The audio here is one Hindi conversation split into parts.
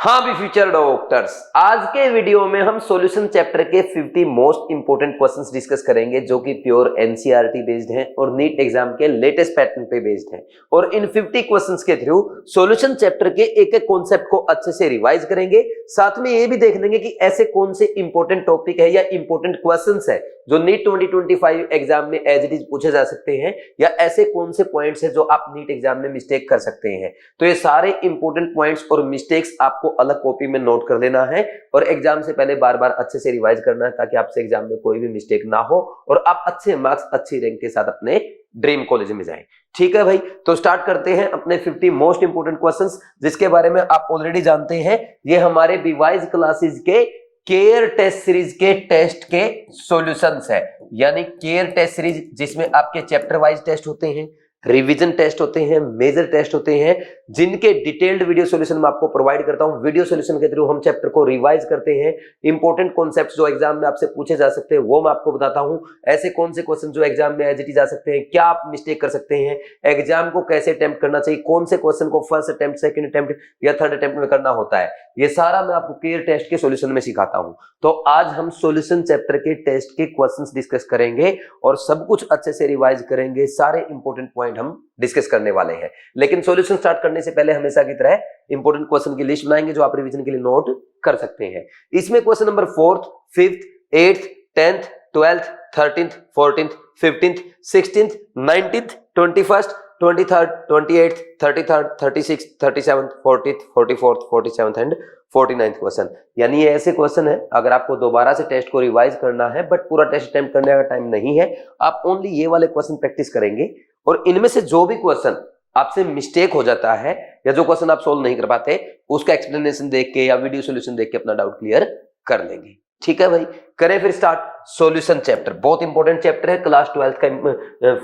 हाँ भी फ्यूचर डॉक्टर्स, आज के वीडियो में हम सॉल्यूशन चैप्टर के 50 मोस्ट इंपोर्टेंट क्वेश्चंस डिस्कस करेंगे जो कि प्योर एनसीईआरटी बेस्ड हैं और नीट एग्जाम के लेटेस्ट पैटर्न पे बेस्ड हैं। और इन 50 क्वेश्चंस के थ्रू सॉल्यूशन चैप्टर के एक एक कॉन्सेप्ट को अच्छे से रिवाइज करेंगे। साथ में ये भी देख लेंगे कि ऐसे कौन से इंपोर्टेंट टॉपिक है या इंपोर्टेंट क्वेश्चंस है जो नीट 2025 एग्जाम में एज इट इज पूछे जा सकते हैं, या ऐसे कौन से पॉइंट्स है जो आप नीट एग्जाम में मिस्टेक कर सकते हैं। तो ये सारे इंपोर्टेंट पॉइंट्स और मिस्टेक्स आपको अलग कॉपी में नोट कर लेना है और एग्जाम से पहले बार बार अच्छे से रिवाइज करना है ताकि आपसे एग्जाम में कोई भी मिस्टेक ना हो और आप अच्छे मार्क्स अच्छी रैंक के साथ अपने ड्रीम कॉलेज में जाएं। ठीक है भाई, तो स्टार्ट करते हैं अपने 50 मोस्ट इंपोर्टेंट क्वेश्चंस जिसके बारे में आप ऑलरेडी जानते हैं। ये हमारे बीवाइज क्लासेस के केयर टेस्ट सीरीज के टेस्ट के सॉल्यूशंस है, यानी केयर टेस्ट सीरीज जिसमें आपके चैप्टर वाइज टेस्ट होते हैं, रिवीजन टेस्ट होते हैं, मेजर टेस्ट होते हैं, जिनके डिटेल्ड वीडियो सॉल्यूशन मैं आपको प्रोवाइड करता हूं। वीडियो सॉल्यूशन के थ्रू हम चैप्टर को रिवाइज करते हैं। इंपॉर्टेंट कॉन्सेप्ट्स जो एग्जाम में आपसे पूछे जा सकते हैं वो मैं आपको बताता हूं। ऐसे कौन से क्वेश्चन जो एग्जाम में एज इट इज आ सकते हैं, क्या आप मिस्टेक कर सकते हैं, एग्जाम को कैसे अटेम्प्ट करना चाहिए, कौन से क्वेश्चन को फर्स्ट अटेम्प्ट, सेकंड अटेम्प्ट या थर्ड अटेम्प्ट में करना होता है, ये सारा मैं आपको केयर टेस्ट के सॉल्यूशन में सिखाता हूं। तो आज हम सॉल्यूशन चैप्टर के टेस्ट के क्वेश्चंस डिस्कस करेंगे और सब कुछ अच्छे से रिवाइज करेंगे। सारे इंपॉर्टेंट पॉइंट हम डिस्कस करने वाले हैं, लेकिन सॉल्यूशन स्टार्ट करने से पहले हमेशा की तरह इंपॉर्टेंट क्वेश्चन की लिस्ट बनाएंगे जो आप रिवीजन के लिए नोट कर सकते हैं। इसमें question number 4th, 5th, 8th, 10th, 12th, 13th, 14th, 15th, 16th, 19th, 21st, 23rd, 28th, 33rd, 36th, 37th, 40th, 44th, 47th and 49th question. यानी ये ऐसे क्वेश्चन है, अगर आपको दोबारा से टेस्ट को रिवाइज करना है बट पूरा टेस्ट अटेम्प्ट करने का टाइम नहीं है, आप ओनली ये वाले क्वेश्चन प्रैक्टिस करेंगे और इनमें से जो भी क्वेश्चन आपसे मिस्टेक हो जाता है या जो क्वेश्चन आप सोल्व नहीं कर पाते उसका एक्सप्लेनेशन देख के या वीडियो सॉल्यूशन देख के अपना डाउट क्लियर कर लेंगे। ठीक है भाई, करें फिर स्टार्ट। सॉल्यूशन चैप्टर बहुत इंपॉर्टेंट चैप्टर है, क्लास 12th का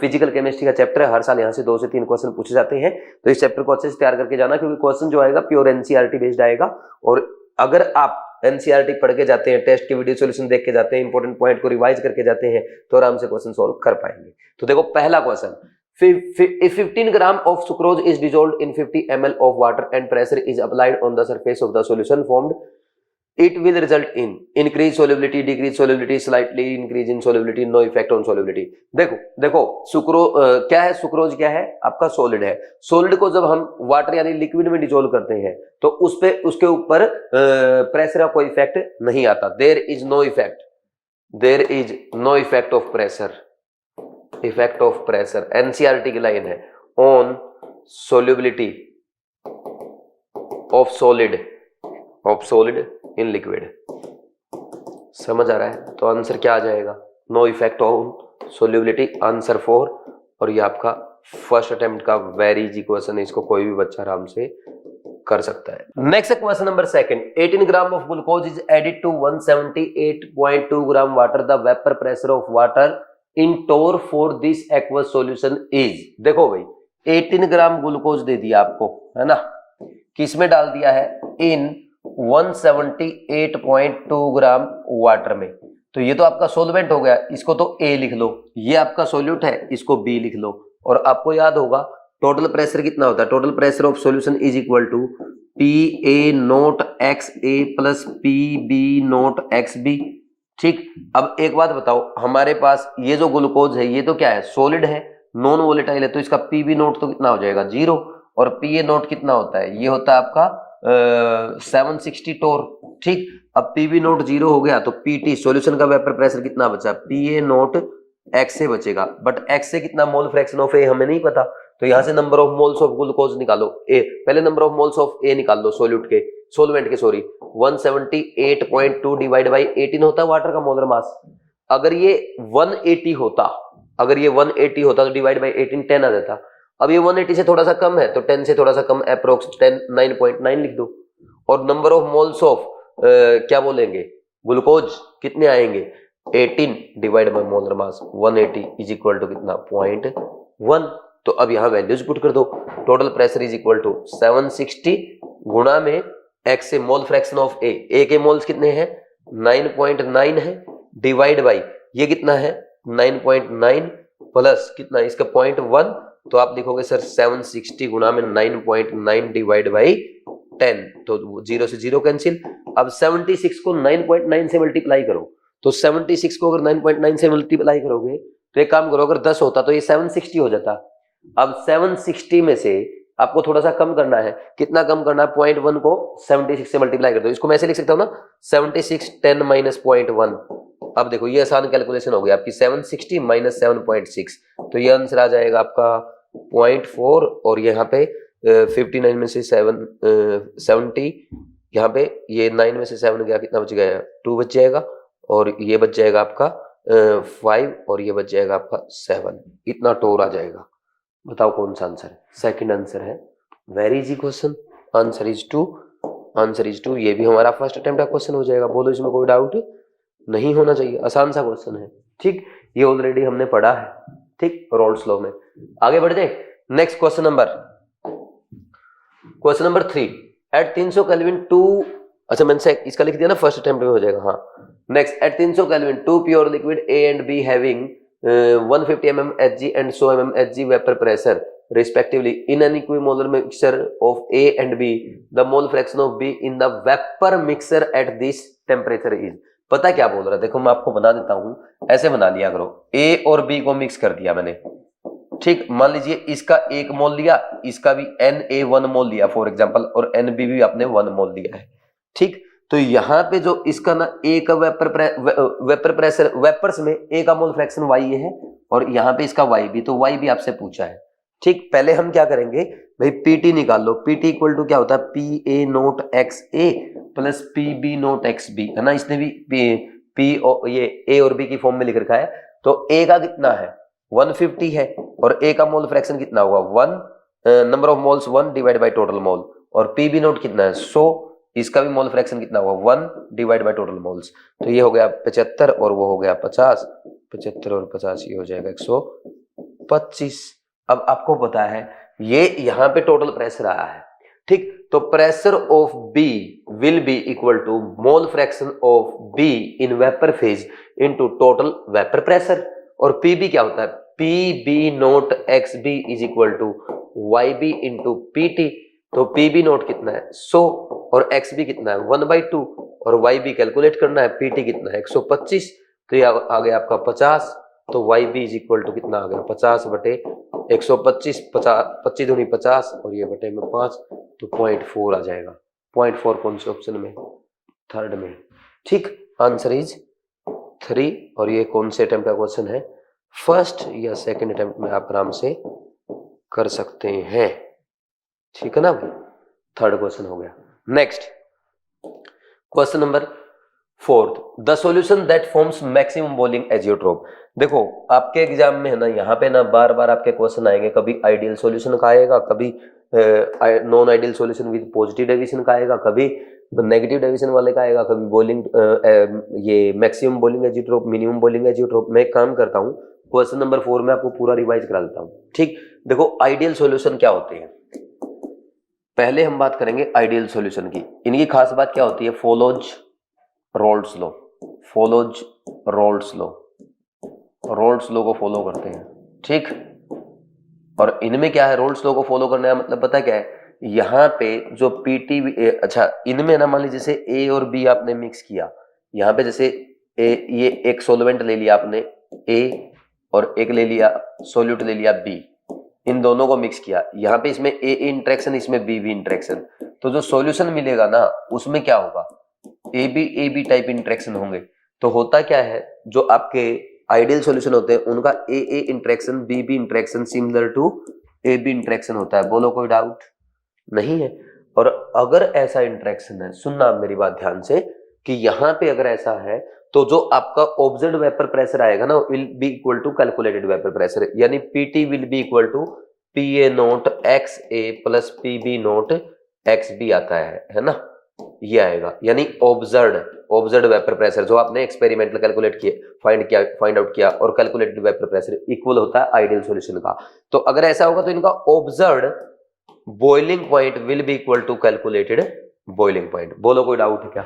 फिजिकल केमिस्ट्री का चैप्टर है। हर साल यहाँ से 2 से 3 क्वेश्चन पूछे जाते हैं, तो इस चैप्टर को अच्छे से तैयार करके जाना क्योंकि क्वेश्चन जो आएगा प्योर एनसीईआरटी बेस्ड आएगा। और अगर आप एनसीईआरटी पढ़ के जाते हैं, टेस्ट के वीडियो सॉल्यूशन देख के जाते हैं, इंपॉर्टेंट पॉइंट को रिवाइज करके जाते हैं, तो आराम से क्वेश्चन सोल्व कर पाएंगे। तो देखो पहला question, if 15 gram of sucrose is dissolved in 50 ml of water and pressure is applied on the surface of the solution formed, it will result in increased solubility, decreased solubility, slightly increase in solubility, no effect on solubility। देखो क्या है, सुक्रोज क्या है, आपका सॉलिड है। सॉलिड को जब हम वाटर यानी लिक्विड में डिसॉल्व करते हैं तो उसके ऊपर प्रेशर का कोई इफेक्ट नहीं आता। There is no effect of pressure, effect of pressure NCERT की लाइन है, on solubility of solid in liquid. समझ आ रहा है? तो आंसर क्या आ जाएगा, no effect on solubility, answer 4। और ये आपका फर्स्ट अटेम्प्ट का वेरी इजी क्वेश्चन है, इसको कोई भी बच्चा आराम से कर सकता है। Next question number 2, 18 gram of glucose is added to 178.2 gram water, the vapour pressure of water in torr for this aqueous solution is. देखो भाई 18 ग्राम ग्लूकोज दे दिया आपको, है ना, किसमें डाल दिया है, इन 178.2 ग्राम वाटर में। तो ये तो आपका सोलवेंट हो गया, इसको तो ए लिख लो, ये आपका सोल्यूट है, इसको बी लिख लो। और आपको याद होगा टोटल प्रेशर कितना होता है, total pressure of solution is equal to PA naught XA plus PB naught XB। ठीक, अब एक बात बताओ, हमारे पास ये जो ग्लूकोज है ये तो क्या है, सॉलिड है, नॉन वोलेटाइल है, तो इसका PB नोट तो कितना हो जाएगा, 0। और PA नोट कितना होता है, ये होता है आपका 760 टोर। ठीक, अब PB नोट 0 हो गया तो PT सॉल्यूशन का वेपर प्रेशर कितना बचा, PA नोट X से बचेगा, बट X से कितना मोल फ्रैक्शन ऑफ A हमें नहीं पता, तो यहां से number of moles of glucose निकालो, ए पहले नंबर ऑफ मोल्स ऑफ ए निकाल लो, सोलवेंट के 178.2 डिवाइड बाई 18 होता है वाटर का मोलर मास। अगर ये 180 होता तो डिवाइड बाई 18 10 आ जाता। अब ये 180 से थोड़ा सा कम है तो 10 से थोड़ा सा कम, अप्रोक्स 10 9.9 लिख दो। और नंबर ऑफ मोल्स ऑफ क्या बोलेंगे, ग्लूकोज कितने आएंगे, 18 divide by molar mass 180 is equal to कितना, 0.1। तो अब यहां वैल्यूज पुट कर दो, total pressure is equal to 760 गुणा में X से मोल फ्रैक्शन ऑफ A के मोल्स कितने हैं, 9.9 है, डिवाइड बाई ये कितना है 9.9 प्लस कितना इसका 0.1, तो आप लिखोगे सर 760 गुणा में 9.9 डिवाइड बाई 10, तो 0 से 0 कैंसिल। अब 76 को 9.9 से मल्टीप्लाई करो, तो 76 को अगर 9.9 से मल्टीप्लाई करोगे तो एक काम करो, अगर 10 होता तो ये 760 हो जाता। अब 760 में से आपको थोड़ा सा कम करना है, कितना कम करना है, 0.1 को 76 से मल्टीप्लाई कर दो। इसको मैं ऐसे लिख सकता हूँ ना, 76 10 माइनस 0.1। अब देखो ये आसान कैलकुलेशन हो गई आपकी, 760 माइनस 7.6, तो ये आंसर आ जाएगा आपका 0.4, और यहाँ पे 59 में से 70, यहाँ पे ये 9 में से 7 गया, कितना बच गया, 2 बच जाएगा, और ये बच जाएगा आपका 5, और ये बच जाएगा आपका 7, इतना टोर आ जाएगा। बताओ कौन सा आंसर है? सेकंड आंसर है। Very easy question, answer is 2, answer is 2। ये भी हमारा फर्स्ट अटेम्प्ट का क्वेश्चन हो जाएगा, बोलो इसमें कोई डाउट नहीं होना चाहिए, आसान सा क्वेश्चन है। ठीक, ये ऑलरेडी हमने पढ़ा है, ठीक, रोल्स लॉ में। आगे बढ़ जाए, next question number 3। At 300 kelvin 2, अच्छा मैंने इसका लिख दिया ना, फर्स्ट अटेम्प्ट में हो जाएगा। हाँ, next, at 300 kelvin 2 pure liquid A and B having 150 mm Hg and 100 mm Hg vapor pressure respectively in an equimolar mixture of A and B, the mole fraction of B in the vapor mixture at this temperature is। पता क्या बोल रहा है, देखो मैं आपको बना देता हूं, ऐसे बना लिया करो, A और B को मिक्स कर दिया मैंने, ठीक, मान लीजिए इसका 1 मोल लिया, इसका भी Na1 मोल लिया फॉर एग्जांपल, और Nb भी आपने 1 मोल लिया है, ठीक। तो यहाँ पे जो इसका ना ए का वेपर प्रेशर, वेपर्स में ए का मोल फ्रैक्शन वाई है, और यहाँ पे इसका वाई भी, तो वाई भी आपसे पूछा है, ठीक। पहले हम क्या करेंगे भाई, पीटी निकाल लो। पीटी इक्वल टू क्या होता है, P A note X A plus P B note X B, है ना, इसने भी पी ये ए और बी की फॉर्म में लिख रखा है। तो ए का कितना है, 150 है, और ए का मोल फ्रैक्शन कितना होगा, 1, number of moles 1 divide by total mole, और पी बी नोट कितना है 100, इसका भी मोल फ्रैक्शन कितना होगा 1 डिवाइड बाय टोटल मोल्स, तो ये हो गया 75 और वो हो गया 50, 75 और 50 ये हो जाएगा 125। अब आपको पता है ये यहाँ पे टोटल प्रेशर आया है, ठीक। तो pressure of B will be equal to mole fraction of B in vapour phase into total vapour pressure, और पी बी क्या होता है, P B note X B is equal to Y B into P T. तो पी बी नोट कितना है 100, और एक्स बी कितना है 1/2, और वाई बी कैलकुलेट करना है, पी टी कितना है 125, तो ये आ गया आपका 50। तो Y B is equal to कितना आ गया 50 बटे 125, 25 दूनी 50, और ये बटे में 5, तो 0.4 आ जाएगा। 0.4 कौन से ऑप्शन में, थर्ड में, ठीक। आंसर इज 3, और ये कौन से अटेम्प्ट का क्वेश्चन है, फर्स्ट या सेकंड अटेम्प्ट में आप आराम से कर सकते हैं, ठीक है ना भाई। थर्ड क्वेश्चन हो गया। Next question number 4, the solution that forms maximum boiling azeotrope. देखो आपके एग्जाम में है ना, यहाँ पे ना बार बार आपके क्वेश्चन आएंगे, कभी आइडियल सॉल्यूशन का आएगा, कभी non ideal solution with positive deviation का आएगा, कभी नेगेटिव डेविएशन वाले का आएगा, कभी बॉइलिंग ये maximum boiling azeotrope, minimum boiling azeotrope. मैं एक काम करता हूँ, क्वेश्चन नंबर 4 में आपको पूरा रिवाइज करा देता हूँ, ठीक। देखो आइडियल सॉल्यूशन क्या होते हैं, पहले हम बात करेंगे आइडियल सॉल्यूशन की। इनकी खास बात क्या होती है, follows roles law, follows roles law, roles law को फॉलो करते हैं, ठीक। और इनमें क्या है, रोल्स लॉ को फॉलो करने का मतलब पता क्या है, यहाँ पे जो पीटी, अच्छा इनमें ना मान लीजिए जैसे ए और बी आपने मिक्स किया, यहाँ पे जैसे ये एक सॉल्वेंट ले लिया आपने ए, और एक ले लिया सॉल्यूट ले लिया बी, इन दोनों को मिक्स किया, यहाँ पे इसमें ए इंट्रैक्शन, इसमें बी बी इंट्रैक्शन, तो जो सॉल्यूशन मिलेगा ना उसमें क्या होगा, ए बी टाइप इंट्रैक्शन होंगे। तो होता क्या है, जो आपके आइडियल सॉल्यूशन होते हैं उनका A interaction, B B interaction similar to A B interaction होता है, बोलो कोई डाउट नहीं है। और अगर ऐसा इंट्रैक्शन है, सुनना आप मेरी बात ध्यान से, कि यहाँ पे अगर ऐसा है तो जो आपका ऑब्जर्व्ड वेपर प्रेशर आएगा ना will be equal to calculated vapour pressure, यानी PT will be equal to P A note X A plus P B note X B आता है ना, ये आएगा। यानी ऑब्जर्व्ड वेपर प्रेशर जो आपने एक्सपेरिमेंटल कैलकुलेट किया, फाइंड आउट किया, और कैलकुलेटेड वेपर प्रेशर इक्वल होता है आइडियल सॉल्यूशन का। तो अगर ऐसा होगा तो इनका observed boiling point will be equal to calculated boiling point, बोलो कोई डाउट है क्या,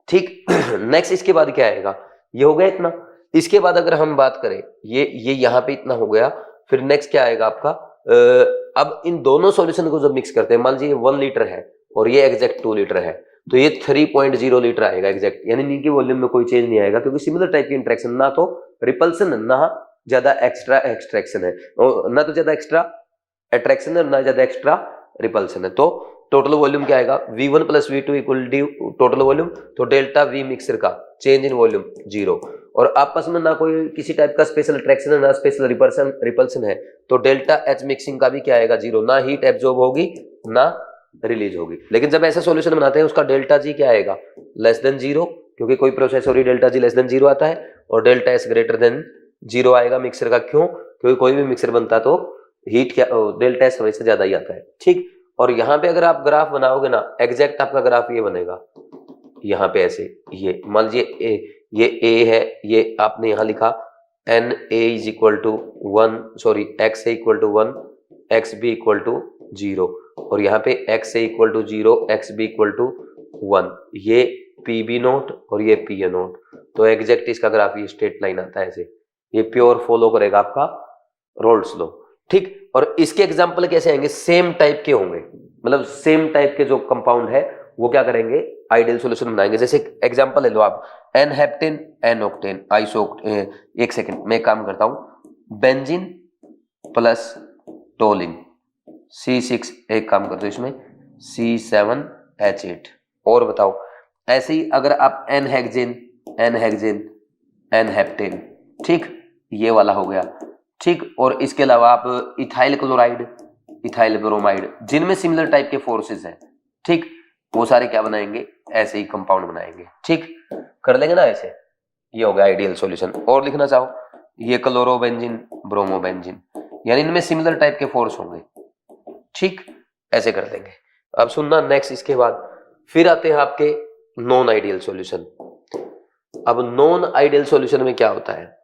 ठीक। नेक्स्ट इसके बाद क्या आएगा, ये हो गया इतना। इसके बाद अगर हम बात करें, ये यहाँ पे इतना हो गया, फिर नेक्स्ट क्या आएगा आपका, अब इन दोनों सॉल्यूशन को जब मिक्स करते हैं, मान लीजिए 1 लीटर है और ये एग्जैक्ट 2 लीटर है, तो ये 3.0 लीटर आएगा एग्जैक्ट, यानी इनकी वॉल्यूम में कोई चेंज नहीं आएगा, क्योंकि सिमिलर टाइप की इंटरेक्शन, ना तो रिपल्सन ना ज्यादा एक्स्ट्रा एक्सट्रैक्शन है, ना तो ज्यादा एक्स्ट्रा अट्रैक्शन है, ना ज्यादा एक्स्ट्रा रिपल्सन है। तो टोटल वॉल्यूम क्या आएगा, V1 plus V2 equal to total volume, तो डेल्टा V मिक्सर का चेंज इन वॉल्यूम 0, और आपस में ना कोई किसी टाइप का स्पेशल अट्रैक्शन है, ना स्पेशल रिपल्सन है, तो डेल्टा H मिक्सिंग का भी क्या आएगा 0, ना हीट एब्जॉर्ब होगी ना रिलीज होगी। लेकिन जब ऐसा सॉल्यूशन बनाते हैं उसका डेल्टा G क्या आएगा, लेस देन 0, क्योंकि कोई प्रोसेस हो रही डेल्टा G लेस देन 0 आता है, और डेल्टा S ग्रेटर देन 0 आएगा मिक्सर का। क्यों, क्योंकि कोई भी मिक्सर बनता है तो हीट क्या, डेल्टा S हमेशा ज्यादा ही आता है। ठीक, और यहाँ पे अगर आप ग्राफ बनाओगे ना, एग्जैक्ट आपका ग्राफ ये बनेगा, यहाँ पे ऐसे, ये मान लीजिए ये A है, ये आपने यहाँ लिखा NA is equal to 1, sorry XA equal to 1, XB equal to 0, और यहाँ पे XA equal to 0, XB equal to 1, ये PB नोट और ये PA नोट, तो एग्जैक्ट इसका ग्राफ ये स्ट्रेट लाइन आता है ऐसे, ये प्योर फॉलो करेगा आपका रोल्स लॉ। ठीक, और इसके एग्जाम्पल कैसे आएंगे, सेम टाइप के होंगे, मतलब सेम टाइप के जो कंपाउंड है वो क्या करेंगे, आइडियल सॉल्यूशन बनाएंगे। जैसे एग्जांपल ले लो आप, n heptane, n octane, isooctane, एक सेकंड मैं काम करता हूं, बेंजीन प्लस टोलिन C6, एक काम करते हो इसमें C7H8, और बताओ ऐसे ही अगर आप n hexane, n hexane, n heptane, ठीक, ये वाला हो गया। ठीक, और इसके अलावा आप इथाइल क्लोराइड, इथाइल ब्रोमाइड, जिनमें सिमिलर टाइप के फोर्सेस हैं, ठीक, वो सारे क्या बनाएंगे, ऐसे ही कंपाउंड बनाएंगे। ठीक, कर लेंगे ना ऐसे, ये हो गया आइडियल सॉल्यूशन। और लिखना चाहो, ये क्लोरोबेंजीन, ब्रोमोबेंजीन, यानी इनमें सिमिलर टाइप के फोर्स होंगे। ठीक, ऐसे कर देंगे। अब सुनना नेक्स्ट, इसके बाद फिर आते हैं आपके नॉन आइडियल सॉल्यूशन। अब नॉन आइडियल सॉल्यूशन में क्या होता है,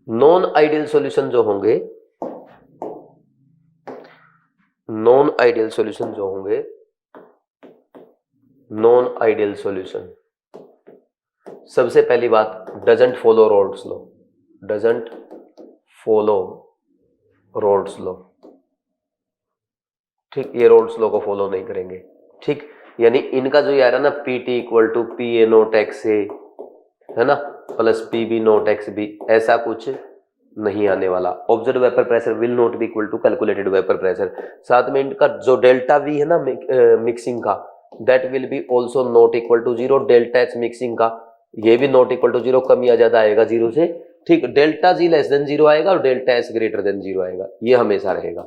नॉन आइडियल सॉल्यूशन जो होंगे, नॉन आइडियल सॉल्यूशन जो होंगे, नॉन आइडियल सॉल्यूशन, सबसे पहली बात, doesn't follow roles law, doesn't follow roles law. ठीक, ये रोल्स लॉ को फॉलो नहीं करेंगे। ठीक, यानी इनका जो यार है ना, PT equal to PA naught XA है ना, प्लस PB नोट XB, ऐसा कुछ नहीं आने वाला। Observe vapour pressure will not be equal to calculated vapour pressure. साथ में इनका जो डेल्टा V है ना मिक्सिंग का, that will be also not equal to 0। Delta H mixing का ये भी नॉट इक्वल टू 0, कम या ज्यादा आएगा 0 से। ठीक, डेल्टा G लेस देन 0 आएगा और डेल्टा S ग्रेटर देन 0 आएगा, ये हमेशा रहेगा,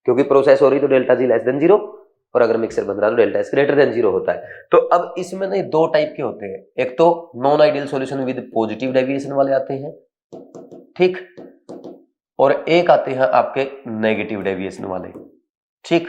क्योंकि प्रोसेस हो रही तो डेल्टा G लेस देन 0, और अगर मिक्सर बन रहा है तो डेल्टा S ग्रेटर देन 0 होता है। तो अब इसमें ना दो टाइप के होते हैं, एक तो non ideal solution with positive deviation वाले आते हैं, ठीक, और एक आते हैं आपके नेगेटिव डेविएशन वाले। ठीक,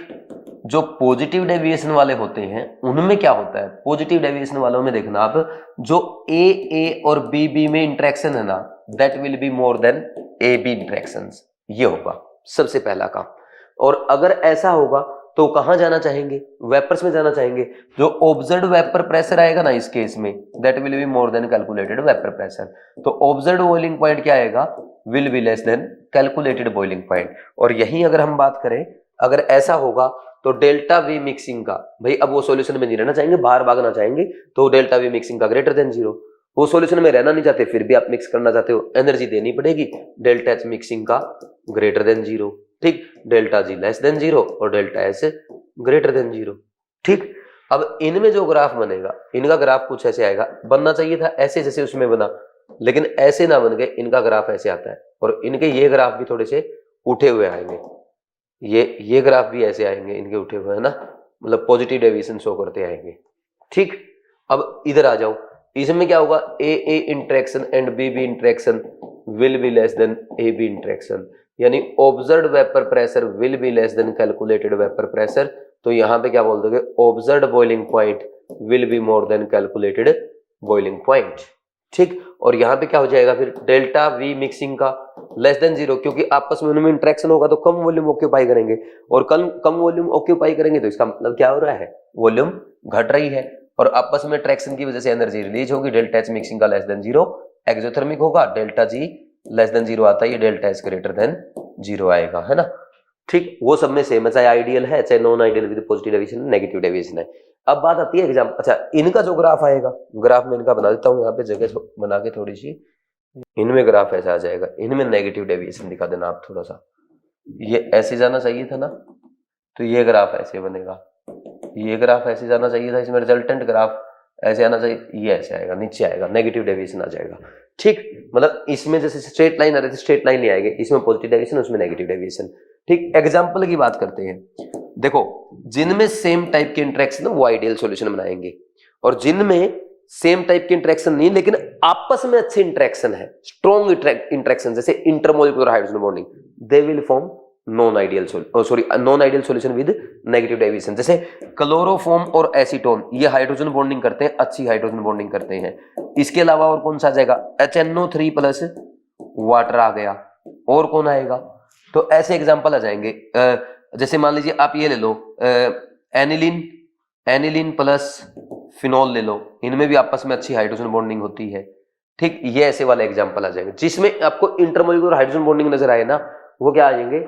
जो पॉजिटिव डेविएशन वाले होते हैं उनमें क्या होता है, पॉजिटिव डेविएशन वालों में देखना आप, जो A और B में इंटरेक्शन है ना, that will be more then AB interactions, ये होगा सबसे पहला काम। और अगर ऐसा होगा तो कहां जाना चाहेंगे, वेपर्स में जाना चाहेंगे। जो ऑब्जर्व्ड वेपर प्रेशर आएगा ना इस केस में, that will be more than calculated vapour pressure. तो ऑब्जर्व्ड बॉइलिंग पॉइंट क्या आएगा, will be less than calculated boiling point. और यहीं अगर हम बात करें, अगर ऐसा होगा तो डेल्टा V मिक्सिंग का, भाई अब वो सॉल्यूशन में नहीं रहना चाहेंगे, बाहर भागना चाहेंगे, तो डेल्टा V मिक्सिंग का ग्रेटर देन 0। वो सॉल्यूशन में रहना नहीं चाहते, फिर भी आप मिक्स करना चाहते हो, एनर्जी देनी पड़ेगी, डेल्टा H मिक्सिंग का ग्रेटर देन 0। ठीक, डेल्टा G लेस देन 0 और डेल्टा S ग्रेटर देन 0। ठीक, अब इनमें जो ग्राफ बनेगा, इनका ग्राफ कुछ ऐसे आएगा, बनना चाहिए था ऐसे जैसे उसमें बना, लेकिन ऐसे ना बन गए, इनका ग्राफ ऐसे आता है, और इनके ये ग्राफ भी थोड़े से उठे हुए आएंगे, ये ग्राफ भी ऐसे आएंगे इनके उठे हुए, है ना, मतलब पॉजिटिव डेविएशन शो करते आएंगे। ठीक, अब इधर आ जाओ, इसमें क्या होगा, AA interaction and BB interaction will be less than AB interaction, यानी observed vapour pressure will be less than calculated vapour pressure. तो यहाँ पे क्या बोल दोगे, observed boiling point will be more than calculated boiling point. ठीक, और यहाँ पे क्या हो जाएगा फिर, डेल्टा V मिक्सिंग का लेस देन 0, क्योंकि आपस में उनमें इंटरेक्शन होगा तो कम वॉल्यूम ऑक्यूपाई करेंगे, और कम वॉल्यूम ऑक्यूपाई करेंगे तो इसका मतलब क्या हो रहा है, वॉल्यूम घट रही है, और आपस में ट्रैक्शन की वजह से एनर्जी रिलीज होगी। डेल्टा H मिक्सिंग का लेस देन 0 एक्सोथर्मिक होगा, डेल्टा G लेस देन 0 आता है, ये डेल्टा S ग्रेटर देन 0 आएगा, है ना। ठीक, वो सब में सेम है, चाहे आइडियल है चाहे non ideal with positive deviation negative deviation है। अब बात आती है एग्जाम, अच्छा इनका जो ग्राफ आएगा, ग्राफ में इनका बना देता हूँ यहाँ पे जगह बना के थोड़ी सी, इनमें ग्राफ ऐसा आ जाएगा, इनमें नेगेटिव डेविएशन दिखा देना आप थोड़ा सा, ये ऐसे जाना चाहिए था ना, तो ये ग्राफ ऐसे बनेगा, ये ग्राफ ऐसे जाना चाहिए था, इसमें रिजल्टेंट ग्राफ ऐसे आना चाहिए, ये ऐसे आएगा, नीचे आएगा, नेगेटिव डेविएशन आ जाएगा। ठीक, मतलब इसमें जैसे स्ट्रेट लाइन आ रही थी, स्ट्रेट लाइन नहीं आएगी, इसमें पॉजिटिव डेविएशन उसमें नेगेटिव डेविएशन। ठीक, एग्जांपल की बात करते हैं, देखो जिनमें सेम टाइप के इंटरेक्शन वो आइडियल सॉल्यूशन बनाएंगे, और जिनमें सेम टाइप के इंटरेक्शन नहीं लेकिन आपस में अच्छे इंटरेक्शन है, स्ट्रॉन्ग इंटरेक्शन जैसे intermolecular hydrogen bonding, they will form non ideal solution with negative deviation. जैसे क्लोरोफॉर्म और एसीटोन, ये हाइड्रोजन बॉन्डिंग करते हैं, अच्छी हाइड्रोजन बॉन्डिंग करते हैं। इसके अलावा और कौन सा आ जाएगा, HNO3 प्लस वाटर आ गया, और कौन आएगा, तो ऐसे एग्जांपल आ जाएंगे। जैसे मान लीजिए आप ये ले लो, एनिलीन प्लस फिनॉल ले लो, इनमें भी आपस में अच्छी हाइड्रोजन बॉन्डिंग होती है। ठीक, ये ऐसे वाले एग्जांपल आ जाएंगे जिसमें आपको इंटरमोलिकुलर हाइड्रोजन बॉन्डिंग नजर आए ना, वो क्या आ जाएंगे,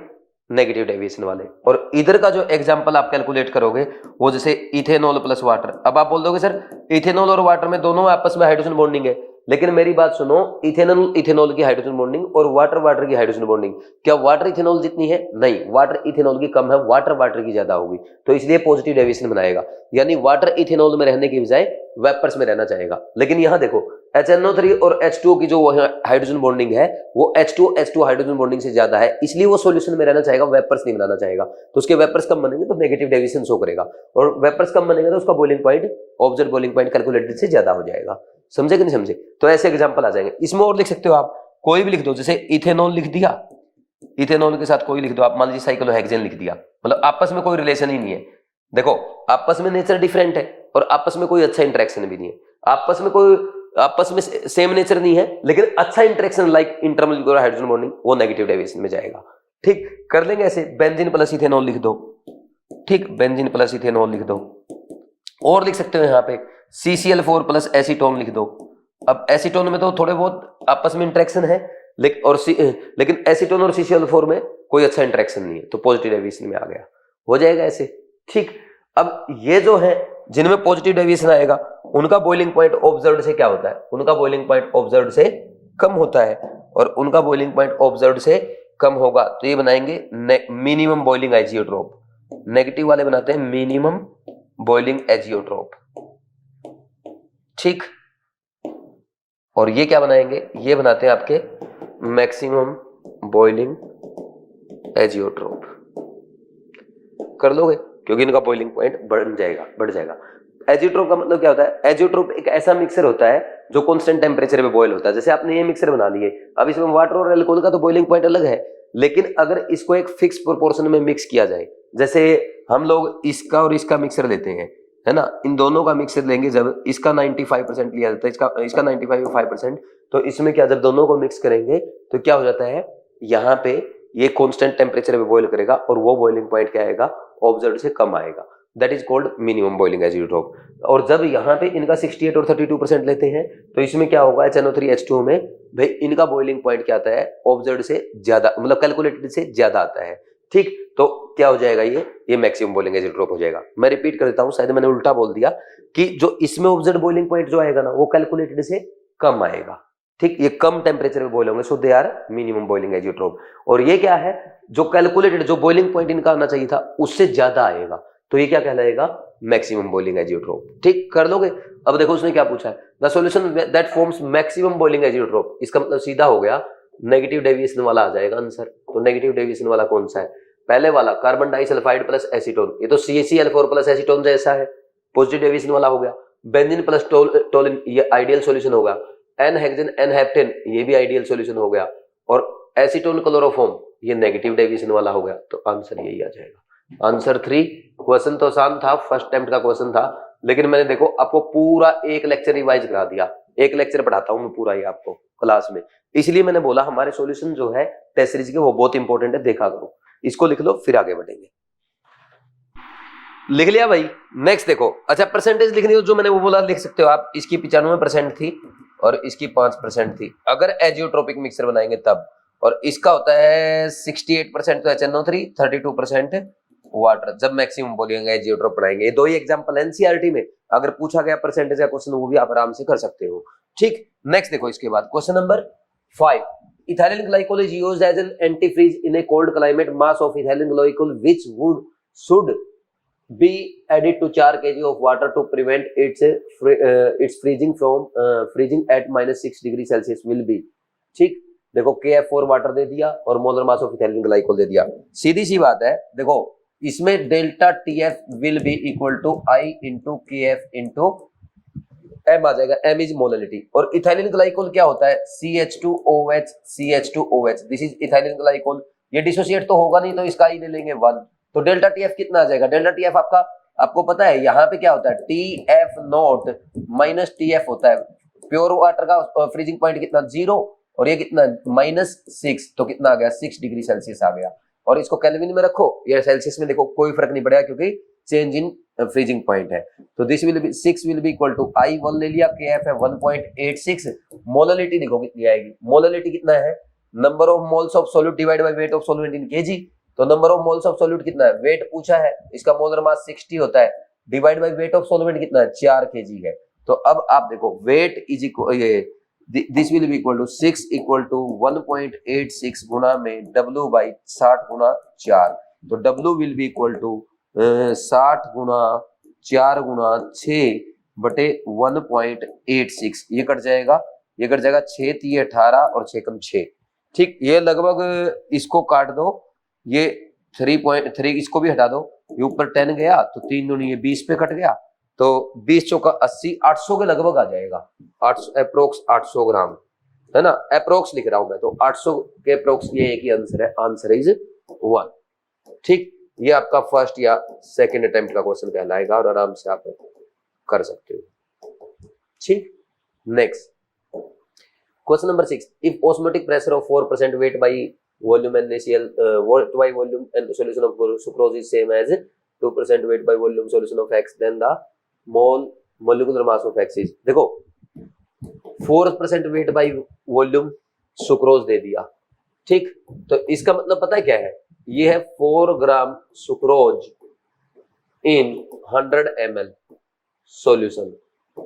नेगेटिव डेविएशन वाले। और इधर का जो एग्जांपल आप कैलकुलेट करोगे वो जैसे इथेनॉल प्लस वाटर, अब आप बोल दोगे सर इथेनॉल और वाटर में दोनों आपस में हाइड्रोजन बॉन्डिंग है, लेकिन मेरी बात सुनो, इथेनॉल की हाइड्रोजन बॉन्डिंग और वाटर की हाइड्रोजन बॉन्डिंग, क्या वाटर इथेनॉल जितनी है, नहीं, वाटर इथेनॉल की कम है, वाटर की ज्यादा होगी, तो इसलिए पॉजिटिव डेविएशन बनाएगा, यानी वाटर इथेनॉल में रहने की बजाय वेपर्स में रहना चाहेगा। लेकिन यहाँ देखो HNO3 और H2O की जो हाइड्रोजन बॉन्डिंग है वो H2 हाइड्रोजन बॉन्डिंग से ज्यादा है, इसलिए वो सॉल्यूशन में रहना चाहेगा, वेपर्स नहीं बनाना चाहेगा, तो उसके वेपर्स कम बनेंगे तो नेगेटिव डेविएशन शो करेगा, और वेपर्स कम बनेंगे तो उसका boiling point, observe boiling point calculated से ज्यादा हो जाएगा। समझे कि नहीं समझे, तो ऐसे एग्जांपल आ जाएंगे। इसमें और लिख सकते हो आप, कोई भी लिख दो, जैसे इथेनॉल लिख दिया, इथेनॉल के साथ कोई लिख दो आप, मान लीजिए साइक्लोहेक्सेन लिख दिया, मतलब आपस में कोई रिलेशन ही नहीं है। देखो आपस में नेचर डिफरेंट है और आपस में कोई अच्छा इंटरेक्शन भी नहीं है, आपस में सेम नेचर नहीं है लेकिन अच्छा interaction like intermolecular hydrogen bonding, वो नेगेटिव डेविएशन में जाएगा। ठीक, कर लेंगे ऐसे, बेंजीन प्लस इथेनॉल लिख दो, ठीक, बेंजीन प्लस इथेनॉल लिख दो, और लिख सकते हो यहाँ पे CCl4 प्लस एसीटोन लिख दो। अब एसीटोन में तो थोड़े बहुत आपस में इंटरेक्शन है, लेकिन एसीटोन और CCl4 में कोई अच्छा इंटरेक्शन नहीं है, तो पॉजिटिव डेविएशन में आ गया, हो जाएगा ऐसे। ठीक, अब ये जो है जिनमें पॉजिटिव डेविएशन आएगा उनका बॉइलिंग पॉइंट ऑब्जर्व्ड से क्या होता है, उनका बॉइलिंग पॉइंट ऑब्जर्व्ड से कम होता है, और उनका बॉइलिंग पॉइंट ऑब्जर्व्ड से कम होगा तो ये बनाएंगे मिनिमम बॉइलिंग आइजियोट्रोप, नेगेटिव वाले बनाते हैं मिनिमम बॉइलिंग एजियोट्रोप। ठीक, और ये क्या बनाएंगे, ये बनाते हैं आपके मैक्सिमम बॉइलिंग एजियोट्रोप। कर लोगे, क्योंकि इनका बॉइलिंग पॉइंट बढ़ जाएगा। एजियोट्रोप का मतलब क्या होता है, एजियोट्रोप एक ऐसा मिक्सर होता है जो कांस्टेंट टेम्परेचर पे बॉयल होता है। जैसे आपने ये मिक्सर बना लिए, अब इसमें वाटर और अल्कोहल का तो बॉइलिंग पॉइंट अलग है, लेकिन अगर इसको एक फिक्स प्रोपोर्शन में मिक्स किया जाए, जैसे हम लोग इसका और इसका मिक्सर लेते हैं, है ना, इन दोनों का मिक्सर लेंगे, जब इसका 95% लिया जाता है, इसका 95%, तो इसमें क्या, जब दोनों को मिक्स करेंगे तो क्या हो जाता है, यहाँ पे ये कांस्टेंट टेम्परेचर पे बॉयल करेगा और वो बॉइलिंग पॉइंट क्या आएगा, ऑब्जर्व्ड से कम आएगा, that is called minimum boiling azeotrope. और जब यहाँ पे इनका 68 और 32% लेते हैं तो इसमें क्या होगा, HNO3 H2O में भाई इनका बॉइलिंग पॉइंट क्या आता है, ऑब्जर्व्ड से ज्यादा, मतलब कैलकुलेटेड से ज्यादा आता है। ठीक, तो क्या हो जाएगा, ये मैक्सिमम बॉइलिंग एजियोट्रोप हो जाएगा। मैं रिपीट कर देता हूँ, शायद मैंने उल्टा बोल दिया, कि जो इसमें ऑब्जर्व्ड बॉइलिंग पॉइंट जो आएगा ना वो कैलकुलेटेड से कम आएगा। ठीक, ये कम टेम्परेचर पे बॉयल होंगे, so they are minimum boiling azeotrope. और ये क्या है, जो कैलकुलेटेड, जो बॉइलिंग पॉइंट इनका आना चाहिए था उससे ज्यादा आएगा, तो ये क्या कहलाएगा, मैक्सिमम बॉइलिंग एजियोट्रोप। ठीक, कर लोगे। अब देखो उसने क्या पूछा है, the solution that forms maximum boiling azeotrope, इसका मतलब सीधा हो गया नेगेटिव डेविएशन वाला आ जाएगा आंसर। तो नेगेटिव डेविएशन वाला कौन सा है, पहले वाला कार्बन डाइसल्फाइड प्लस एसीटोन, ये तो CaCl4 प्लस एसीटोन जैसा है, पॉजिटिव डेविएशन वाला हो गया। बेंजीन प्लस टोलिन, ये आइडियल सॉल्यूशन होगा। एन-हेक्सेन एन-हेप्टेन, ये भी आइडियल सॉल्यूशन हो गया। और एसीटोन क्लोरोफॉर्म, ये नेगेटिव डेविएशन वाला हो गया, तो आंसर यही आ जाएगा, आंसर 3। क्वेश्चन तो आसान था, फर्स्ट अटेम्प्ट का क्वेश्चन था, लेकिन मैंने देखो आपको पूरा एक लेक्चर रिवाइज करा दिया, एक लेक्चर पढ़ाता हूं मैं पूरा ही आपको क्लास में, इसलिए मैंने बोला हमारे सॉल्यूशन जो है टेस्ट सीरीज के वो बहुत इंपॉर्टेंट है, देखा करो। इसको लिख लो फिर आगे बढ़ेंगे। लिख लिया भाई, नेक्स्ट देखो। अच्छा, परसेंटेज लिखनी हो जो मैंने वो बोला लिख सकते हो आप, इसकी 95% थी और इसकी 5% थी, अगर एजियोट्रोपिक मिक्सर बनाएंगे तब, और इसका होता है 68% तो HNO3, 32% वाटर। जब मैक्सिमम बोलेंगे जियोट्रॉप पढ़ाएंगे। ये दो ही एग्जांपल एनसीईआरटी में, अगर पूछा गया परसेंटेज का क्वेश्चन वो भी आप आराम से कर सकते हो। ठीक, नेक्स्ट देखो इसके बाद question number 5, ethylene glycol is used as an antifreeze in a cold climate, mass of ethylene glycol which would should be added to 4 kg of water to prevent its freezing at -6 degree Celsius will be। ठीक, देखो KF4 वाटर दे दिया और molar mass of ethylene glycol दे दिया। सीधी सी बात है, देखो इसमें delta TF will be equal to I into KF into M आ जाएगा। M इज मोलरिटी और इथाइलिन ग्लाइकोल क्या होता है? CH2OH CH2OH, this is ethylene glycol. ये डिसोसिएट तो होगा नहीं तो इसका ही ले लेंगे 1, तो डेल्टा TF कितना आ जाएगा? डेल्टा TF आपका, आपको पता है यहाँ पे क्या होता है? TF नॉट माइनस TF होता है। प्योर वाटर का फ्रीजिंग पॉइंट कितना? 0 और ये कितना? -6, तो कितना आ गया? 6 डिग्री सेल्सियस आ गया। और इसको केल्विन में रखो या सेल्सियस में, देखो कोई फर्क नहीं पड़ेगा क्योंकि चेंज इन फ्रीजिंग पॉइंट है। तो this will be 6 will be equal to I1 ले लिया, KF है 1.86। मोलरिटी देखो कितनी आएगी? मोलरिटी कितना है? Number of moles of solute divide by weight of solvent in KG. तो number of moles of solute कितना है? वेट पूछा है, इसका मोलर मास 60 होता है, divide by weight of solvent कितना है? 4 kg है। तो अब आप देखो वेट इज इक्वल, ये this will be equal to 6 equal to 1.86 गुना में W बाई 60 गुना 4। तो W will be equal to 60 गुना 4 गुना 6 बटे 1.86। ये कट जाएगा, ये कट जाएगा 6 3 18 और 6 कम 6। ठीक, ये लगभग इसको काट दो, ये 3.3 इसको भी हटा दो, ये ऊपर 10 गया तो 3 दूनी ये 20 पे कट गया, तो 20 चौका 80, 800 के लगभग आ जाएगा। 800 अप्रोक्स 800 ग्राम है ना, अप्रोक्स लिख रहा हूं मैं, तो 800 के अप्रोक्स ये एक ही आंसर है, आंसर इज 1। ठीक, ये आपका फर्स्ट या सेकंड अटेम्प्ट का क्वेश्चन कहलाएगा और आराम से आप कर सकते हो। ठीक, next question number 6, if osmotic pressure of 4% weight by volume and NaCl by volume and solution of sucrose is same as 2% weight by volume solution of X, then the molecular mass of X is। देखो 4% weight by volume सुक्रोज दे दिया। ठीक, तो इसका मतलब पता है क्या है? ये है 4 gram sucrose in 100 ml solution.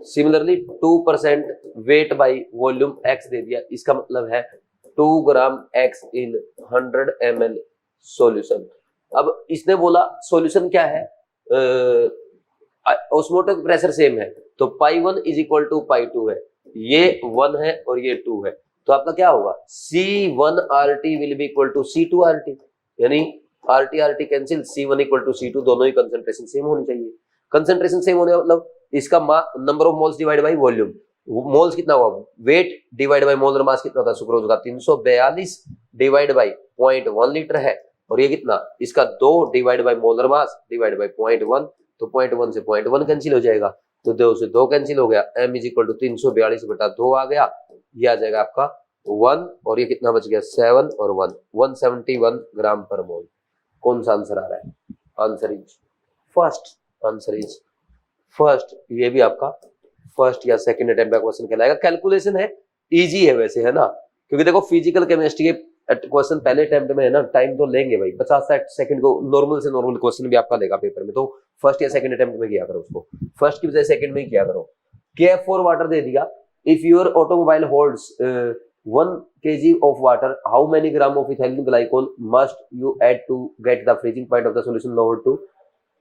Similarly 2% weight by volume X दे दिया, इसका मतलब है 2 gram X in 100 ml solution. अब इसने बोला सॉल्यूशन क्या है? ऑस्मोटिक प्रेशर सेम है, तो π1 इज इक्वल टू π2 है, ये 1 है और ये 2 है, तो आपका क्या होगा? C1RT will be equal to C2RT, यानी RT cancel, C1 equal to C2, दोनों ही कंसंट्रेशन सेम होनी चाहिए। कंसंट्रेशन सेम होने का मतलब इसका number of moles divide by volume, moles कितना हुआ? वेट डिवाइड बाई मोलर मास कितना था सुक्रोज का? 342 डिवाइड बाई 0.1 लीटर है, और ये कितना? इसका 2 divide by molar mass divide by 0.1, तो 0.1 से 0.1 कैंसिल हो जाएगा, तो 2 से 2 कैंसिल हो गया, M इज इक्वल टू 342 बटा 2 आ गया, ये आ जाएगा आपका 1, और ये कितना बच गया? 7 और 1, 171 ग्राम पर मोल। कौन सा आंसर आ रहा है? Answer is first, answer is first. ये भी आपका फर्स्ट या सेकंड अटेम्प्ट का क्वेश्चन कहलाएगा। कैलकुलेशन है, इजी है वैसे, है ना, क्योंकि देखो फिजिकल केमिस्ट्री के क्वेश्चन पहले अटेम्प्ट में है ना, टाइम तो लेंगे भाई, 50-60 सेकंड को नॉर्मल से नॉर्मल क्वेश्चन भी आपका लेगा पेपर में, तो फर्स्ट या सेकंड अटेम्प्ट में किया करो उसको, फर्स्ट की बजाय सेकंड में ही किया करो। KF4 वाटर दे दिया, if your automobile holds 1 kg of water, how many gram of ethylene glycol must you add to get the freezing point of the solution lowered to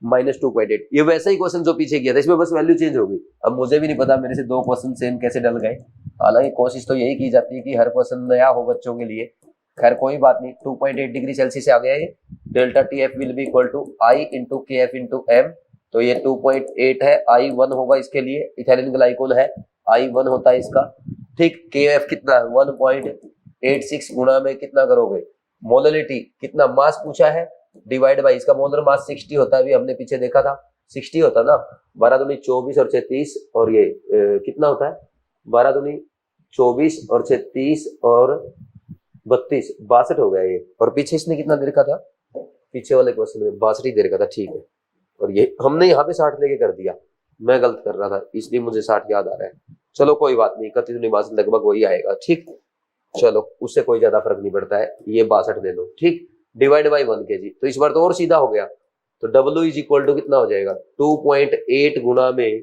-2.8? ये वैसा ही क्वेश्चन जो पीछे किया था, इसमें बस वैल्यू चेंज होगी। अब मुझे भी नहीं पता मेरे से 2 क्वेश्चन सेम कैसे डल गए, हालांकि कोशिश तो यही की जाती है कि हर क्वेश्चन नया हो बच्चों के लिए। खैर कोई बात नहीं, 2.8 डिग्री सेल्सियस आ गया ये। Delta TF will be equal to I into KF into M, तो ये 2.8 है, I1 होगा इसके लिए, इथाइलिन ग्लाइकोल है, I1 होता है इसका। ठीक, KF कितना है? 1.86 गुणा में कितना करोगे? मोलरिटी कितना? मास पूछा है, डिवाइड बाई इसका मोलर मास 60 होता है, अभी हमने पीछे देखा था 60 होता ना, 12 दूनी 24 और 30, और ये कितना होता है? 12 दूनी 24 और 30 और 32, 62 हो गया ये। और पीछे इसने कितना दे रखा था? पीछे वाले क्वेश्चन में 62 दे रखा था, ठीक है, और ये हमने यहाँ पे 60 लेके कर दिया, मैं गलत कर रहा था इसलिए मुझे 60 याद आ रहा है। चलो कोई बात नहीं, 31 लगभग वही आएगा। ठीक, चलो उससे कोई ज्यादा फर्क नहीं पड़ता है, ये 62 ले लो, ठीक, डिवाइड बाई 1 kg। तो इस बार तो और सीधा हो गया, तो W इज इक्वल टू कितना हो जाएगा 2.8 गुना में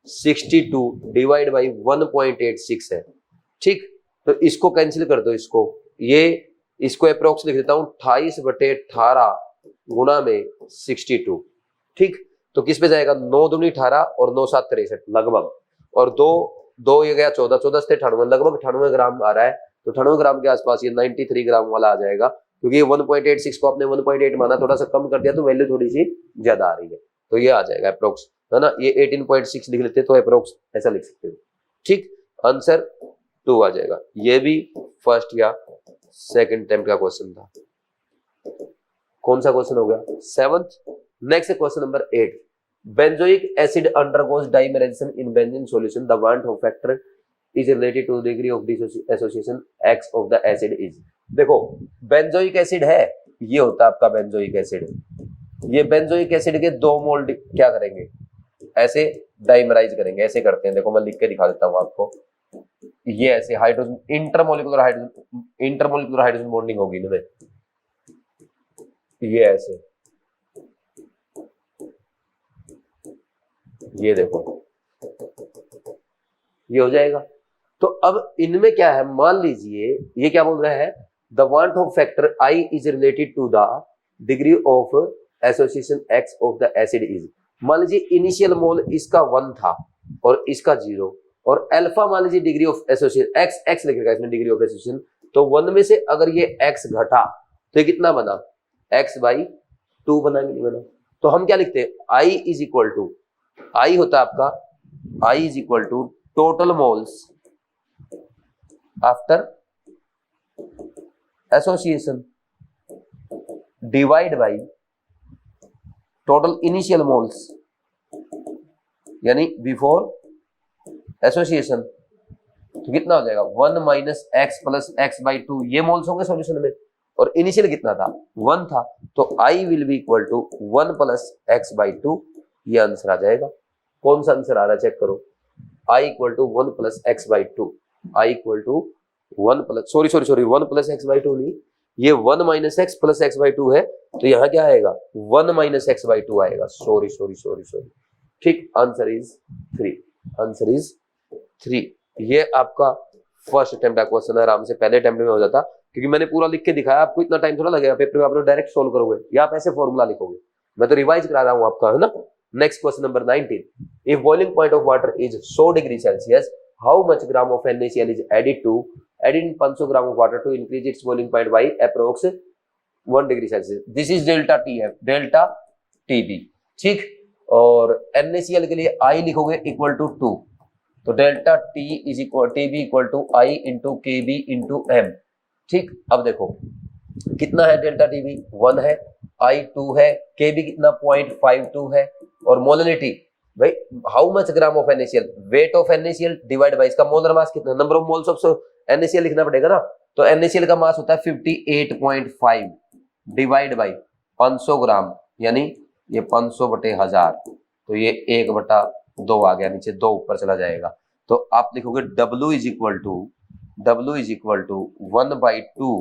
62 डिवाइड बाई 1.86 है, ठीक। तो इसको कैंसिल कर दो, इसको अप्रोक्स लिख देता हूं 28/18 गुना में 62, ठीक। तो किस पे जाएगा 9 दूनी 18 और 9 7 63 लगभग, और दो ये गया 14, 14 से 98 लगभग 98 ग्राम आ रहा है। तो 98 ग्राम के आसपास ये 93 ग्राम वाला आ जाएगा, क्योंकि ये 1.86 को आपने 1.8 माना, थोड़ा सा कम कर दिया तो वैल्यू थोड़ी सी ज्यादा आ रही है, तो ये आ जाएगा अप्रोक्स, है ना। ये 18.6 लिख लेते तो अप्रोक्स ऐसा लिख सकते हो, ठीक। आंसर 2 आ जाएगा। ये भी फर्स्ट या सेकंड अटेम्प्ट का क्वेश्चन था। कौन सा क्वेश्चन हो गया 7th। Next question number 8, benzoic acid undergoes dimerization in benzene solution, the Van Hoff factor is related to degree of dissociation x of the acid is। देखो बेंजोइक एसिड है, ये होता है आपका बेंजोइक एसिड, ये बेंजोइक एसिड के 2 मोल क्या करेंगे, ऐसे डाइमराइज करेंगे, ऐसे करते हैं, देखो मैं लिख के दिखा देता हूं आपको, ये ऐसे हाइड्रोजन इंटरमोलिकुलर हाइड्रोजन बॉन्डिंग होगी इनमें, ये ऐसे, ये देखो ये हो जाएगा। तो अब इनमें क्या है, मान लीजिए ये क्या बोल रहा है, the van Hoff factor I is related to the degree of association X of the acid is. मान लीजिए इनिशियल मोल इसका 1 था और इसका 0, और अल्फा मान लीजिए डिग्री ऑफ एसोसिएशन X लिखेगा इसमें डिग्री ऑफ एसोसिएशन, तो 1 में से अगर ये X घटा तो ये कितना बना, X/2 बना कि नहीं बना। तो हम क्या लिखते हैं, I is equal to, I होता है आपका I is equal to total moles after association divide by total initial moles यानी बिफोर एसोसिएशन। तो कितना हो जाएगा 1 माइनस एक्स प्लस x/2, ये मोल्स होंगे सॉल्यूशन में, और इनिशियल कितना था 1 था, तो I will be equal to 1 plus x/2, ये आंसर आ जाएगा। कौन सा आंसर आ रहा है चेक करो, I equal to 1 plus x/2, I equal to 1 plus 1 plus x/2 नहीं, ये 1 माइनस एक्स प्लस x/2 है, तो यहाँ क्या आएगा 1 माइनस x/2 आएगा, सॉरी, ठीक। Answer is 3, answer is 3। ये आपका फर्स्ट अटेम्प्ट का क्वेश्चन है, आराम से पहले अटेम्प्ट में हो जाता, क्योंकि मैंने पूरा लिख के दिखाया, आपको इतना टाइम थोड़ा लगेगा, पेपर में आप लोग डायरेक्ट सोल्व करोगे या आप ऐसे फॉर्मूला लिखोगे, मैं तो रिवाइज करा रहा हूँ आपका, है ना। Next question number 19, if boiling point of water is 100 degree Celsius, how much gram of NaCl is added in 500 gram of water to increase its boiling point by approx 1 degree Celsius. This is delta TB, ठीक। और NaCl के लिए I लिखोगे इक्वल टू 2, तो delta TB equal to I into KB into M, ठीक। अब देखो कितना है, डेल्टा TB 1 है, I 2 है, KB कितना 0.52 है, और मोलरिटी भाई how much gram of NaCl, weight of NaCl divide by इसका मोलर मास कितना, number of moles of NaCl लिखना पड़ेगा ना, तो NaCl का मास होता है 58.5 डिवाइड बाय 500 ग्राम, यानी ये 500/1000, तो ये 1/2 आ गया, नीचे 2 ऊपर चला जाएगा, तो आप लिखोगे W इज इक्वल टू 1/2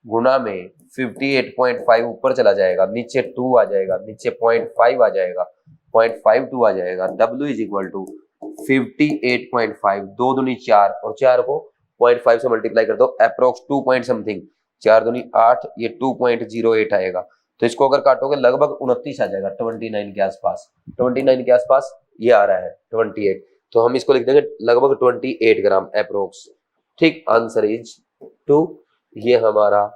गुना में 58.5 ऊपर चला जाएगा, नीचे 2 आ जाएगा, नीचे 0.5 आ जाएगा, 0.52 आ जाएगा, W इज इक्वल टू 58.5, 2 दूनी 4 और 4 को 0.5 से मल्टीप्लाई कर दो, अप्रोक्स 2 पॉइंट समथिंग, 4 दूनी 8, ये 2.08 आएगा, तो इसको अगर काटोगे लगभग 29 आ जाएगा, 29 के आसपास, 29 के आसपास ये आ रहा है 28, तो हम इसको लिख देंगे लगभग 28 ग्राम अप्रोक्स, ठीक। Answer is 2। ये हमारा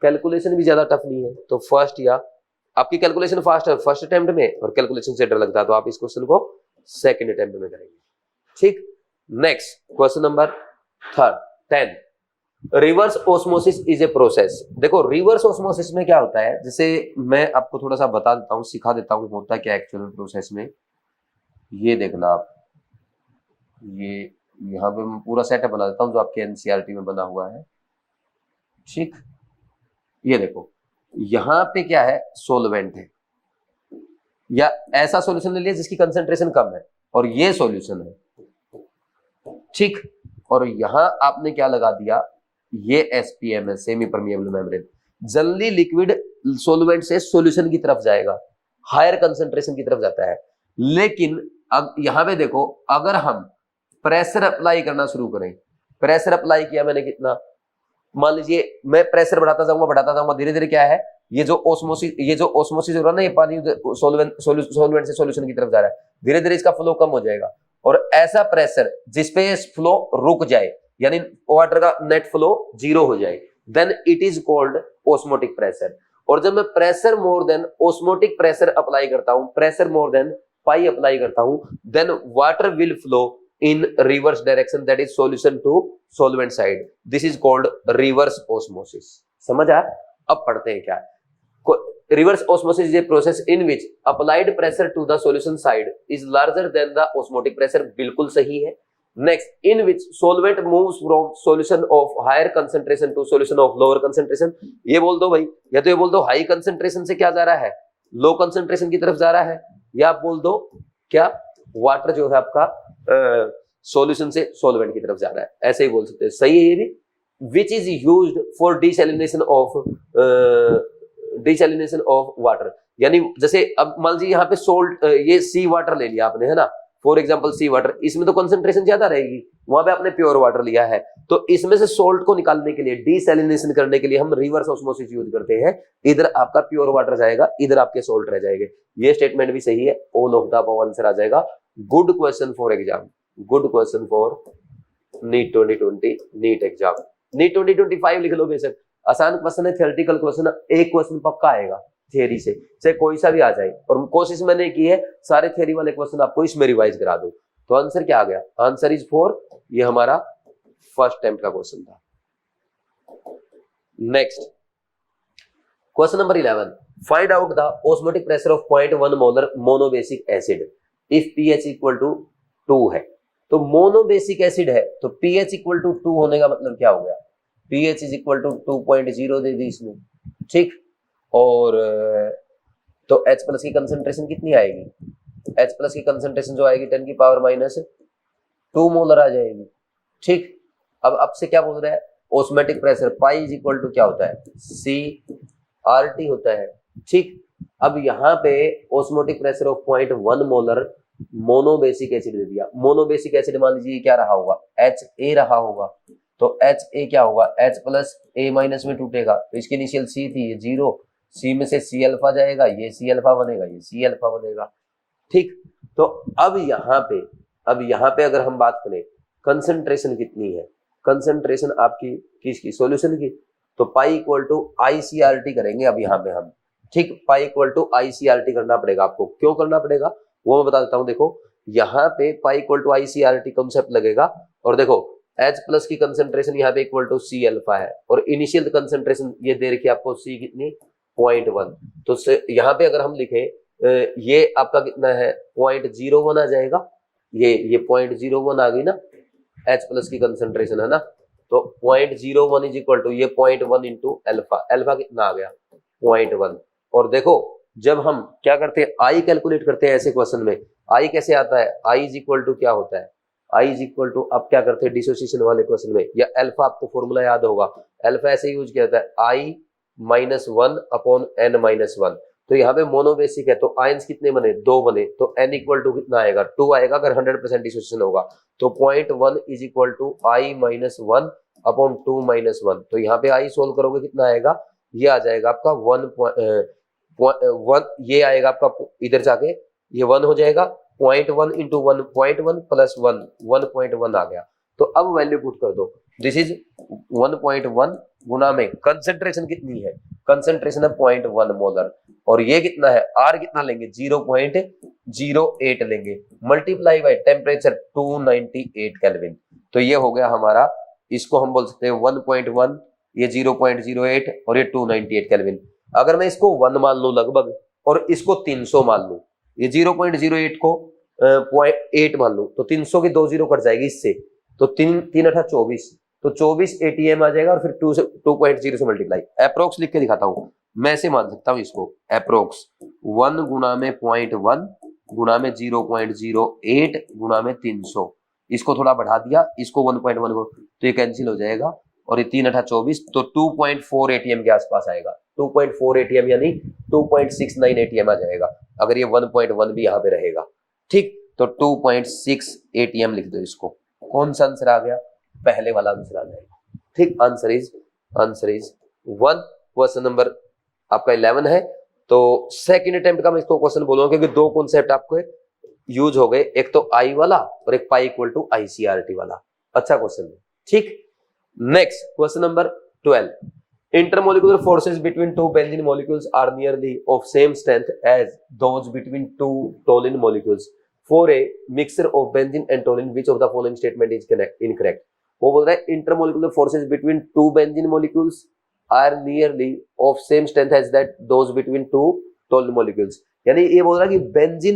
कैलकुलेशन भी ज्यादा टफ नहीं है, तो फर्स्ट या आपकी कैलकुलेशन फास्ट है फर्स्ट अटेम्प्ट में, और कैलकुलेशन से डर लगता है तो आप इस क्वेश्चन को सेकंड अटेम्प्ट में करेंगे, ठीक। Next question number 10, reverse osmosis is a process. देखो रिवर्स ऑस्मोसिस में क्या होता है, जैसे मैं आपको थोड़ा सा बता देता हूँ, सिखा देता हूँ होता क्या एक्चुअल प्रोसेस में। ये देखना आप, ये यहाँ पे मैं पूरा सेटअप बना देता हूँ जो आपके NCERT में बना हुआ है, ठीक। ये देखो यहाँ पे क्या है, सोलवेंट है, या ऐसा सॉल्यूशन ले लिया जिसकी कंसंट्रेशन कम है, और ये सॉल्यूशन है, ठीक। और यहां आपने क्या लगा दिया, ये एसपीएम है, सेमी परमिएबल मेम्ब्रेन। जल्दी लिक्विड सॉल्वेंट से सॉल्यूशन की तरफ जाएगा, हायर कंसंट्रेशन की तरफ जाता है। लेकिन अब यहां पे देखो, अगर हम प्रेशर अप्लाई करना शुरू करें, प्रेशर अप्लाई किया मैंने कितना, मान लीजिए मैं प्रेशर बढ़ाता जाऊंगा, धीरे धीरे क्या है, ये जो ओस्मोसिस हो रहा है ना, ये पानी सॉल्वेंट से सॉल्यूशन की तरफ जा रहा है, धीरे धीरे इसका फ्लो कम हो जाएगा। और ऐसा प्रेशर जिसपे ये फ्लो रुक जाए, यानी वाटर का नेट फ्लो जीरो हो जाए, then it is called osmotic pressure. और जब मैं pressure more than osmotic pressure apply करता हूं, pressure more than pi apply करता हूं, then water will flow in reverse direction, that is solution to solvent side. This is called reverse osmosis. समझ आया? अब पढ़ते हैं क्या है। Reverse osmosis is a process in which applied pressure to the solution side is larger than the osmotic pressure. बिल्कुल सही है। Next, in which solvent moves from solution of higher concentration to solution of lower concentration. ये बोल दो भाई, या तो ये बोल दो हाई concentration से क्या जा रहा है, लो concentration की तरफ जा रहा है, या आप बोल दो क्या वाटर जो है आपका सॉल्यूशन से सॉल्वेंट की तरफ जा रहा है, ऐसे ही बोल सकते हैं। सही है ये भी। Which is used for desalination of water, यानी जैसे अब मान लीजिए यहाँ पे सोल्ट, ये सी वाटर ले लिया आपने, है ना, फॉर एग्जांपल सी वाटर, इसमें तो कंसंट्रेशन ज्यादा रहेगी, वहां पे आपने प्योर वाटर लिया है, तो इसमें से सोल्ट को निकालने के लिए, डिसैलिनेशन करने के लिए हम रिवर्स ऑस्मोसिस यूज करते हैं। इधर आपका प्योर वाटर जाएगा, इधर आपके सोल्ट रह जाएंगे। ये स्टेटमेंट भी सही है, all of the above answer आ जाएगा। Good question for exam, good question for NEET 2020 NEET exam. NEET 2025 लिख लो बेशक, आसान क्वेश्चन है, थ्योरेटिकल क्वेश्चन, एक क्वेश्चन पक्का आएगा थियरी से, चाहे कोई सा भी आ जाए। और कोशिश मैंने की है सारे थियरी वाले क्वेश्चन आपको इसमें रिवाइज करा दूं। तो आंसर क्या आ गया, आंसर इज 4। ये हमारा फर्स्ट अटेम्प्ट का क्वेश्चन था। Next question number 11, find out the osmotic pressure of 0.1 molar monobasic acid if pH equal to 2 है। तो मोनोबेसिक एसिड है तो पीएच इक्वल टू 2 होने का मतलब क्या हो गया, पीएच इज इक्वल टू 2.0 दे दी इसमें, ठीक। और तो H प्लस की कंसंट्रेशन कितनी आएगी, H प्लस की कंसंट्रेशन जो आएगी 10 की पावर -2 मोलर आ जाएगी, ठीक। अब आपसे क्या बोल रहा है, osmotic pressure pi is equal to क्या होता है, CRT होता है, ठीक। अब यहाँ पे osmotic pressure of 0.1 molar monobasic acid दे दिया। मोनोबेसिक एसिड मान लीजिए क्या रहा होगा, HA रहा होगा, तो HA क्या होगा, H प्लस A माइनस में टूटेगा, तो इसकी इनिशियल C थी, ये 0, C में से C अल्फा जाएगा, ये C अल्फा बनेगा, ये C अल्फा बनेगा, ठीक। तो अब यहाँ पे अगर हम बात करें कंसंट्रेशन कितनी है, कंसंट्रेशन आपकी किसकी, सॉल्यूशन की, तो पाई इक्वल टू ICRT करेंगे अब यहाँ पे हम, ठीक। पाई इक्वल टू ICRT करना पड़ेगा आपको, क्यों करना पड़ेगा वो मैं बता देता हूँ। देखो यहाँ पे pi equal to ICRT concept लगेगा, और देखो H प्लस की कंसंट्रेशन यहाँ पे इक्वल टू C अल्फा है, और इनिशियल कंसंट्रेशन ये दे रखी है आपको C कितनी, 0.1। तो यहाँ पे अगर हम लिखें ये आपका कितना है, 0.01 आ जाएगा, ये 0.01 आ गई ना, H प्लस की कंसंट्रेशन है ना, तो 0.01 इज इक्वल टू ये 0.1 इंटू अल्फा, अल्फा कितना आ गया 0.1। और देखो जब हम क्या करते हैं, आई कैलकुलेट करते हैं ऐसे क्वेश्चन में, आई कैसे आता है, आई इज इक्वल टू क्या होता है, आई इज इक्वल टू, अब क्या करते हैं डिसोसिएशन वाले क्वेश्चन में, या अल्फा आपको फॉर्मूला याद होगा, अल्फा ऐसे यूज किया जाता है, आई -1 अपॉन n -1। तो यहाँ पे मोनोबेसिक है तो आयंस कितने बने, 2 बने, तो n इक्वल टू कितना आएगा, 2 आएगा अगर 100% डिसोसिएशन होगा, तो 0.1 is equal to I -1 upon 2 -1। तो यहाँ पे आई सोल्व करोगे कितना आएगा, ये आ जाएगा आपका 1 ये आएगा आपका इधर जाके ये 1 हो जाएगा, 0.1 इंटू 1 0.1 प्लस 1 1.1 आ गया। तो अब वैल्यू पुट कर दो, दिस इज 1.1 गुना में कंसंट्रेशन कितनी है, कंसंट्रेशन है 0.1 मोलर, और ये कितना है, R कितना लेंगे 0.08 लेंगे, मल्टीप्लाई बाय टेम्परेचर 298 केल्विन। तो ये हो गया हमारा, इसको हम बोल सकते हैं 1.1, ये 0.08 और ये 298 केल्विन। अगर मैं इसको 1 मान लूं लगभग, और इसको 300 मान लूं, ये 0.08 को 0.8 मान लूं, तो 300 की 2 0 कट जाएगी इससे, तो 3 8 24, तो 24 ATM आ जाएगा, और फिर 2.0 से मल्टीप्लाई, अप्रोक्स लिख के दिखाता हूं, मैं ऐसे मान सकता हूं इसको, अप्रोक्स 1 गुना में 0.1 गुना में 0.08 गुना में 300, इसको थोड़ा बढ़ा दिया, इसको 1.1 को, तो ये कैंसिल हो जाएगा, और ये 3 8 24, तो 2.4 ATM के आसपास आएगा। 2.4 ATM यानी 2.69 ATM आ जाएगा, अगर ये 1.1 भी यहाँ पे रहेगा। ठीक, तो 2.6 ATM लिख दो इसको। कौन सा आंसर आ गया? पहले वाला आंसर आ जाएगा। ठीक, आंसर इज 1। क्वेश्चन नंबर आपका 11 है। तो सेकंड अटेम्प्ट का मैं इसको क्वेश्चन बोलूंगा क्योंकि दो कॉन्सेप्ट आपको यूज हो गए, एक तो आई वाला और एक पाई इक्वल टू ICRT वाला। अच्छा क्वेश्चन है। ठीक, next question number 12। Intermolecular forces between two benzene molecules are nearly of same strength as those between two toluene molecules for a mixture of benzene and toluene, which of the following statement is incorrect. वो बोल रहा है intermolecular forces between two benzene molecules are nearly of same strength as that those between two toluene molecules. यानी ये बोल रहा है कि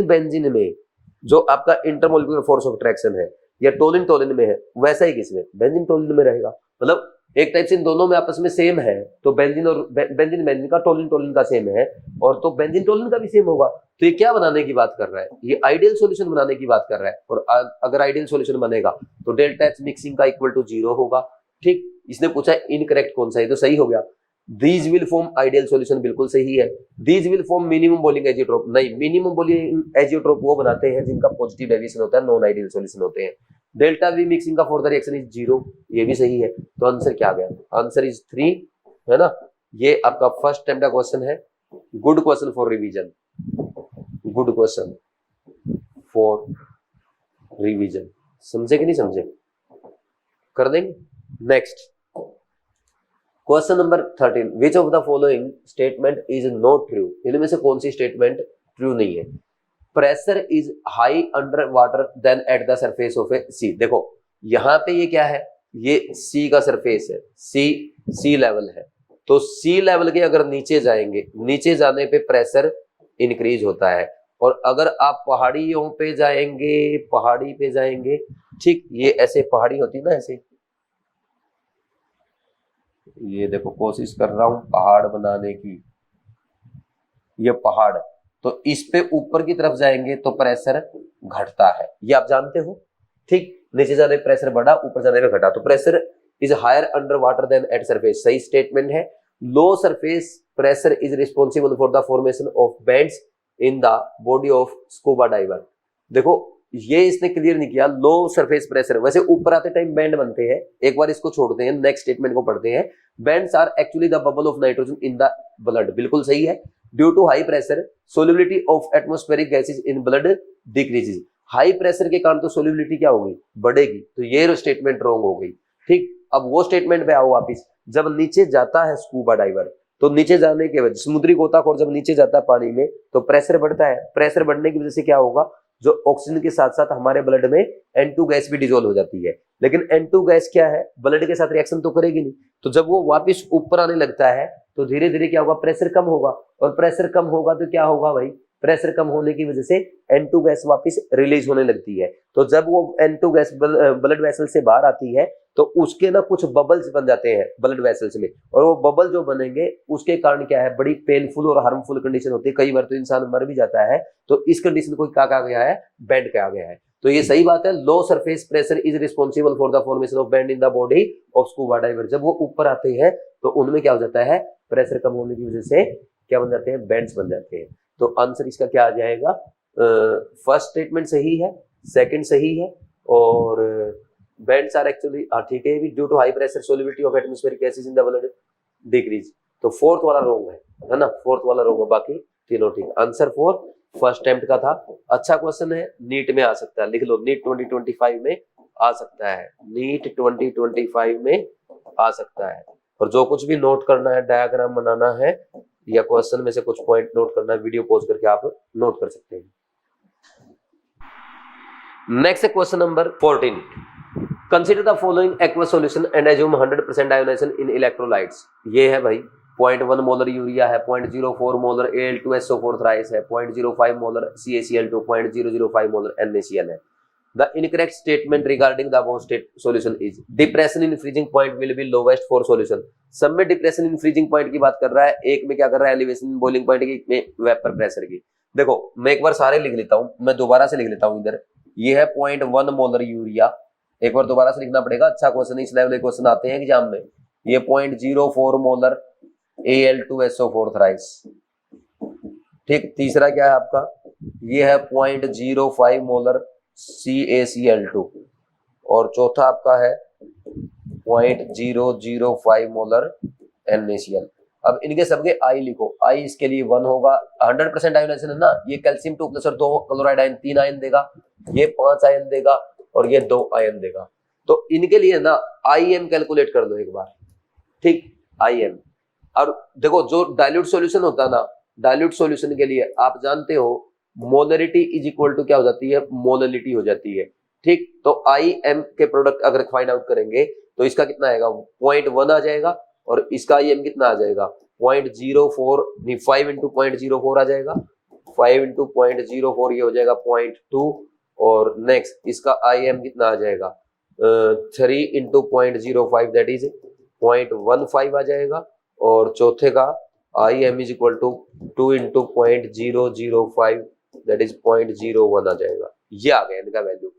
बेंजीन में जो आपका इंटरमोलिकुलर फोर्स ऑफ अट्रैक्शन है या टोलिन में है, वैसा ही किसमें? बेंजीन टोलिन में रहेगा। मतलब एक टाइप से इन दोनों में आपस में सेम है, तो बेंजीन और बेंजीन का, टोलिन का सेम है, और तो बेंजीन टोलिन का भी सेम होगा। तो ये क्या बनाने की बात कर रहा है? ये आइडियल सॉल्यूशन बनाने की बात कर रहा है। और अगर आइडियल सॉल्यूशन बनेगा तो डेल्टा एच मिक्सिंग का इक्वल टू 0 होगा। ठीक, इसने पूछा इनकरेक्ट कौन सा है, तो सही हो गया। These will form ideal solution, बिल्कुल सही है। These will form minimum Bolling azeotrope, नहीं, minimum Bolling azeotrope वो बनाते हैं जिनका पॉजिटिव डेविएशन होता है, नॉन आइडियल सॉल्यूशन होते हैं। डेल्टा वी मिक्सिंग का फॉर द रिएक्शन इज 0, ये भी सही है। तो आंसर क्या गया? आंसर इज 3, है ना। ये आपका फर्स्ट टाइम का क्वेश्चन है। Good question for revision, good question for revision. समझे कि नहीं समझे? कर देंगे। Next question number 13। Which of the following statement is not true? इनमें से कौन सी स्टेटमेंट ट्रू नहीं है? Pressure is high under water than at the surface of a sea. देखो यहां पे ये क्या है? ये सी का सरफेस है, सी लेवल है। तो सी लेवल के अगर नीचे जाएंगे, नीचे जाने पे प्रेशर इंक्रीज होता है। और अगर आप पहाड़ियों पे जाएंगे, पहाड़ी पे जाएंगे, ठीक, ये ऐसे पहाड़ी होती ना, ऐसे, ये देखो कोशिश कर रहा हूं पहाड़ बनाने की, ये पहाड़, तो इस पे ऊपर की तरफ जाएंगे तो प्रेशर घटता है, ये आप जानते हो। ठीक, नीचे जाने प्रेशर बढ़ा, ऊपर जाने पे घटा, तो pressure is higher under water than at surface, सही स्टेटमेंट है। Low surface pressure is responsible for the formation of bends in the body of scuba diver. देखो ये इसने क्लियर नहीं किया, लो सरफेस प्रेशर, वैसे ऊपर आते टाइम बैंड बनते हैं। एक बार इसको छोड़ते हैं, नेक्स्ट स्टेटमेंट को पढ़ते हैं। Bends are actually the bubble of nitrogen in the blood, बिल्कुल सही है। Due to high pressure solubility of atmospheric gases in blood decreases, high pressure के कारण तो सोल्युबिलिटी क्या होगी? बढ़ेगी, तो ये स्टेटमेंट रॉन्ग हो गई। ठीक, अब वो स्टेटमेंट पे आओ वापिस। जब नीचे जाता है स्कूबा डाइवर, तो नीचे जाने के वजह, समुद्री गोताखोर जब नीचे जाता है पानी में तो प्रेशर बढ़ता है। प्रेशर बढ़ने की वजह से क्या होगा? जो ऑक्सीजन के साथ साथ हमारे ब्लड में N2 गैस भी डिजोल्व हो जाती है। लेकिन N2 गैस क्या है? ब्लड के साथ रिएक्शन तो करेगी नहीं। तो जब वो वापस ऊपर आने लगता है तो धीरे धीरे क्या होगा? प्रेशर कम होगा, और प्रेशर कम होगा तो क्या होगा भाई? प्रेशर कम होने की वजह से N2 गैस वापस रिलीज होने लगती है। तो जब वो N2 गैस ब्लड वेसल से बाहर आती है तो उसके ना कुछ बबल्स बन जाते हैं ब्लड वेसल्स में, और वो बबल जो बनेंगे उसके कारण क्या है? बड़ी पेनफुल और हार्मफुल कंडीशन होती है। कई बार तो इंसान मर भी जाता है। तो इस कंडीशन को क्या कहा गया है? बैंड कहा गया है। तो ये सही बात है। Low surface pressure is responsible for the formation of band in the body of scuba diver. जब वो ऊपर आते हैं तो उनमें क्या हो जाता है? प्रेशर कम होने की वजह से क्या बन जाते हैं? बैंड्स बन जाते हैं। तो आंसर इसका क्या आ जाएगा? फर्स्ट स्टेटमेंट सही है, सेकंड सही है, और बैंड्स आर एक्चुअली, ठीक है, due to high pressure solubility of atmospheric gases in the blood decrease. तो फोर्थ वाला रॉन्ग है ना, फोर्थ वाला रॉन्ग है, बाकी तीनों ठीक। आंसर 4 फर्स्ट अटेम्प्ट का था। अच्छा क्वेश्चन है, नीट में आ सकता है, लिख लो, नीट 2025 में आ सकता है, नीट 2025 में आ सकता है। और जो कुछ भी नोट करना है, डायग्राम बनाना है या क्वेश्चन में से कुछ पॉइंट नोट करना है, वीडियो पॉज करके आप नोट कर सकते हैं। Next question number 14। Consider the following aqueous solution and assume 100% ionisation in electrolytes. ये है भाई 0.1 मोलर यूरिया है, 0.04 मोलर Al2SO4 थ्राइस है, 0.05 मोलर CaCl2, 0.005 मोलर NaCl है। The incorrect statement regarding the above state solution is depression in freezing point will be lowest for solution। सब में depression in freezing point की बात कर रहा है, एक में क्या कर रहा है? elevation in boiling point की, में वेपर प्रेशर की। देखो मैं एक बार सारे लिख लेता हूं, मैं दोबारा से लिख लेता हूं इधर। ये है 0.1 मोलर यूरिया, एक बार दोबारा से लिखना पड़ेगा, अच्छा क्वेश्चन, इस लेवल के क्वेश्चन आते हैं एग्जाम में। ये 0.04 मोलर Al2SO4 थ्राइस। ठीक, तीसरा क्या है आपका, ये है 0.05 मोलर CaCl2, और चौथा आपका है 0.005 मोलर NaCl। अब इनके सबके आई लिखो, आई इसके लिए 1 होगा, 100% आयोनाइजेशन है ना, ये कैल्शियम 2 प्लस और 2 क्लोराइड आयन 3 आयन देगा, ये 5 आयन देगा और ये 2 आयन देगा। तो इनके लिए ना IM कैलकुलेट कर लो एक बार। ठीक, IM। और देखो जो डाइल्यूट सॉल्यूशन होता है ना, डाइल्यूट सॉल्यूशन के लिए आप जानते हो मोलरिटी इज इक्वल टू क्या हो जाती है, मोललिटी हो जाती है। ठीक, तो IM के प्रोडक्ट अगर फाइंड आउट करेंगे तो इसका कितना आएगा, 0.1 आ जाएगा, और इसका IM कितना आ जाएगा, 0.04, नहीं 5 इंटू 0.04 आ जाएगा, 5 इंटू 0.04 ये हो जाएगा 0.2, और नेक्स्ट इसका IM कितना आ जाएगा, 3 इंटू 0.05 दैट इज 0.15 आ जाएगा, और चौथे का IM is equal to 2 into 0.005 that is 0.01 आ जाएगा। ये आ गया इनका वैल्यू।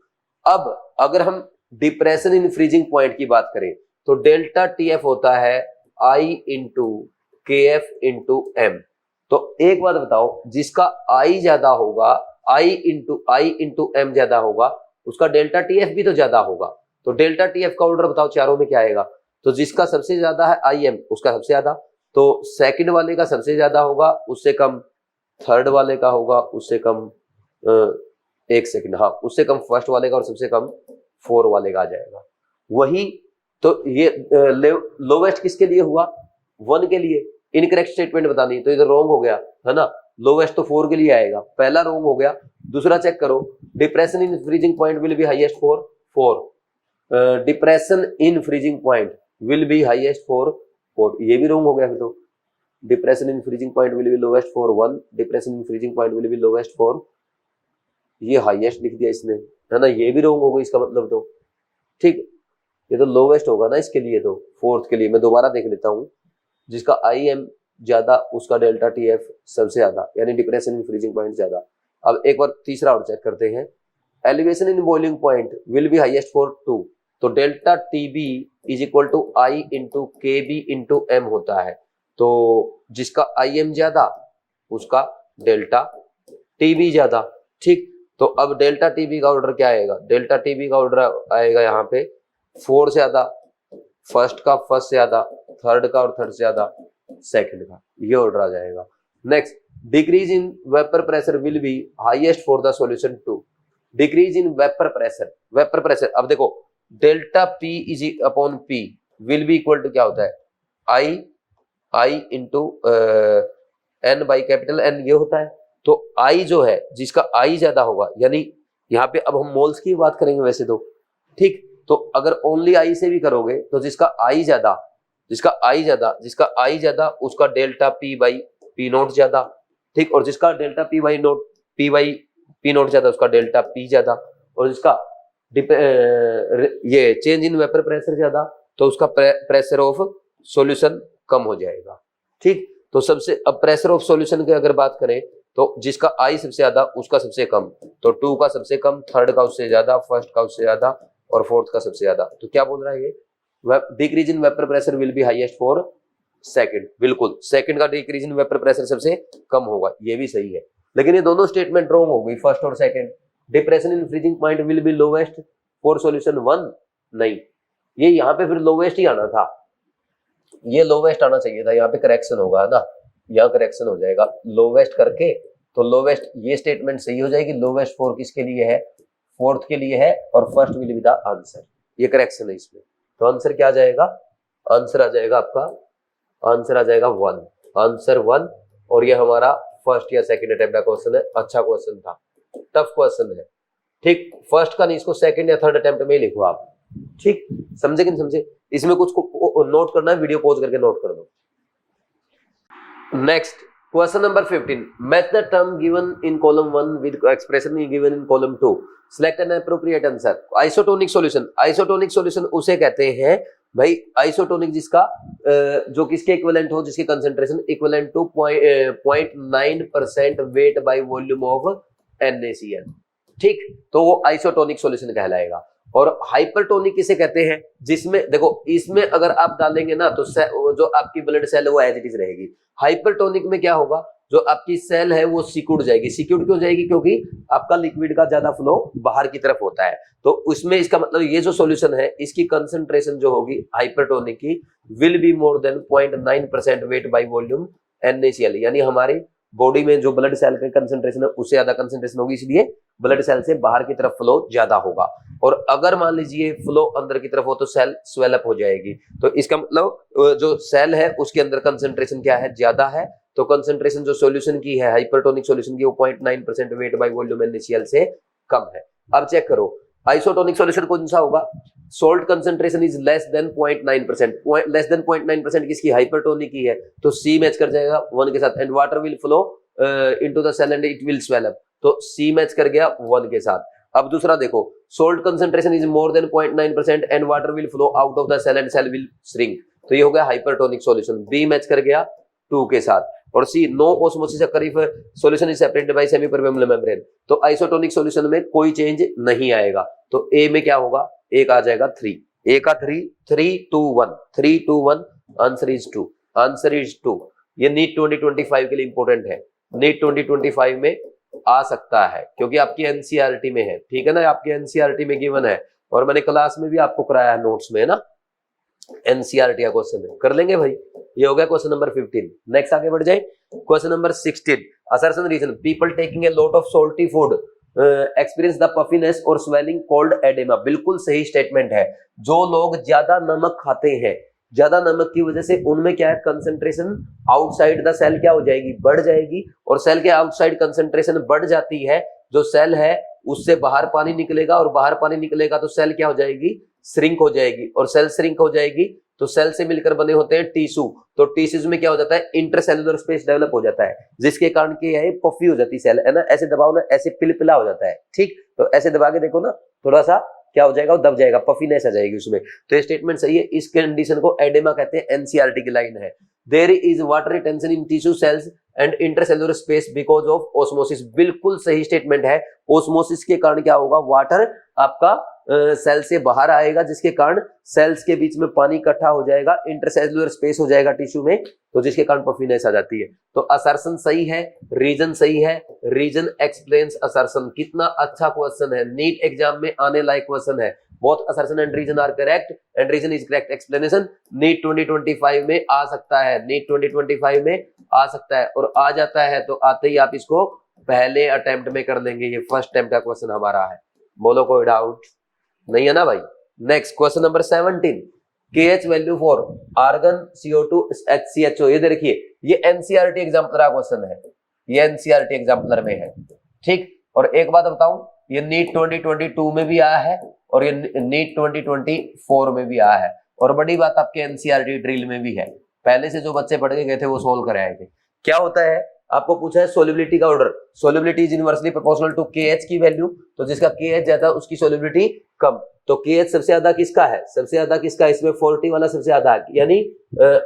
अब अगर हम डिप्रेशन इन फ्रीजिंग पॉइंट की बात करें तो डेल्टा TF होता है I into KF into M। तो एक बात बताओ, जिसका I ज्यादा होगा, I इंटू M ज्यादा होगा, उसका डेल्टा TF भी तो ज्यादा होगा। तो डेल्टा TF का ऑर्डर बताओ चारों में क्या आएगा, तो जिसका सबसे ज्यादा है IM उसका सबसे ज्यादा, तो सेकंड वाले का सबसे ज्यादा होगा, उससे कम थर्ड वाले का होगा, उससे कम एक सेकंड, हाँ उससे कम फर्स्ट वाले का, और सबसे कम 4 वाले का आ जाएगा। वही तो ये लोवेस्ट किसके लिए हुआ, 1 के लिए। इनकरेक्ट स्टेटमेंट बतानी, तो इधर रॉन्ग हो गया है ना, लोवेस्ट तो 4 के लिए आएगा, पहला रॉन्ग हो गया। दूसरा चेक करो, depression in freezing point will be highest for 4, depression in freezing point will be highest for 4, ये भी रॉन्ग हो गया। फिर तो depression in freezing point will B lowest for 1, depression in freezing point will B lowest for, ये हाईएस्ट लिख दिया इसने, है ना, ये भी रॉन्ग हो गई इसका मतलब तो। ठीक, ये तो लोवेस्ट होगा ना इसके लिए, तो फोर्थ के लिए मैं दोबारा देख लेता हूँ, जिसका IM ज्यादा उसका डेल्टा TF सबसे ज्यादा, यानी डिप्रेशन इन फ्रीजिंग पॉइंट ज्यादा। अब एक बार तीसरा और चेक करते हैं, elevation in boiling point will be highest for 2, तो delta TB is equal to I into KB into M होता है। तो जिसका IM ज्यादा उसका डेल्टा TB ज्यादा। ठीक, तो अब डेल्टा TB का ऑर्डर क्या आएगा, डेल्टा TB का ऑर्डर आएगा यहाँ पे 4 से ज्यादा, फर्स्ट का फर्स्ट से ज्यादा, थर्ड का और थर्ड से ज्यादा सेकंड का, ये ऑर्डर आ जाएगा। Next, decrease in vapour pressure will be highest for the solution 2, decrease in vapour pressure, vapour pressure, अब देखो delta P is upon P will be equal to क्या होता है, I into N by capital N, ये होता है। तो I जो है, जिसका I ज्यादा होगा, यानी यहाँ पे अब हम मोल्स की बात करेंगे वैसे तो। ठीक, तो अगर ओनली I से भी करोगे तो जिसका I ज्यादा, जिसका I ज्यादा उसका delta P by P note ज्यादा। ठीक, और जिसका delta P by P note ज्यादा उसका डेल्टा P ज्यादा, और जिसका ये चेंज इन वेपर प्रेशर ज्यादा तो उसका प्रेशर ऑफ सॉल्यूशन कम हो जाएगा। ठीक, तो सबसे अब प्रेशर ऑफ सॉल्यूशन की अगर बात करें तो जिसका I सबसे ज्यादा उसका सबसे कम, तो 2 का सबसे कम, थर्ड का उससे ज्यादा, फर्स्ट का उससे ज्यादा और फोर्थ का सबसे ज्यादा। तो क्या बोल रहा है ये, decrease in vapour pressure will be highest for second, बिल्कुल सेकंड का डिक्रीज इन वेपर प्रेशर सबसे कम होगा, ये भी सही है। लेकिन ये दोनों स्टेटमेंट रॉन्ग हो गई, फर्स्ट और second. Depression in freezing point will B lowest for solution 1, नहीं, ये यहाँ पे फिर लोवेस्ट ही आना था, ये लोवेस्ट आना चाहिए था, यहाँ पे करेक्शन होगा ना, यहाँ करेक्शन हो जाएगा लोवेस्ट करके, तो लोवेस्ट ये स्टेटमेंट सही हो जाएगी, लोवेस्ट फॉर किसके लिए है, फोर्थ के लिए है, और first will be the answer, ये करेक्शन है इसमें। तो आंसर क्या आ जाएगा, आंसर आ जाएगा आपका, आंसर आ जाएगा 1, आंसर 1। और ये हमारा फर्स्ट या सेकंड अटेम्प्ट का क्वेश्चन है, अच्छा क्वेश्चन था, टफ क्वेश्चन है। ठीक, फर्स्ट का नहीं, इसको सेकंड या थर्ड अटेम्प्ट में ही लिखो आप। ठीक, समझे कि नहीं समझे, इसमें कुछ नोट करना है, वीडियो पॉज करके नोट कर दो। Next, question number 15, match the term given in column 1 with expression given in column 2, select an appropriate answer. Isotonic solution, isotonic solution उसे कहते हैं भाई, आइसोटोनिक जिसका जो किसके इक्विवेलेंट हो, जिसकी concentration equivalent to 0.9% weight by volume of NaCl। ठीक, तो वो आइसोटोनिक सॉल्यूशन कहलाएगा। और हाइपरटोनिक किसे कहते हैं, जिसमें देखो इसमें अगर आप डालेंगे ना तो जो आपकी ब्लड सेल है वो एज इट इज रहेगी। हाइपरटोनिक में क्या होगा, जो आपकी सेल है वो सिकुड़ जाएगी। सिकुड़ क्यों जाएगी, क्योंकि आपका लिक्विड का ज्यादा फ्लो बाहर की तरफ होता है। तो उसमें इसका मतलब ये जो सॉल्यूशन है इसकी कंसंट्रेशन जो होगी हाइपरटोनिक की will be more than 0.9% weight by volume NaCl, यानी हमारी बॉडी में जो ब्लड सेल का कंसंट्रेशन है उससे ज्यादा कंसंट्रेशन होगी, इसलिए ब्लड सेल से बाहर की तरफ फ्लो ज्यादा होगा। और अगर मान लीजिए फ्लो अंदर की तरफ हो तो सेल स्वेल अप हो जाएगी। तो इसका मतलब जो सेल है उसके अंदर कंसंट्रेशन क्या है, ज्यादा है। तो कंसंट्रेशन जो सॉल्यूशन की है हाइपरटोनिक सॉल्यूशन की वो 0.9% वेट बाय वॉल्यूम NaCl से कम है। अब चेक करो आइसोटोनिक सॉल्यूशन कौन सा होगा, salt concentration is less than 0.9%, less than 0.9% किसकी, हाइपरटोनिक की है, तो सी मैच कर जाएगा 1 के साथ। And water will flow into the cell and it will swell up, तो सी मैच कर गया 1 के साथ। अब दूसरा देखो, salt concentration is more than 0.9% and water will flow out of the cell and cell will shrink, तो ये हो गया हाइपरटोनिक सॉल्यूशन। बी मैच कर गया 2 के साथ। और C no osmosis occur if solution is separated by semi permeable membrane, तो आइसोटोनिक सॉल्यूशन में कोई चेंज नहीं आएगा। तो ए में क्या होगा, एक आ जाएगा 3, ए का 3, 3 2 1, 3 2 1, आंसर इज 2, आंसर इज 2। ये नीट 2025 के लिए इंपॉर्टेंट है, नीट 2025 में आ सकता है क्योंकि आपकी एनसीईआरटी में है, ठीक है ना, आपकी एनसीईआरटी में गिवन है और मैंने क्लास में भी आपको कराया है नोट्स में, है ना, एनसीईआरटी का क्वेश्चन है, कर लेंगे भाई। ये हो गया क्वेश्चन नंबर 15। नेक्स्ट आगे बढ़ जाए, question number 16, assertion reason, people taking a lot of salty food experience the puffiness और स्वेलिंग कॉल्ड एडेमा। बिल्कुल सही स्टेटमेंट है। जो लोग ज्यादा नमक खाते हैं, ज्यादा नमक की वजह से उनमें क्या है, कंसंट्रेशन आउटसाइड द सेल क्या हो जाएगी, बढ़ जाएगी। और सेल के आउटसाइड कंसंट्रेशन बढ़ जाती है, जो सेल है उससे बाहर पानी निकलेगा और बाहर पानी निकलेगा तो सेल क्या हो जाएगी, श्रिंक हो जाएगी। और सेल श्रिंक हो जाएगी तो सेल से मिलकर बने होते हैं टिश्यू, तो टिश्यूज में क्या हो जाता है, इंटरसेलुलर स्पेस डेवलप हो जाता है, जिसके कारण क्या है, पफी हो जाती है सेल, है ना, ऐसे दबाओ ना, ऐसे पिलपिला हो जाता है, ठीक। तो ऐसे दबा के देखो ना, थोड़ा सा क्या हो जाएगा, वो दब जाएगा, पफीनेस आ जाएगी उसमें। तो ये स्टेटमेंट सही है, इस कंडीशन को एडेमा कहते हैं, एनसीईआरटी की लाइन है। There is water retention in tissue cells and intercellular space because of osmosis. बिल्कुल सही स्टेटमेंट है। ऑस्मोसिस के कारण क्या होगा, वाटर आपका सेल से बाहर आएगा, जिसके कारण सेल्स के बीच में पानी इकट्ठा हो जाएगा, इंटरसेलुलर स्पेस हो जाएगा टिश्यू में, तो जिसके कारण पफीनेस आ जाती है। तो असर्शन सही है, रीजन सही है, रीजन एक्सप्लेन्स असर्शन। कितना अच्छा क्वेश्चन है, नीट एग्जाम में आने लायक क्वेश्चन है। Both assertion and reason are correct and reason is correct explanation. NEET 2025 में आ सकता है, नीट 2025 में आ सकता है, और आ जाता है तो आते ही आप इसको पहले अटेम्प्ट में कर लेंगे। ये फर्स्ट अटेम्प्ट का क्वेश्चन हमारा है, बोलो कोई डाउट नहीं है ना भाई। Next question number 17, KH value for argon CO2 HCHO। ये देखिए, ये एनसीईआरटी एग्जाम्पलर का क्वेश्चन है, ये एनसीईआरटी एग्जाम्पलर में है, ठीक। और एक बात बताऊं, ये नीट 2022 में भी आया है और ये नीट 2024 में भी आया है, और बड़ी बात आपके एनसीईआरटी ड्रिल में भी है। पहले से जो बच्चे पढ़ के गए थे वो सोल्व कर आए थे। क्या होता है, आपको पूछा है सोल्युबिलिटी का order, solubility is inversely proportional to KH की वैल्यू, तो जिसका KH ज्यादा उसकी सोल्युबिलिटी कम। तो KH सबसे ज्यादा किसका है, सबसे ज्यादा किसका है, इसमें 40 वाला सबसे ज्यादा है, यानी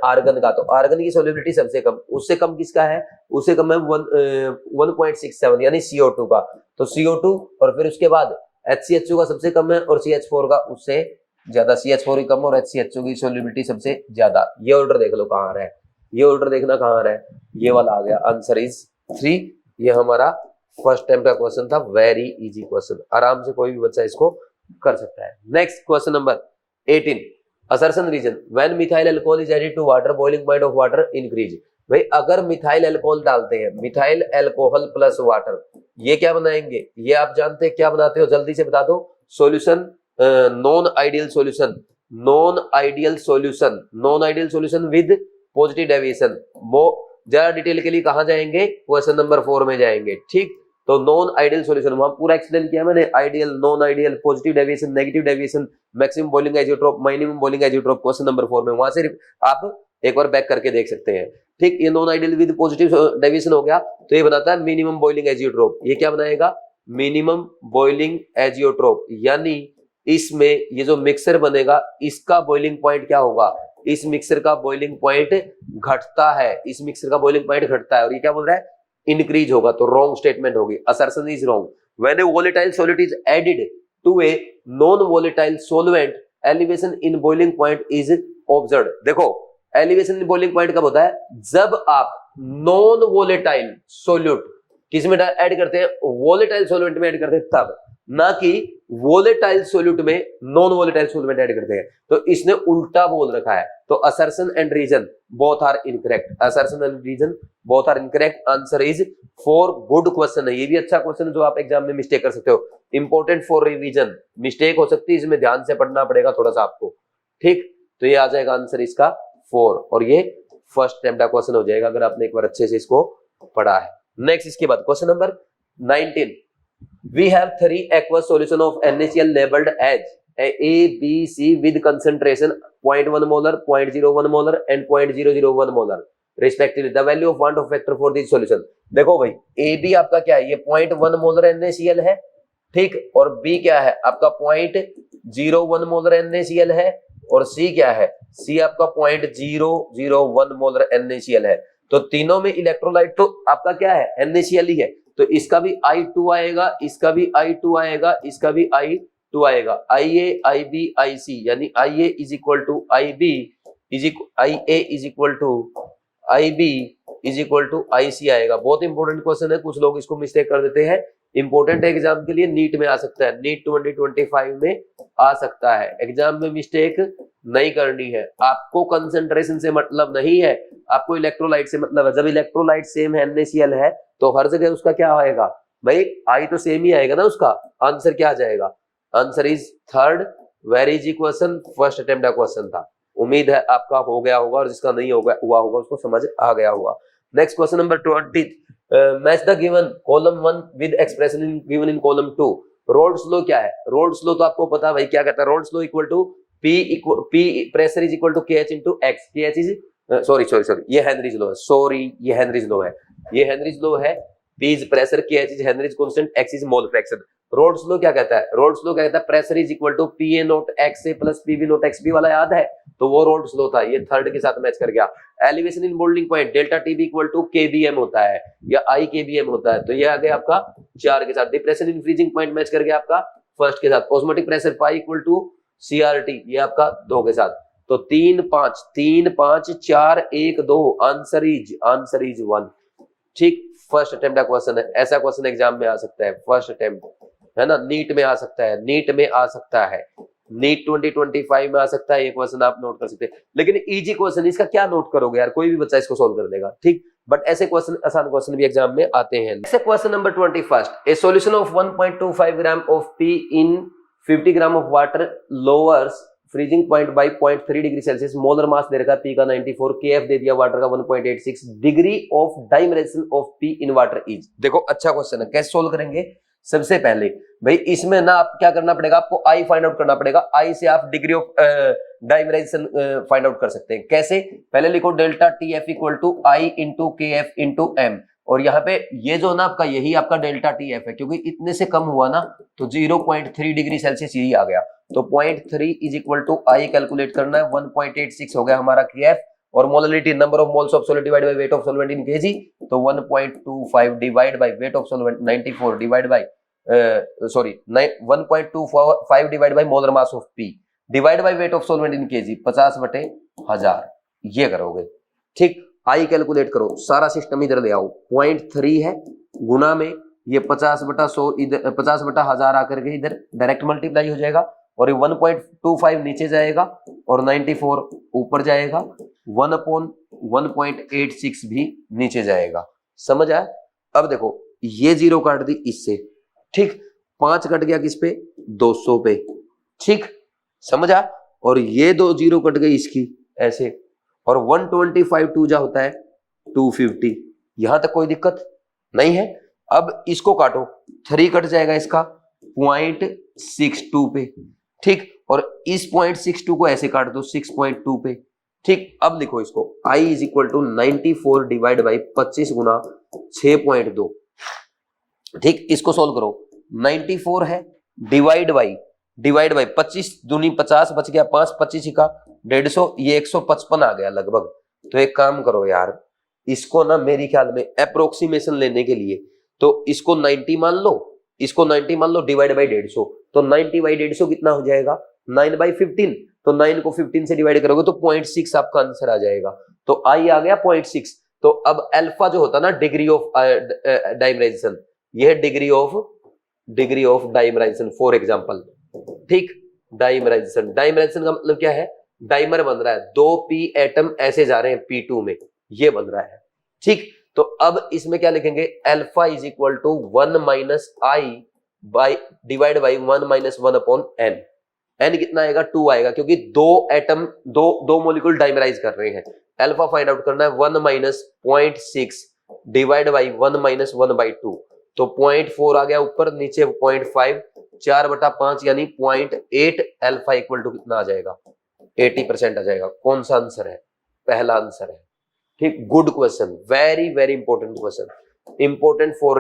आर्गन का। तो आर्गन की सोल्युबिलिटी सबसे कम, उससे कम किसका है, उससे कम है 1.67 यानी CO2 का। तो CO2 और फिर उसके बाद HCHO का सबसे कम है और CH4 का उससे ज्यादा, CH4 ही कम और HCHO की सोल्युबिलिटी सबसे ज्यादा। ये ऑर्डर देख लो कहाँ आ रहा है, ये ऑर्डर देखना कहाँ आ रहा है, ये वाला आ गया, आंसर इज 3। ये हमारा फर्स्ट टाइम का क्वेश्चन था, वेरी इजी क्वेश्चन, आराम से कोई भी बच्चा इसको कर सकता है। Next question number 18, assertion reason, when methyl alcohol is added to water boiling point of water increase. भाई अगर मिथाइल अल्कोहल डालते हैं, मिथाइल अल्कोहल प्लस वाटर, ये क्या बनाएंगे, ये आप जानते हैं क्या बनाते हो, जल्दी से बता दो। Solution, non ideal solution, non ideal solution, non ideal solution with positive deviation. वो ज्यादा डिटेल के लिए कहां जाएंगे, क्वेश्चन नंबर 4 में जाएंगे, ठीक। तो नॉन आइडियल सॉल्यूशन वहां पूरा एक्सप्लेन किया मैंने, ideal, non ideal, positive deviation, negative deviation, maximum boiling azeotrope, minimum boiling azeotrope, question number 4 में, वहां से आप एक बार बैक करके देख सकते हैं, ठीक। ये non ideal with positive deviation हो गया, तो ये बनाता है मिनिमम बॉइलिंग एजियोट्रोप। ये क्या बनाएगा, मिनिमम बॉइलिंग एजियोट्रोप, यानी इसमें ये जो मिक्सर बनेगा इसका बॉइलिंग पॉइंट क्या होगा, इस मिक्सर का बॉइलिंग पॉइंट घटता है, इस मिक्सर का बॉइलिंग पॉइंट घटता है, और ये क्या बोल रहा है, इंक्रीज होगा। तो रॉन्ग स्टेटमेंट होगी, assertion is wrong. When a volatile solid is added to a non volatile solvent elevation in boiling point is observed. देखो एलिवेशन इन बॉइलिंग पॉइंट कब होता है, जब आप नॉन वोलेटाइल सोल्यूट किस में ऐड करते हैं, वोलेटाइल सोल्वेंट में ऐड करते हैं तब, ना कि वोलेटाइल सोल्यूट में नॉन वोलेटाइल सोल्वेंट ऐड करते हैं। तो इसने उल्टा बोल रखा है। तो assertion and reason both are incorrect, assertion and reason both are incorrect. Answer is 4 good question है। ये भी अच्छा क्वेश्चन है जो आप एग्जाम में मिस्टेक कर सकते हो, इंपॉर्टेंट फॉर रिवीजन। मिस्टेक हो सकती है, इसमें ध्यान से पढ़ना पड़ेगा थोड़ा सा आपको, ठीक। तो ये आ जाएगा आंसर इसका 4 और ये फर्स्ट अटेम्प्ट का क्वेश्चन हो जाएगा अगर आपने एक बार अच्छे से इसको पढ़ा है। नेक्स्ट इसके बाद question number 19, we have 3 aqueous solution of NaCl labeled as A, B, C with concentration 0.1 molar, 0.01 molar and 0.001 molar respectively. The value of want of factor for this solution. देखो भाई A, B आपका क्या है, ये 0.1 molar NaCl है, ठीक, और B क्या है आपका 0.01 molar NaCl है, और C क्या है, C आपका 0.001 molar NaCl है। तो तीनों में इलेक्ट्रोलाइट तो आपका क्या है, NaCl ही है। तो इसका भी I2 आएगा, इसका भी I2 आएगा, इसका भी I2 आएगा। IA, IB, IC यानी IA is equal to IB IA is equal to IB is equal to IC आएगा। बहुत इंपॉर्टेंट क्वेश्चन है, कुछ लोग इसको मिस्टेक कर देते हैं। इंपॉर्टेंट एग्जाम के लिए, नीट में आ सकता है, नीट 2025 में आ सकता है। एग्जाम में मिस्टेक नहीं करनी है, आपको कंसंट्रेशन से मतलब नहीं है, आपको इलेक्ट्रोलाइट से मतलब है। जब इलेक्ट्रोलाइट सेम है, NaCl है, तो हर जगह उसका क्या आएगा भाई, आई तो सेम ही आएगा ना उसका। आंसर क्या आ जाएगा, answer is 3rd। Very easy question, first attempt का क्वेश्चन था। उम्मीद है आपका हो गया होगा, और जिसका नहीं हुआ होगा उसको समझ आ गया होगा। Next question number 20, match the given column 1 with expression given in column 2। Roles law क्या है, रोल्स लॉ तो आपको पता है भाई, क्या कहता है, Raoult's law equal to P pressure is equal to KH into X। KH is sorry ये हेनरीज लॉ है, सॉरी ये हेनरीज लॉ है, ये हेनरीज लॉ है। P is pressure, KH is Henry's constant, X is mole fraction. Raoult's law क्या कहता है, रोल्स लॉ क्या कहता है, pressure is equal to PA naught XA plus PB naught XB वाला याद है, तो वो रोल्स लॉ था। ये 3rd के साथ मैच कर गया। Elevation in boiling point delta TB equal to KBM होता है या IKBM होता है, तो ये आ गया आपका 4 के साथ। Depression in freezing point match कर गया आपका 1st के साथ। Osmotic pressure pi equal to CRT, ये आपका 2 के साथ। तो 3 5 4 1 2, आंसर इज 1, ठीक। फर्स्ट अटेम्प्ट का क्वेश्चन है, ऐसा क्वेश्चन एग्जाम में आ सकता है, फर्स्ट अटेम्प्ट है ना, नीट में आ सकता है, नीट में आ सकता है, नीट 2025 में आ सकता है। ये क्वेश्चन आप नोट कर सकते हैं, लेकिन इजी क्वेश्चन, इसका क्या नोट करोगे यार, कोई भी बच्चा इसको सोल्व कर देगा, ठीक। बट ऐसे क्वेश्चन, आसान क्वेश्चन भी एग्जाम में आते हैं। Question number 21, a solution of 1.25 gram of P in 50 gram of water lowers freezing point by 0.3 degree Celsius. Molar mass दे रखा है P का 94, KF दे दिया वाटर का 1.86, degree of dimerisation of P in water is. देखो अच्छा क्वेश्चन है, कैसे सोल्व करेंगे। सबसे पहले भाई इसमें ना आप क्या करना पड़ेगा, आपको I फाइंड आउट करना पड़ेगा। I से आप degree of dimerisation find out कर सकते हैं। कैसे, पहले लिखो delta TF equal to I into KF into M, और यहाँ पे ये जो ना आपका, यही आपका डेल्टा TF है, क्योंकि इतने से कम हुआ ना तो 0.3 डिग्री सेल्सियस यही आ गया। तो 0.3 is equal to I calculate करना है, 1.86 हो गया हमारा KF, और molarity number of moles of solute divide by weight of solvent in KG, तो 1.25 divide by weight of solvent 94 divide by 1.25 divide by molar mass of P divide by weight of solvent in KG 50/1000, ये करोगे, ठीक। I कैलकुलेट करो, सारा सिस्टम इधर ले आओ, 0.3 है गुना में ये 50/100 इधर 50/1000 आकर के इधर डायरेक्ट मल्टीप्लाई हो जाएगा, और ये 1.25 नीचे जाएगा और 94 ऊपर जाएगा, 1/1.86 भी नीचे जाएगा। समझ आया। अब देखो ये 0 काट दी इससे, ठीक, 5 कट गया किस पे, 200 पे, ठीक, समझ आ। और ये 2 0 कट गई इसकी ऐसे, और 125 2 जा होता है 250, यहां तक कोई दिक्कत नहीं है। अब इसको काटो, 3 कट जाएगा इसका 0.62 पे, ठीक, और इस 0.62 को ऐसे काट दो 6.2 पे, ठीक। अब लिखो इसको, I is equal to 94 divide by 25 गुना 6.2, ठीक। इसको सोल्व करो, 94 है डिवाइड बाई 25 दूनी 50 बच गया 5, 25 का 150, ये 155 आ गया लगभग। तो एक काम करो यार, इसको ना मेरी ख्याल में अप्रोक्सीमेशन लेने के लिए तो इसको 90 मान लो, इसको 90 मान लो डिवाइड बाई 150, तो 90/150 कितना हो जाएगा 9/15, तो 9 को 15 से डिवाइड करोगे तो 0.6 आपका आंसर आ जाएगा। तो आई आ गया 0.6। तो अब अल्फा जो होता है ना डिग्री ऑफ डाइमराइजेशन, यह है degree of dimerisation for example. ठीक, डाइमराइजेशन का मतलब क्या है, डाइमर बन रहा है, 2p एटम ऐसे जा रहे हैं p2 में, ये बन रहा है। ठीक, तो अब इसमें क्या लिखेंगे, alpha is equal to 1 minus I by divide by 1 minus 1 upon N. N कितना आएगा 2 आएगा, क्योंकि दो एटम दो मॉलिक्यूल डाइमराइज कर रहे हैं। अल्फा फाइंड आउट करना है 1 माइनस 0.6 डिवाइड बाई 1 माइनस 1/2, तो 0.4 आ गया ऊपर, नीचे 0.5, 4/5 यानी 0.8। अल्फा इक्वल टू कितना आ जाएगा 80% आ जाएगा। कौन सा आंसर है, पहला आंसर है। ठीक, good question, very very important question, important for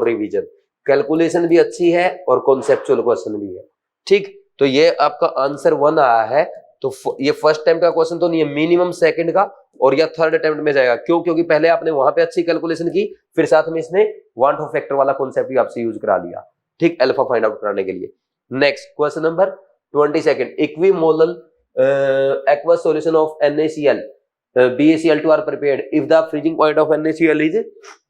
revision. Calculation भी अच्छी है और कॉन्सेप्चुअल क्वेश्चन भी है। ठीक, तो ये आपका आंसर 1 आया है। तो ये फर्स्ट अटेम्प्ट का क्वेश्चन तो नहीं है, मिनिमम सेकंड का और या थर्ड अटेम्प्ट में जाएगा। क्यों, क्योंकि पहले आपने वहां पे अच्छी कैलकुलेशन की, फिर साथ में इसने वांट ऑफ फैक्टर वाला कॉन्सेप्ट भी आपसे यूज करा लिया। ठीक, अल्फा फाइंड आउट कराने के लिए। Next question number 22, इक्विमोलल aqueous solution of NaCl BaCl2 are prepared if the freezing point of NaCl is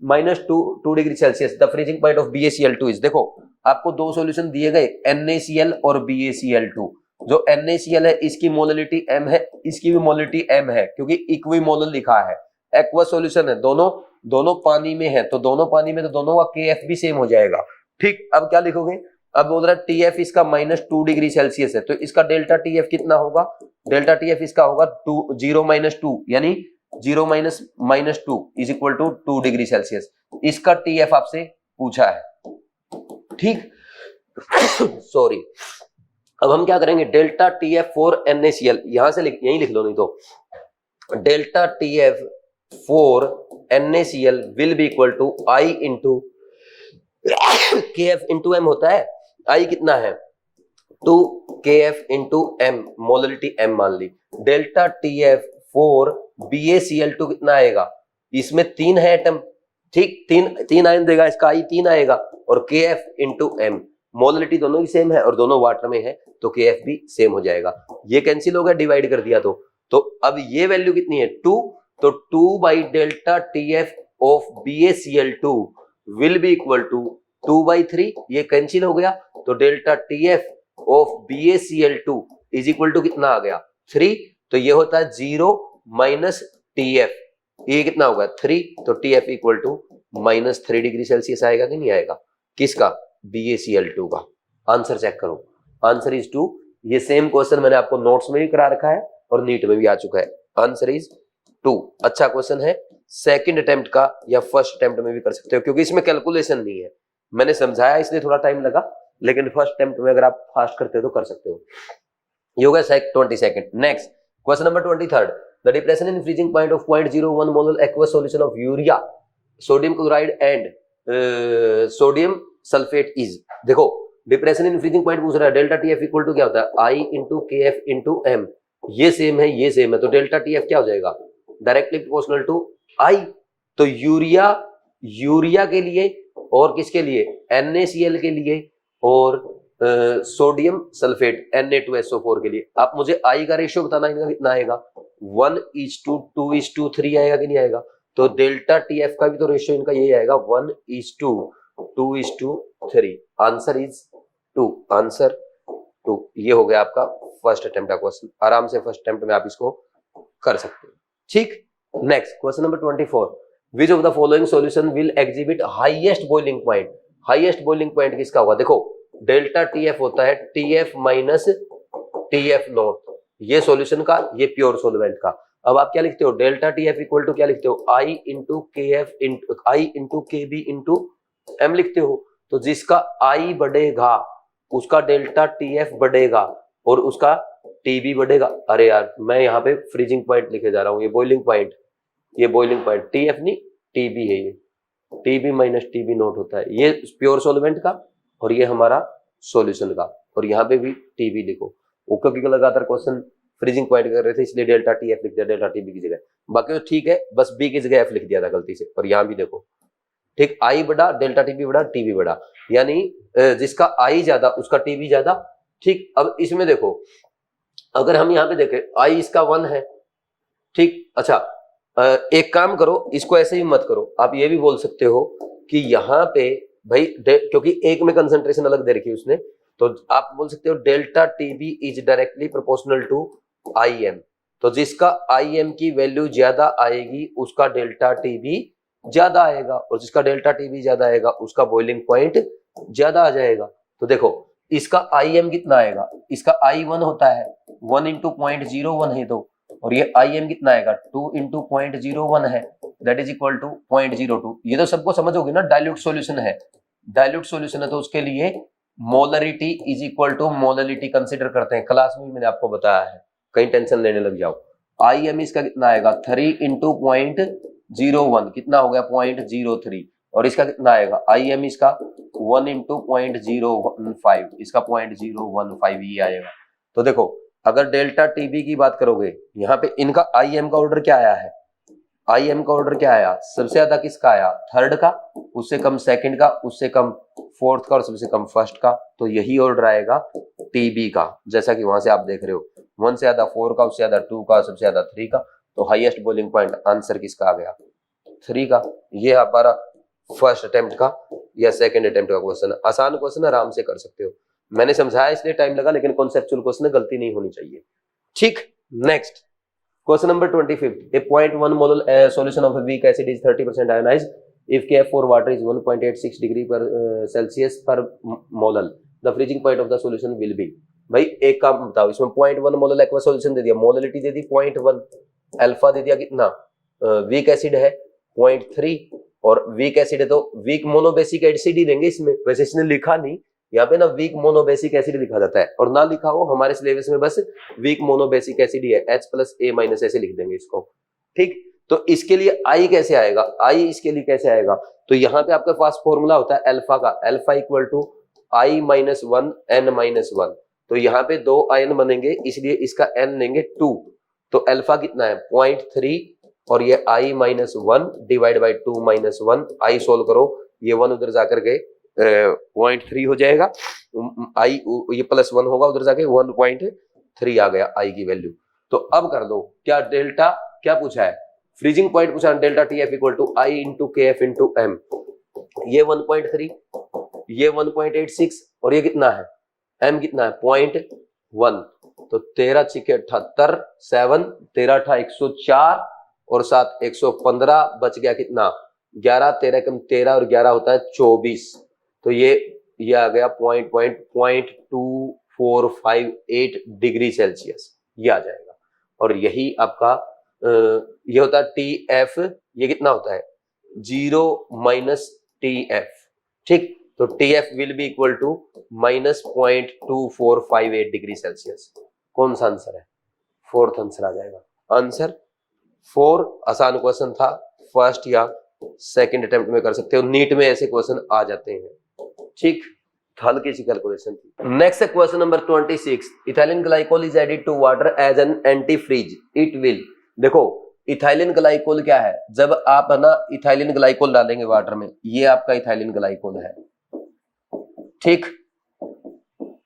-2 degree Celsius, the freezing point of BaCl2 is। देखो आपको दो सॉल्यूशन दिए गए NaCl और BaCl2। जो NaCl है इसकी मोलरिटी m है, इसकी भी मोलरिटी m है, क्योंकि इक्विमोलल लिखा है। एक्वस सॉल्यूशन है, दोनों पानी में है, तो दोनों पानी में तो दोनों का KF भी सेम हो जाएगा। ठीक, अब क्या लिखोगे, अब बोल रहा है TF इसका -2 डिग्री सेल्सियस है, तो इसका डेल्टा TF कितना होगा, डेल्टा TF इसका होगा 0 - 2 यानी 0 - 2 is equal to 2 degree Celsius. इसका TF आपसे पूछा है। ठीक सॉरी, अब हम क्या करेंगे, डेल्टा TF फॉर NaCl यहां से यहीं लिख लो, नहीं तो delta TF for NaCl will be equal to I into KF into M होता है। I कितना है 2 KF into M, molarity M मान ली। डेल्टा TF फॉर BaCl2 कितना आएगा, इसमें 3 है एटम। ठीक, 3 आयन देगा, इसका I 3 आएगा, और KF इंटू M, मोलरिटी दोनों की सेम है और दोनों वाटर में है, तो KF भी सेम हो जाएगा। ये कैंसिल हो गया, डिवाइड कर दिया तो अब ये वैल्यू कितनी है 2, तो 2 by delta TF of BaCl2 will be equal to 2/3, ये कैंसिल हो गया, तो delta TF of BaCl2 is equal to कितना आ गया 3, तो ये होता है 0 माइनस TF, ये कितना होगा 3, तो TF equal to -3 degree Celsius आएगा कि नहीं आएगा, किसका BaCl2 का। आंसर चेक करो, आंसर इज 2। ये सेम क्वेश्चन मैंने आपको नोट्स में भी करा रखा है और नीट में भी आ चुका है। Answer is 2। अच्छा क्वेश्चन है, सेकंड अटेम्प्ट का या फर्स्ट अटेम्प्ट में भी कर सकते हो, क्योंकि इसमें कैलकुलेशन नहीं है, मैंने समझाया इसलिए थोड़ा टाइम लगा, लेकिन फर्स्ट अटेम्प्ट में अगर आप फास्ट करते हो तो कर सकते हो। ये हो गया 22। Next question number 23, the depression in freezing point of 0.01 molar aqueous solution of urea, sodium chloride and sodium sulphate is. देखो डिप्रेशन इन फ्रीजिंग पॉइंट पूछ रहा है, डेल्टा TF इक्वल टू क्या होता है I into KF into M, ये सेम है ये सेम है, तो डेल्टा TF क्या हो जाएगा डायरेक्टली प्रोपोर्शनल टू I। तो यूरिया के लिए और किसके लिए NaCl के लिए और सोडियम सल्फेट Na2SO4 के लिए। आप मुझे I का रेशियो बताना, इनका कितना आएगा 1:2:3 आएगा कि नहीं आएगा, तो डेल्टा TF का भी तो रेशियो इनका यही आएगा 1:2:3। Answer is 2, answer 2। ये हो गया आपका फर्स्ट अटेम्प्ट का क्वेश्चन, आराम से फर्स्ट अटेम्प्ट में आप इसको कर सकते हो। ठीक, next question number 24, which of the following solution will exhibit highest boiling point. Highest boiling point किसका होगा, देखो डेल्टा TF होता है TF माइनस TF नॉट, ये सॉल्यूशन का, ये प्योर सॉल्वेंट का। अब आप क्या लिखते हो, डेल्टा TF इक्वल टू क्या लिखते हो I into KF into I into KB into M लिखते हो। तो जिसका I बढ़ेगा उसका डेल्टा TF बढ़ेगा और उसका TB बढ़ेगा। अरे यार मैं यहाँ पे फ्रीजिंग पॉइंट लिखे जा रहा हूँ, ये बॉइलिंग पॉइंट TF नहीं TB है, ये TB माइनस TB नॉट होता है, ये प्योर सॉल्वेंट का और ये हमारा सॉल्यूशन का, और यहाँ पे भी TB लिखो। वो क्योंकि लगातार क्वेश्चन फ्रीजिंग पॉइंट कर रहे थे इसलिए डेल्टा TF लिख दिया डेल्टा TB की जगह, बाकी तो ठीक है, बस B की जगह F लिख दिया था गलती से, और यहाँ भी देखो। ठीक, आई बड़ा, डेल्टा टी बी बड़ा, टी बी बड़ा, यानी जिसका आई ज्यादा उसका टी बी ज्यादा। ठीक, अब इसमें देखो अगर हम यहाँ पे देखें आई इसका 1 है, ठीक, अच्छा एक काम करो, इसको ऐसे ही मत करो, आप ये भी बोल सकते हो कि यहाँ पे भाई क्योंकि एक में कंसंट्रेशन अलग दे रखी है उसने, तो आप बोल सकते हो delta TB is directly proportional to I M. तो जिसका आई एम की वैल्यू ज्यादा आएगी उसका डेल्टा टीबी ज्यादा आएगा, और जिसका डेल्टा टीबी ज्यादा आएगा उसका बॉइलिंग पॉइंट ज्यादा आ जाएगा। तो देखो इसका आई एम कितना आएगा, इसका आई 1 होता है, 1 इंटू 0.01 है तो, और ये आई एम कितना आएगा 2 इंटू 0.01 है, दैट इज इक्वल टू 0.02। ये तो सबको समझ होगी ना, डाइल्यूट सॉल्यूशन है, डाइल्यूट सॉल्यूशन है तो उसके लिए molarity is equal to molarity consider करते हैं, क्लास में मैंने आपको बताया है, कहीं टेंशन लेने लग जाओ। आई एम इसका कितना आएगा 3 इंटू 0.01, कितना हो गया 0.03, और इसका कितना आएगा आई एम इसका 1 इंटू 0.015, इसका 0.015 ये आएगा। तो देखो अगर डेल्टा टीबी की बात करोगे, यहाँ पे इनका आई एम का ऑर्डर क्या आया है, आई एम का ऑर्डर क्या आया, सबसे ज्यादा किसका आया थर्ड का, उससे कम सेकंड का, उससे कम फोर्थ का, और सबसे कम फर्स्ट का। तो यही ऑर्डर आएगा टीबी का, जैसा कि वहां से आप देख रहे हो 1 से ज्यादा 4 का, उससे ज्यादा 2 का, सबसे ज्यादा 3 का। तो हाईएस्ट बॉइलिंग पॉइंट आंसर किसका आ गया 3 का। ये हमारा फर्स्ट अटेम्प्ट का या सेकंड अटेम्प्ट का क्वेश्चन है, आसान क्वेश्चन आराम से कर सकते हो, मैंने समझाया इसलिए टाइम लगा, लेकिन कॉन्सेप्चुअल क्वेश्चन है, गलती नहीं होनी चाहिए। ठीक, next question number 25, a 0.1 mole solution of a weak acid is 30% ionized if Kf for water is 1.86 degree पर सेल्सियस पर molal, the freezing point of the solution will be। भाई एक काम बताओ, इसमें 0.1 मोलल एक्वा सॉल्यूशन दे दिया, मोललिटी दे दी 0.1, अल्फा दे दिया कितना, वीक एसिड है 0.3, और वीक एसिड है तो वीक मोनोबेसिक एसिड ही देंगे इसमें, वैसे इसने लिखा नहीं यहाँ पे ना वीक मोनोबेसिक एसिड लिखा जाता है, और ना लिखा हो हमारे सिलेबस में बस वीक मोनोबेसिक एसिड ही है, H+A- ऐसे लिख देंगे इसको। ठीक, तो इसके लिए आई कैसे आएगा, आई इसके लिए कैसे आएगा, तो यहाँ पे आपके पास फॉर्मूला होता है अल्फा का, alpha equal to I-1 N-1, तो यहाँ पे 2 आयन बनेंगे इसलिए इसका N लेंगे 2, तो अल्फा कितना है 0.3, और ये I-1 divide by 2-1, I solve करो, ये 1 उधर जाकर के 0.3 हो जाएगा, आई ये +1 होगा उधर जाके 1.3 आ गया आई की वैल्यू। तो अब कर दो क्या, डेल्टा क्या पूछा है, फ्रीजिंग पॉइंट पूछा, delta T F equal to I into K F into M, ये 1.3, ये 1.86, और ये कितना है एम कितना है 0.1, तो 13 छिके 78, 7 13 8 104, और 7 115, बच गया कितना 11, 13 कम 13 और 11 होता है 24, तो ये आ गया 0.2458 डिग्री सेल्सियस, ये आ जाएगा। और यही आपका ये होता है टी एफ, ये कितना होता है 0 माइनस टी एफ। ठीक, तो T F will be equal to -0.2458 degree Celsius. कौन सा आंसर है, फोर्थ आंसर आ जाएगा, आंसर 4। आसान क्वेश्चन था, फर्स्ट या सेकंड अटेम्प्ट में कर सकते हो, नीट में ऐसे क्वेश्चन आ जाते हैं। ठीक, हल्की सी कैलकुलेशन थी। Next question number 26, ethylene glycol is added to water as an antifreeze, it will. देखो इथाइलिन ग्लाइकोल क्या है, जब आप है ना इथाइलिन ग्लाइकोल डालेंगे वाटर में, ये आपका इथाइलिन ग्लाइकोल है, ठीक,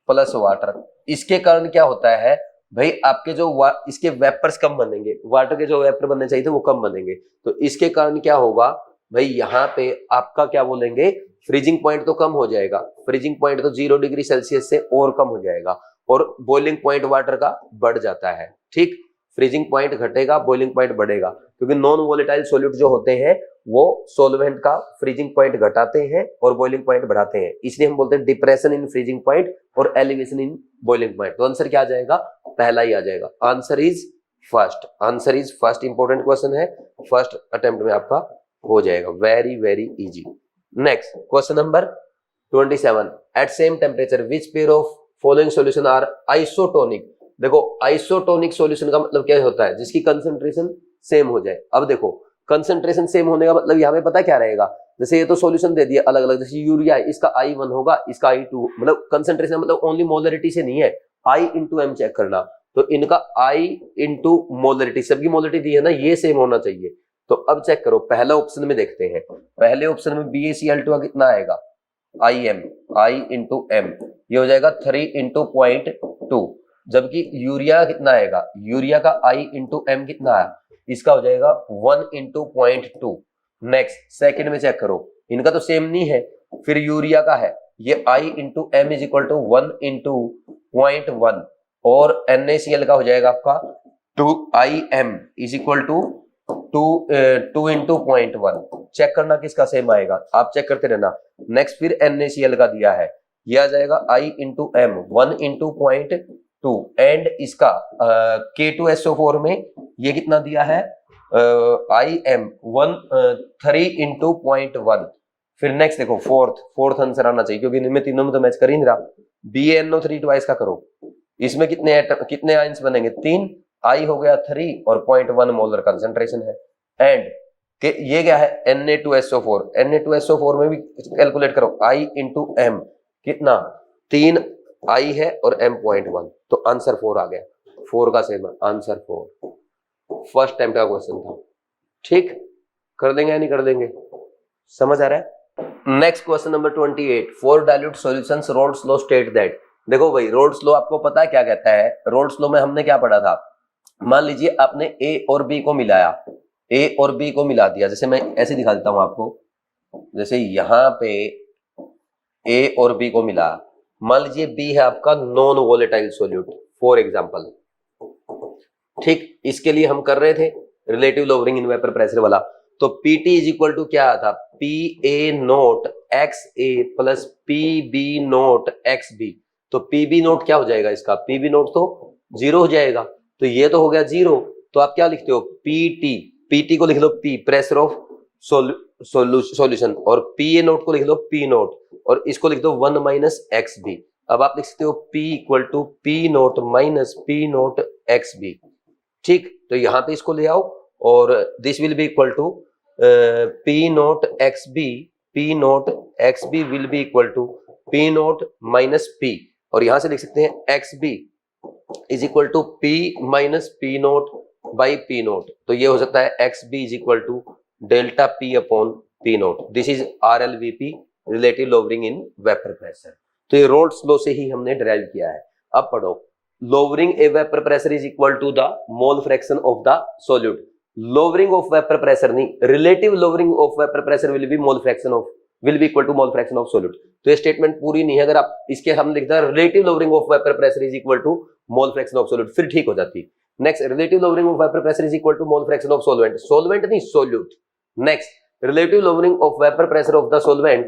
प्लस वाटर, इसके कारण क्या होता है भाई, आपके जो इसके वेपर्स कम बनेंगे, वाटर के जो वेपर बनने चाहिए थे वो कम बनेंगे, तो इसके कारण क्या होगा भाई, यहाँ पे आपका क्या बोलेंगे, फ्रीजिंग पॉइंट तो कम हो जाएगा, फ्रीजिंग पॉइंट तो 0 डिग्री सेल्सियस से और कम हो जाएगा, और बॉइलिंग पॉइंट वाटर का बढ़ जाता है। ठीक, फ्रीजिंग पॉइंट घटेगा, बॉइलिंग पॉइंट बढ़ेगा, क्योंकि नॉन वोलेटाइल सॉल्यूट जो होते हैं वो सोलवेंट का फ्रीजिंग पॉइंट घटाते हैं और बॉइलिंग पॉइंट बढ़ाते हैं, इसलिए हम बोलते हैं डिप्रेशन इन फ्रीजिंग पॉइंट और एलिवेशन इन बॉइलिंग पॉइंट। तो आंसर क्या आ जाएगा, पहला ही आ जाएगा, answer is first, answer is first. Important question है, फर्स्ट अटेम्प्ट में आपका हो जाएगा, very very easy. Next question number 27, at same temperature which pair of following solution are isotonic. देखो आइसोटोनिक सॉल्यूशन का मतलब क्या होता है, जिसकी कंसंट्रेशन सेम हो जाए। अब देखो कंसंट्रेशन सेम होने का मतलब यहाँ पे पता क्या रहेगा, जैसे ये तो सॉल्यूशन दे दिया अलग अलग, जैसे यूरिया है, इसका I1 होगा, इसका I2, मतलब कंसंट्रेशन मतलब ओनली मोलरिटी से नहीं है, I इंटू एम चेक करना, तो इनका I इंटू मोलरिटी, सबकी मोलरिटी दी है ना, ये सेम होना चाहिए। तो अब चेक करो, पहला ऑप्शन में देखते हैं। पहले ऑप्शन में BaCl2 का कितना आएगा, IM, I इंटू एम, ये हो जाएगा 3 इंटू 0.2। जबकि यूरिया कितना आएगा, यूरिया का I इंटू एम कितना आया, इसका हो जाएगा 1 इंटू 0.2। नेक्स्ट सेकेंड में चेक करो, इनका तो सेम नहीं है, फिर यूरिया का है ये I into M is equal to 1 into 0.1 और NaCl का हो जाएगा आपका 2IM is equal to 2 into 0.1। Check करना किसका सेम आएगा, आप चेक करते रहना। नेक्स्ट फिर NaCl का दिया है, ये आ जाएगा I into M 1 into 0.2 and इसका K2SO4 में ये कितना दिया है, IM 3 इंटू 0.1। फिर नेक्स्ट देखो फोर्थ आंसर आना चाहिए, क्योंकि इनमें तीनों में तो मैच कर ही नहीं रहा। BaNO3 ट्वाइस का करो, इसमें कितने आयंस बनेंगे, 3, I हो गया 3 और 0.1 मोलर कंसंट्रेशन है। एंड ये क्या है, Na2SO4, Na2SO4 में भी कैलकुलेट करो, I इंटू एम कितना, 3 I है और M 0.1, तो आंसर 4 आ गया। 4 का सेम आंसर 4, फर्स्ट टाइम का क्वेश्चन था। ठीक, कर देंगे या नहीं कर देंगे, समझ आ रहा है। Next question number 28, for dilute solutions roles law state that. देखो भाई, रोल्स लॉ आपको पता है क्या कहता है, रोल्स लॉ में हमने क्या पढ़ा था, मान लीजिए आपने A और B को मिलाया, A और B को मिला दिया, जैसे मैं ऐसे दिखा देता हूं आपको, जैसे यहां पे A और B को मिला, मान लीजिए B है आपका non volatile solute for example. ठीक, इसके लिए हम कर रहे थे रिलेटिव लोवरिंग इन वेपर प्रेशर वाला, तो PT इज इक्वल टू क्या था, PA naught XA plus PB naught XB। तो PB नोट क्या हो जाएगा इसका, PB नोट तो 0 हो जाएगा, तो ये तो हो गया 0, तो आप क्या लिखते हो, PT को लिख लो P प्रेशर ऑफ सॉल्यूशन, और PA नोट को लिख लो P नोट, और इसको लिख दो 1 माइनस XB। अब आप लिख सकते हो P equal to P naught minus P naught XB। ठीक, तो यहां पे इसको ले आओ, और this will be equal to P naught XB will be equal to P naught minus P, और यहां से लिख सकते हैं XB is equal to P minus P naught by P naught, तो ये हो सकता है XB is equal to delta P upon P naught. This is RLVP, relative lowering in vapour pressure. तो ये रोल्स लॉ से ही हमने डिराइव किया है। अब पढ़ो, lowering a vapor pressure is equal to the mole fraction of the solute. Lowering of vapor pressure नहीं, relative lowering of vapor pressure will be equal to mole fraction of solute. तो ये स्टेटमेंट पूरी नहीं है, अगर आप इसके हम लिखते हैं relative lowering of vapor pressure is equal to mole fraction of solute, फिर ठीक हो जाती। Next, relative lowering of vapor pressure is equal to mole fraction of solvent नहीं solute। Next, relative lowering of vapor pressure of the solvent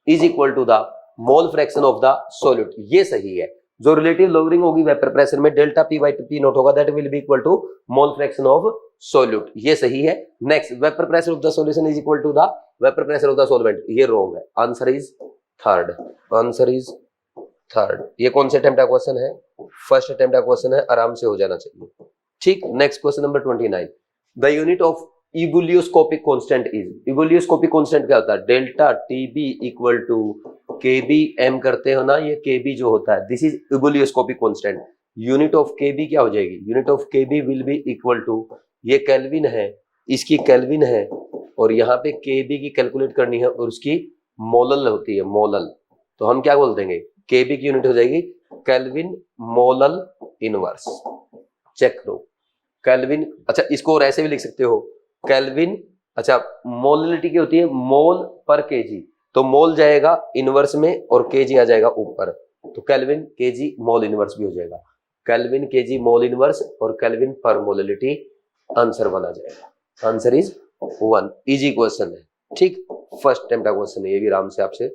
is equal to the mole fraction of the solute। ये सही है, जो रिलेटिव लोवरिंग होगी वेपर प्रेशर में delta P by P nought होगा, that will be equal to mole fraction of solute, ये सही है। Next, vapour pressure of the solution is equal to the vapour pressure of the solvent, ये रॉन्ग है, आंसर इज थर्ड। ये कौन से अटेम्प्ट का क्वेश्चन है, फर्स्ट अटेम्प्ट का क्वेश्चन है, आराम से हो जाना चाहिए। ठीक, next question number 29, the unit of ebullioscopic constant is. Ebullioscopic constant क्या होता है, delta TB equal to KBM करते हो ना, ये KB जो होता है, this is ebullioscopic constant. Unit of KB क्या हो जाएगी, unit of KB will be equal to, ये केल्विन है, इसकी केल्विन है, और यहाँ पे KB की कैलकुलेट करनी है, और उसकी मोलल होती है, मोलल, तो हम क्या बोल देंगे, KB की यूनिट हो जाएगी केल्विन मोलल इनवर्स। चेक करो, केल्विन, अच्छा इसको और ऐसे भी लिख सकते हो, केल्विन, अच्छा मोललिटी की होती है मोल पर केजी, तो मोल जाएगा इनवर्स में और केजी आ जाएगा ऊपर, तो केल्विन केजी मोल इनवर्स भी हो जाएगा, केल्विन केजी मोल इनवर्स और केल्विन पर मोललिटी, आंसर 1 आ जाएगा, आंसर इज 1। इजी क्वेश्चन है, ठीक, फर्स्ट टाइम का क्वेश्चन है, ये भी आराम से आपसे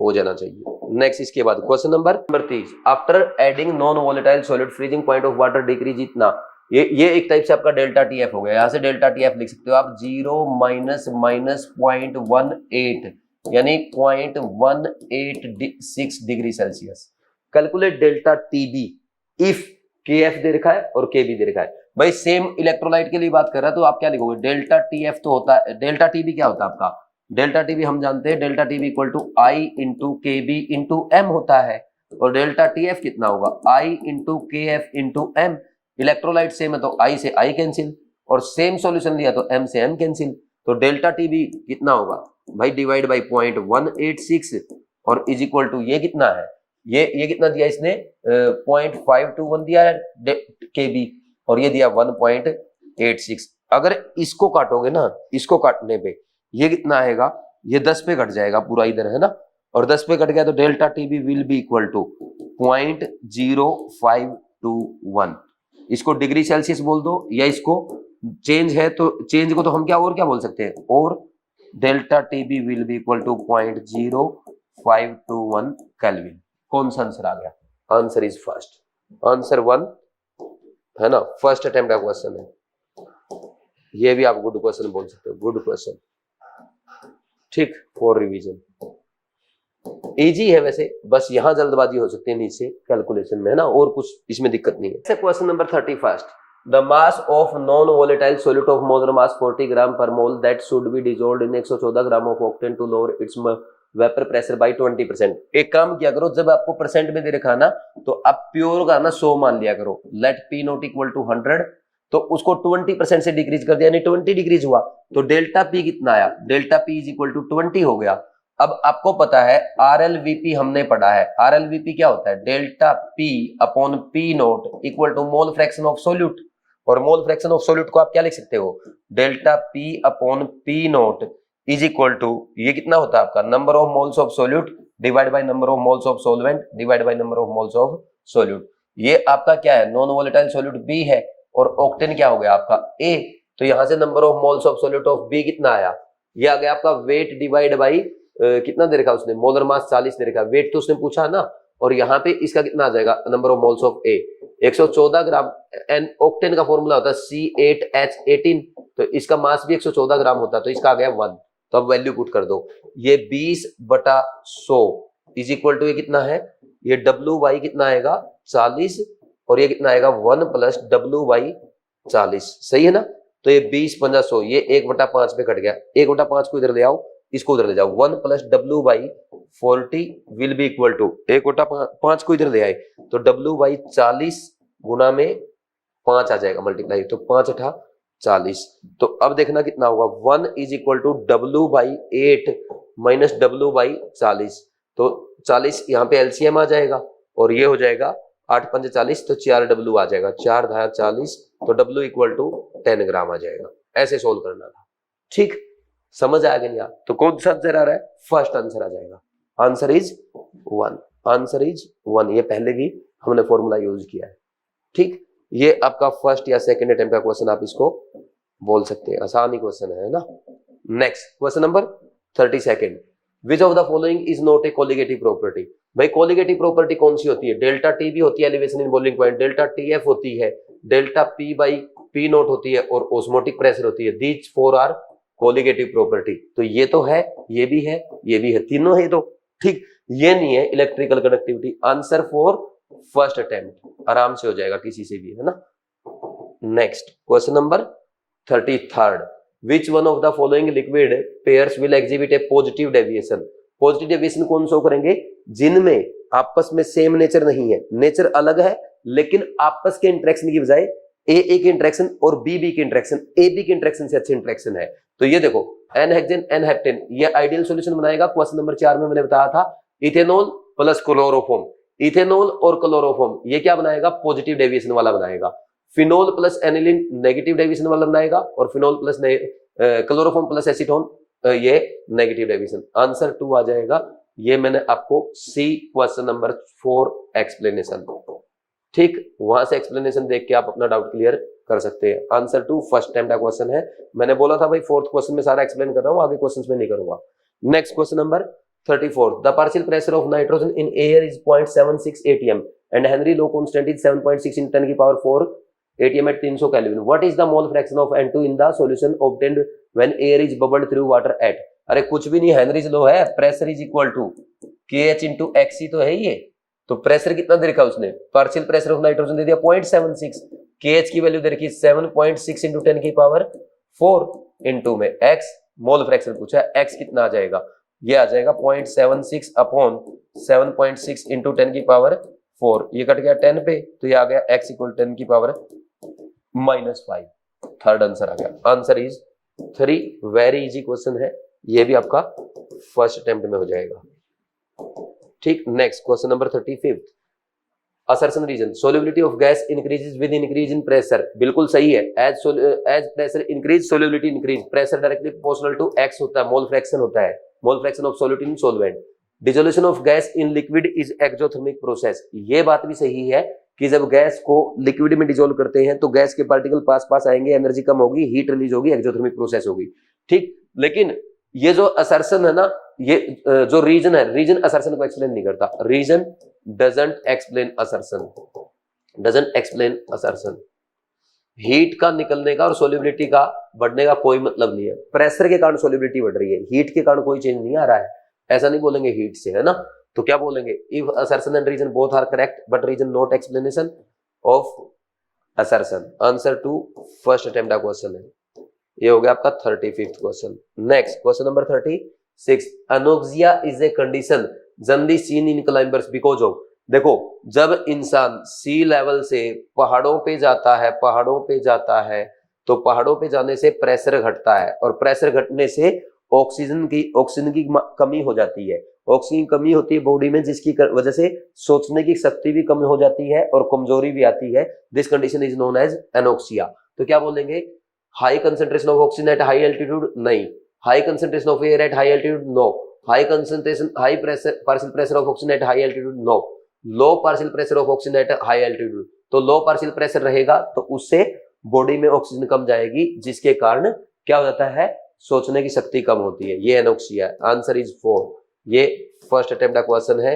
हो जाना चाहिए। नेक्स्ट, इसके बाद question number 30, after adding non volatile solid freezing point of water decrease इतना, ये एक टाइप से आपका डेल्टा TF हो गया, यहां से डेल्टा TF लिख सकते हो आप 0 माइनस 0.18 यानी 0.186 degree Celsius. Calculate delta TB if KF दे रखा है और KB दे रखा है। भाई सेम इलेक्ट्रोलाइट के लिए बात कर रहा है, तो आप क्या लिखोगे, डेल्टा TF तो होता है, डेल्टा TB क्या होता है आपका, डेल्टा TB हम जानते हैं, delta TB equal to I into KB into M होता है, और डेल्टा TF कितना होगा, I into KF into M। Electrolyte same है तो I से I कैंसिल, और सेम सॉल्यूशन लिया तो m से m कैंसिल, तो डेल्टा टी भी कितना होगा भाई, डिवाइड बाई 0.186 और इज इक्वल टू ये कितना है, ये कितना दिया इसने 0.521 दिया है kb और ये दिया 1.86। अगर इसको काटोगे ना, इसको काटने पे ये कितना आएगा, ये 10 पे कट जाएगा पूरा इधर, है ना, और 10 पे कट गया तो delta TB will be equal to 0.0521। इसको डिग्री सेल्सियस बोल दो या इसको चेंज है तो चेंज को तो हम क्या और क्या बोल सकते हैं, और delta TB will be equal to 0.0521 kelvin. कौन सा आंसर आ गया, आंसर इज फर्स्ट, आंसर 1 है ना, फर्स्ट अटेम्प्ट का क्वेश्चन है। ये भी आप गुड क्वेश्चन बोल सकते हो, गुड क्वेश्चन, ठीक, फॉर रिवीजन। इजी है वैसे, बस यहां जल्दबाजी हो सकती है नीचे कैलकुलेशन में, है ना, और कुछ इसमें दिक्कत नहीं है। Question number 31, the mass of non volatile solute of molar mass 40 gram per mole that should be dissolved in 114 gram of octane to lower its vapour pressure by 20%। एक काम किया करो, जब आपको परसेंट में दे रखा ना तो आप प्योर का ना 100 मान लिया करो, let P naught equal to 100, तो उसको 20% से डिक्रीज कर दिया, यानी 20 डिक्रीज हुआ, तो डेल्टा पी कितना आया, delta P is equal to 20 हो गया। अब आपको पता है आरएलवीपी हमने पढ़ा है, आरएलवीपी क्या होता है, delta P upon P naught equal to mole fraction of solute, और मोल फ्रैक्शन ऑफ सोल्यूट को आप क्या लिख सकते हो, delta P upon P naught is equal to, ये कितना होता है आपका, number of moles of solute divide by number of moles of solvent divide by number of moles of solute. ये आपका क्या है, नॉन वोलेटाइल सोल्यूट बी है, और ऑक्टेन क्या हो गया आपका ए, तो यहां से number of moles of solute of B कितना आया, ये आ गया आपका वेट डिवाइड बाई कितना दे रखा उसने, मोलर मास 40 दे रखा, वेट तो उसने पूछा ना, और यहाँ पे इसका कितना आ जाएगा, number of moles of A 114 gram, and octane का फॉर्मूला होता है C8H18, तो इसका मास भी 114 ग्राम होता है, तो इसका आ गया 1, तो अब वैल्यू पुट कर दो, ये 20/100 इज इक्वल टू ये कितना है, ये WY कितना आएगा 40, और ये कितना आएगा 1 प्लस WY 40, सही है ना, तो ये 20/100, ये 1/5 पे कट गया, 1/5 को इधर ले आओ, इसको उधर ले जाओ, 1 plus WY 40 will be equal to 1/5 को इधर ले आए तो WY 40 गुना में 5 आ जाएगा मल्टीप्लाई, तो 5×8 40, तो अब देखना कितना होगा, 1 is equal to WY 8 minus WY 40, तो 40 यहाँ पे एलसीएम आ जाएगा, और ये हो जाएगा 8×5 40, तो 4W आ जाएगा, 4×4 40, तो W इक्वल टू 10 ग्राम आ जाएगा। ऐसे सोल्व करना था, ठीक, समझ आ गया नहीं, तो कौन सा आंसर आ रहा है, फर्स्ट आंसर आ जाएगा, आंसर इज 1, आंसर इज 1, ये पहले भी हमने फॉर्मूला यूज किया है, ठीक, ये आपका फर्स्ट या सेकंड अटेम्प्ट का क्वेश्चन आप इसको बोल सकते हैं, आसानी क्वेश्चन है ना। Next question number 32, which of the following is not a colligative property. भाई कोलिगेटिव प्रॉपर्टी कौन सी होती है, डेल्टा टी भी होती है elevation in boiling point, delta TF होती है, delta P by P note होती है, और ऑस्मोटिक प्रेशर होती है, दीज 4 आर कोलिगेटिव प्रॉपर्टी। तो ये तो है, ये भी है, ये भी है, तीनों है, तो ठीक, ये नहीं है electrical conductivity, answer for first attempt आराम से हो जाएगा किसी से भी, है ना। Next question number 33, which one of the following liquid pairs will exhibit A positive deviation. Positive deviation कौन शो करेंगे, जिनमें आपस में सेम नेचर नहीं है, नेचर अलग है लेकिन आपस के इंटरेक्शन की बजाय ए के इंटरेक्शन और बी के इंटरेक्शन, ए बी के इंटरेक्शन से अच्छे इंटरेक्शन है। तो ये देखो एन हेक्सेन एन हेप्टेन, ये आइडियल सॉल्यूशन बनाएगा। क्वेश्चन नंबर 4 में मैंने बताया था इथेनॉल प्लस क्लोरोफॉर्म, इथेनॉल और क्लोरोफॉर्म ये क्या बनाएगा, पॉजिटिव डेविएशन वाला बनाएगा। Phenol plus aniline negative deviation वाला बनाएगा, और phenol plus chloroform plus acetone ये नेगेटिव डेविएशन। आंसर 2 आ जाएगा, ये मैंने आपको सी क्वेश्चन नंबर 4 एक्सप्लेनेशन, ठीक, वहां से एक्सप्लेनेशन देख के आप अपना डाउट क्लियर कर सकते हैं। आंसर 2 फर्स्ट टाइम का क्वेश्चन है, मैंने बोला था भाई फोर्थ क्वेश्चन में सारा एक्सप्लेन कर रहा हूं, आगे क्वेश्चंस में नहीं करूंगा। Next question number 34, the partial pressure of nitrogen in air is 0.76 atm and Henry low constant is 7.6 × 10⁴ atm at 300 Kelvin. What is the mole fraction of N2 in the solution obtained when air is bubbled through water at? अरे कुछ भी नहीं, हेनरीज लो है, pressure is equal to KH × XC तो है ये, तो प्रेशर कितना दे रखा उसने, पार्शियल प्रेशर ऑफ नाइट्रोजन दे दिया 0.76, KH की वैल्यू दे रखी 7.6 × 10⁴ इनटू में x, मोल फ्रैक्शन पूछा है, x कितना आ जाएगा, ये आ जाएगा 0.76 अपॉन 7.6 × 10⁴, ये कट गया 10 पे, तो ये आ गया x = 10⁻⁻⁵, थर्ड आंसर आ गया। Answer is 3। Very easy question है, ये भी आपका फर्स्ट अटेम्प्ट में हो जाएगा। ठीक, next question number 35। Assertion reason, solubility of gas increases with increase in pressure. बिल्कुल सही है, as pressure increase solubility increase. Pressure directly proportional to X होता है, मोल फ्रैक्शन होता है, mole fraction of solute in solvent. Dissolution of gas in liquid is exothermic process. ये बात भी सही है कि जब गैस को लिक्विड में डिसोल्व करते हैं तो गैस के पार्टिकल पास पास आएंगे, एनर्जी कम होगी, हीट रिलीज होगी, एक्सोथर्मिक प्रोसेस होगी। ठीक, लेकिन ये जो असर्शन है ना, ये जो रीजन है, रीजन असर्शन को एक्सप्लेन नहीं करता। Reason doesn't explain assertion, doesn't explain assertion. Heat का निकलने का और सोल्युबिलिटी का बढ़ने का कोई मतलब नहीं है। प्रेशर के कारण सोल्युबिलिटी बढ़ रही है, हीट के कारण कोई चेंज नहीं आ रहा है, ऐसा नहीं बोलेंगे हीट से, है ना। तो क्या बोलेंगे, if assertion and reason both are correct but reason not explanation of assertion. Answer two first attempt का क्वेश्चन है। ये हो गया आपका 35th question. Next question number 36। Anoxia is a condition generally seen in climbers because of. देखो, जब इंसान सी लेवल से पहाड़ों पे जाता है, पहाड़ों पे जाता है तो पहाड़ों पे जाने से प्रेशर घटता है, और प्रेशर घटने से ऑक्सीजन की कमी हो जाती है। ऑक्सीजन की कमी होती है बॉडी में, जिसकी वजह से सोचने की शक्ति भी कम हो जाती है और कमजोरी भी आती है। This condition is known as anoxia. तो क्या बोलेंगे, high concentration of oxygen at high altitude, नहीं। High concentration of air at high altitude, no. High concentration, high pressure, partial pressure of oxygen at high altitude, no. Low partial pressure of oxygen at high altitude, तो लो पार्शियल प्रेशर रहेगा तो उससे बॉडी में ऑक्सीजन कम जाएगी, जिसके कारण क्या हो जाता है, सोचने की शक्ति कम होती है। ये एनोक्सिया है। Answer is 4। ये फर्स्ट अटेम्प्ट का क्वेश्चन है,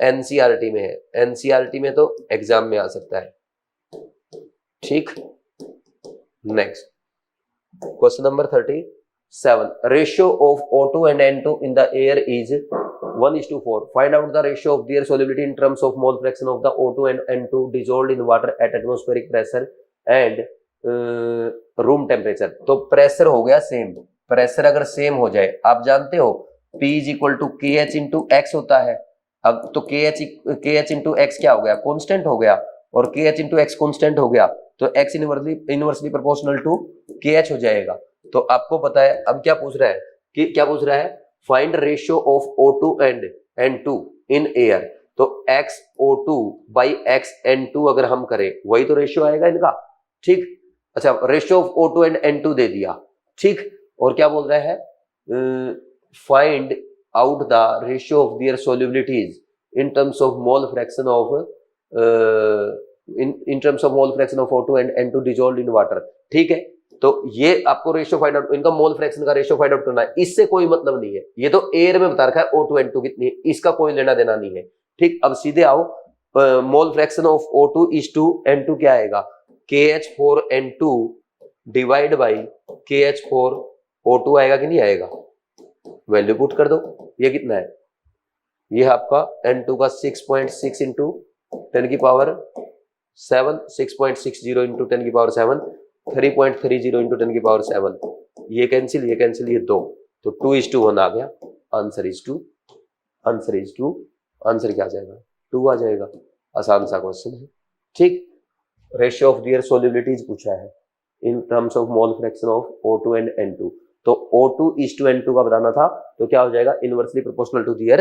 एनसीईआरटी में है। एनसीईआरटी में तो एग्जाम में आ सकता है। ठीक, next question number 37। Ratio of O2 and N2 in the air is 1:4. Find out the ratio of their solubility in terms of mole fraction of the O2 and N2 dissolved in water at atmospheric pressure and room temperature. तो प्रेशर हो गया सेम, प्रेशर अगर सेम हो जाए, आप जानते हो P इज इक्वल टू के एच इंटू एक्स होता है। अब तो के एच इंटू एक्स क्या हो गया, कॉन्स्टेंट हो गया, और के एच इंटू एक्स कॉन्स्टेंट हो गया तो एक्स इनवर्सली प्रोपोर्शनल टू के एच हो जाएगा। तो आपको पता है अब क्या पूछ रहा है, कि क्या पूछ रहा है, find ratio of O2 and N2 in air. तो XO2 बाई XN2 अगर हम करें, वही तो रेशियो आएगा इनका। ठीक, अच्छा, ratio of O2 and N2 दे दिया। ठीक, और क्या बोल रहा है, find out the ratio of their solubilities in terms of mole fraction of in terms of mole fraction of O2 and N2 dissolved in water। ठीक है, तो ये आपको रेशियो फाइंड आउट, इनका मोल फ्रैक्शन का रेशियो फाइंड आउट करना है। इससे कोई मतलब नहीं है, ये तो एयर में बता रखा है O2 N2 कितनी है, इसका कोई लेना देना नहीं है। ठीक, अब सीधे आओ, mole fraction of O2 is to N2 क्या आएगा, KH4N2 डिवाइड बाई KH4O2 आएगा कि नहीं आएगा, वैल्यू पुट कर दो। ये कितना है, ये आपका N2 का 6.6 इंटू 10 की पावर 7, 6.60 इंटू 10 की पावर 7, 3.30 इंटू 10 की पावर 7। ये कैंसिल, ये कैंसिल, ये 2, तो 2:1 आ गया। Answer is 2। Answer is 2। Answer क्या आ जाएगा, 2 आ जाएगा। आसान सा क्वेश्चन है। ठीक, रेशियो ऑफ देयर सोल्युबिलिटीज पूछा है इन terms of mole fraction of O2 and N2। तो O2:N2 का बताना था, तो क्या हो जाएगा, inversely proportional to their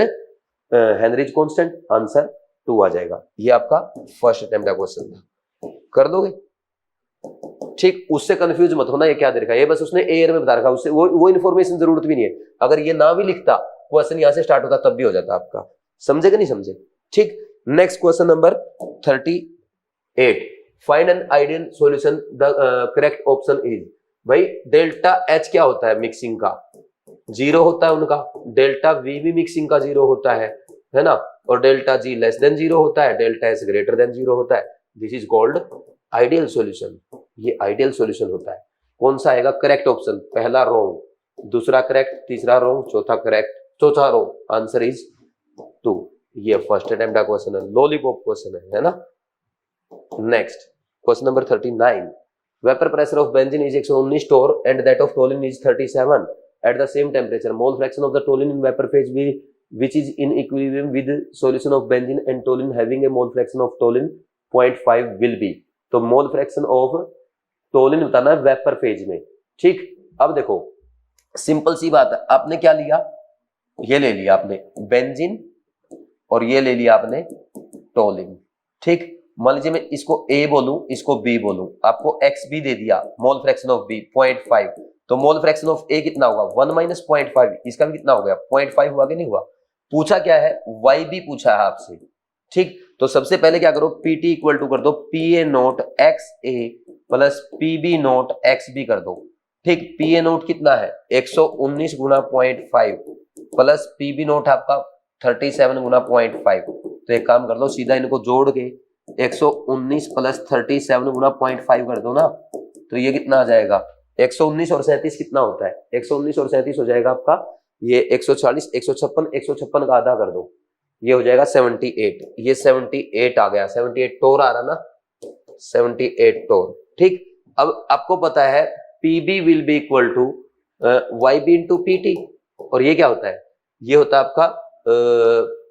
Henry's constant. Answer 2 आ जाएगा। ये आपका फर्स्ट अटेम्प्ट का क्वेश्चन था, कर दोगे। ठीक, उससे कंफ्यूज मत होना, ये क्या दे रखा है, ये बस उसने एयर में बता रखा, उससे वो इन्फॉर्मेशन जरूरत भी नहीं है। अगर ये ना भी लिखता, क्वेश्चन यहां से स्टार्ट होता, तब भी हो जाता आपका। समझे कि नहीं समझे। ठीक, next question number 38। Find an ideal solution, the correct option is. भाई डेल्टा एच क्या होता है, मिक्सिंग का 0 होता है उनका, डेल्टा वी भी मिक्सिंग का 0 होता है ना, और डेल्टा जी लेस देन 0 होता है, डेल्टा एस ग्रेटर देन 0 होता है। This is called ideal solution. ये आइडियल सॉल्यूशन होता है। कौन सा आएगा करेक्ट ऑप्शन, पहला रॉन्ग, दूसरा करेक्ट, तीसरा रॉन्ग, चौथा करेक्ट, चौथा रॉन्ग। Answer is 2। ये फर्स्ट अटेम्प्ट का क्वेश्चन है, लॉलीपॉप क्वेश्चन है ना। Next question number 39। Vapour pressure of benzene is 119 torr and that of toluene is 37 at the same temperature. Mole fraction of the toluene in vapor phase which is in equilibrium with solution of benzene and toluene having a mole fraction of toluene 0.5 will be। तो मोल फ्रैक्शन ऑफ टोलिन बताना है वेपर फेज में। ठीक, अब देखो सिंपल सी बात है, आपने क्या लिया, ये ले लिया आपने बेंजीन और ये ले लिया आपने टोलिन। ठीक, मान लीजिए मैं इसको A बोलूं, इसको B बोलूं, आपको XB दे दिया, मोल फ्रैक्शन ऑफ B 0.5, तो मोल फ्रैक्शन ऑफ A कितना होगा 1 माइनस 0.5, इसका भी कितना हो गया 0.5 हुआ कि नहीं हुआ। पूछा क्या है YB पूछा है आपसे। ठीक, तो सबसे पहले क्या करो PT इक्वल टू कर दो PA naught XA plus PB naught XB कर दो। ठीक, PA नोट कितना है 119 गुना 0.5 प्लस PB नोट आपका 37 गुना 0.5, तो एक काम कर लो सीधा इनको जोड़ के 119 प्लस 37 गुना 0.5 कर दो ना, तो ये कितना आ जाएगा 119 और 37 कितना होता है 119 और 37 हो जाएगा आपका ये 140 156 का आधा कर दो, ये हो जाएगा 78, ये 78 आ गया, 78 टोर आ रहा ना, 78 टोर। ठीक, अब आपको पता है PB will be equal to YB into PT, और ये क्या होता है, ये होता है आपका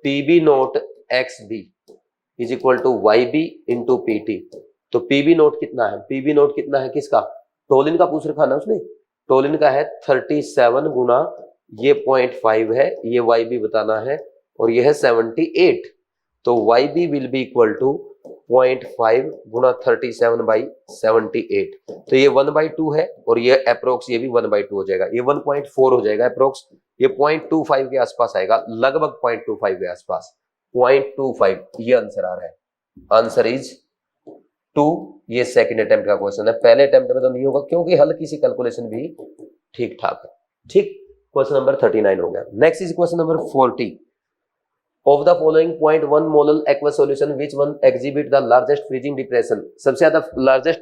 PB naught XB is equal to YB into PT। तो PB नोट कितना है, PB नोट कितना है किसका, टोलिन का पूछ रखा ना उसने, टोलिन का है 37 गुना ये 0.5 है, ये YB बताना है, और ये है 78, तो YB will be equal to 0.5 गुना 37 बाई 78, तो ये 1/2 है, और ये अप्रोक्स ये भी 1/2 हो जाएगा, ये 1.4 हो जाएगा अप्रोक्स, ये 0.25 के आसपास आएगा, लगभग 0.25 के आसपास 0.25, ये आंसर आ रहा है, आंसर इज 2। ये सेकंड अटेम्प्ट का क्वेश्चन है, पहले अटेम्प्ट में तो नहीं होगा क्योंकि हल्की सी कैलकुलेशन भी ठीक ठाक है। ठीक, क्वेश्चन नंबर 39 हो गया। Next is question number 40, of the following 0.1 molal aqueous solution which one exhibit the largest freezing depression, सबसे ज्यादा लार्जेस्ट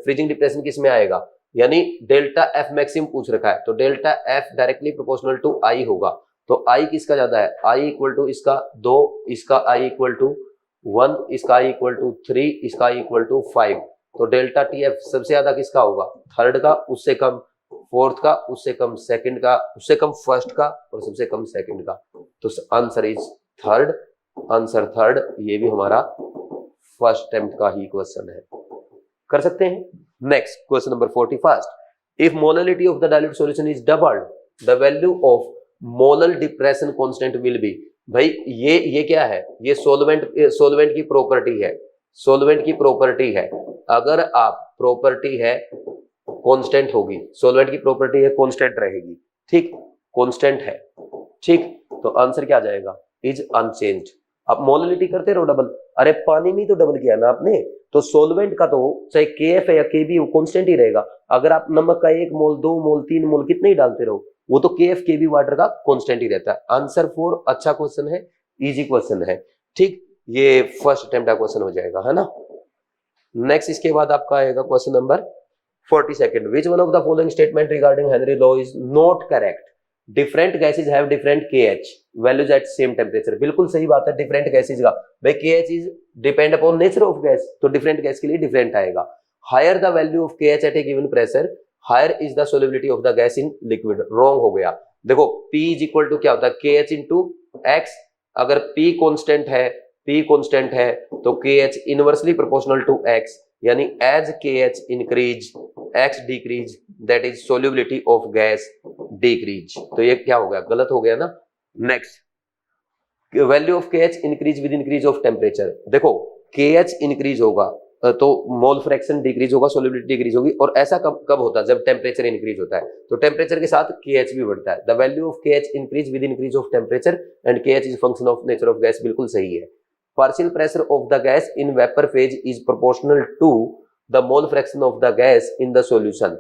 फ्रीजिंग डिप्रेशन किसमें आएगा, यानी डेल्टा एफ मैक्सिमम पूछ रखा है, तो delta F directly proportional to i होगा, तो आई किसका ज्यादा है, आई इक्वल टू इसका 2, इसका आई इक्वल टू 1, इसका आई इक्वल टू 3, इसका आई इक्वल टू 5, तो डेल्टा टी एफ सबसे ज्यादा किसका होगा, थर्ड का, उससे कम फोर्थ का, उससे कम सेकंड का, उससे कम फर्स्ट का, और सबसे कम सेकंड का, तो answer is third, answer third, ये भी हमारा फर्स्ट अटेम्प्ट का ही क्वेश्चन है, कर सकते हैं। Next question number 41, if molality of the dilute solution is doubled the value of molal depression constant will be, भाई ये क्या है, ये सोलवेंट की प्रॉपर्टी है, सोलवेंट की प्रॉपर्टी है, अगर आप प्रॉपर्टी है कांस्टेंट होगी, सोलवेंट की प्रॉपर्टी है कांस्टेंट रहेगी, ठीक, कांस्टेंट है, ठीक, तो आंसर क्या आ जाएगा, इज अनचेंज्ड। आप मोललिटी करते रहो डबल, अरे पानी में तो डबल किया ना आपने, तो सोलवेंट का तो चाहे KF है या KB वो कांस्टेंट ही रहेगा, अगर आप नमक का 1 मोल 2 मोल 3 मोल कितने ही डालते रहो, वो तो KF KB वाटर का कांस्टेंट ही रहता है। आंसर 4 अच्छा क्वेश्चन है, इजी क्वेश्चन है, ठीक, ये फर्स्ट अटेम्प्ट का क्वेश्चन हो जाएगा, है ना। नेक्स्ट इसके बाद आपका आएगा question number 42, which one of the following statement regarding Henry law is not correct, different gases have different KH values at same temperature, बिल्कुल सही बात है, different gases का भाई KH is depend upon nature of gas, तो different gas के लिए different आएगा, higher the value of KH at a given pressure higher is the solubility of the gas in liquid, wrong हो गया, देखो P is equal to क्या होता है KH into X, अगर P constant है तो KH inversely proportional to X, यानी as KH increase X decrease that is solubility of gas decrease, तो ये क्या हो गया, गलत हो गया ना। Next value of KH increase with increase of temperature, देखो KH इंक्रीज होगा तो मोल फ्रैक्शन डिक्रीज होगा, सोल्युबिलिटी डिक्रीज होगी, और ऐसा कब होता है, जब टेम्परेचर इंक्रीज होता है, तो टेम्परेचर के साथ KH भी बढ़ता है, the value of KH increase with increase of temperature and KH is function of nature of gas, बिल्कुल सही है। Partial pressure of the gas in vapour phase is proportional to the mole fraction of the gas in the solution,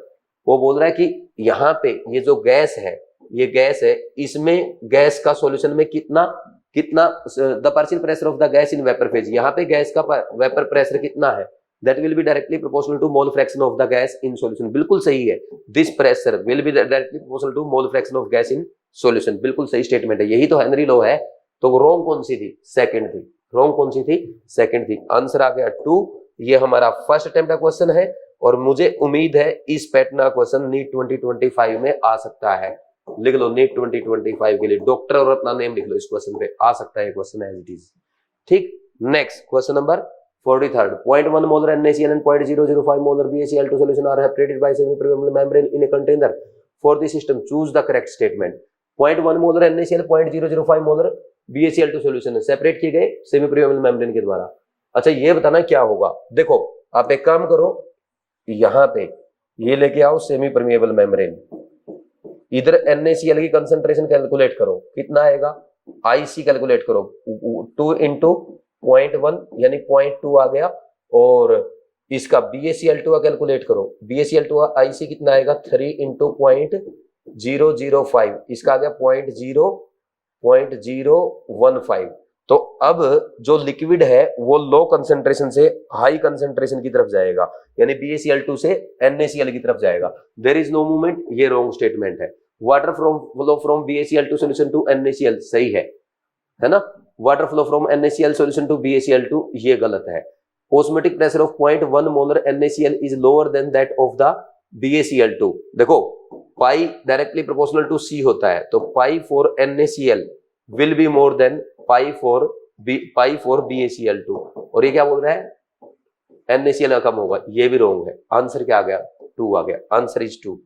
वो बोल रहा है कि यहाँ पे ये जो गैस है, ये गैस है, इसमें गैस का सॉल्यूशन में कितना the partial pressure of the gas in vapour phase, यहाँ पे गैस का वेपर प्रेशर कितना है, that will be directly proportional to mole fraction of the gas in solution, बिल्कुल सही है, this pressure will be directly proportional to mole fraction of gas in solution, बिल्कुल सही स्टेटमेंट है, यही तो हेनरी लॉ है, तो रॉन्ग कौन सी थी, सेकंड थी, रॉन्ग कौन सी थी, सेकंड थी, आंसर आ गया 2, ये हमारा फर्स्ट अटेम्प्ट का क्वेश्चन है, और मुझे उम्मीद है इस पैटर्न का क्वेश्चन नीट 2025 में आ सकता है, लिख लो नीट 2025 के लिए डॉक्टर और अपना नेम लिख लो, इस क्वेश्चन पे आ सकता है क्वेश्चन एज इट इज, ठीक। Next question number 43rd 0.1 molar NaCl and 0.005 molar BaCl2 solution are separated by semi-permeable membrane in a container. For the system, choose the correct statement. 0.1 molar NaCl, 0.005 molar BaCl2 solution separate किए गए सेमी परमेबल मेम्ब्रेन के द्वारा। अच्छा ये बताना क्या होगा, देखो आप एक काम करो, यहां पे ये लेके आओ सेमी परमेबल मेम्ब्रेन, इधर NaCl की कंसंट्रेशन कैलकुलेट करो, कितना आएगा IC कैलकुलेट करो, 2 इंटू 0.1 यानी 0.2 आ गया, और इसका BaCl2 का कैलकुलेट करो, BaCl2 का IC कितना आएगा 3 इंटू 0.005, इसका आ गया 0.015। तो अब जो लिक्विड है वो लो कंसंट्रेशन से हाई कंसंट्रेशन की तरफ जाएगा, यानी BaCl2 से NaCl की तरफ जाएगा। देयर इज नो मूवमेंट, ये रॉन्ग स्टेटमेंट है। Water flow from BaCl2 solution to NaCl सही है ना। Water flow from NaCl solution to BaCl2 ये गलत है। Osmotic pressure of 0.1 molar NaCl is lower than that of the BaCl2। देखो pi directly proportional to C होता है, तो pi for NaCl will be more than pi for BaCl2, और ये क्या बोल रहा है NaCl कम होगा, ये भी रॉन्ग है। आंसर क्या आ गया 2 आ गया, answer is 2।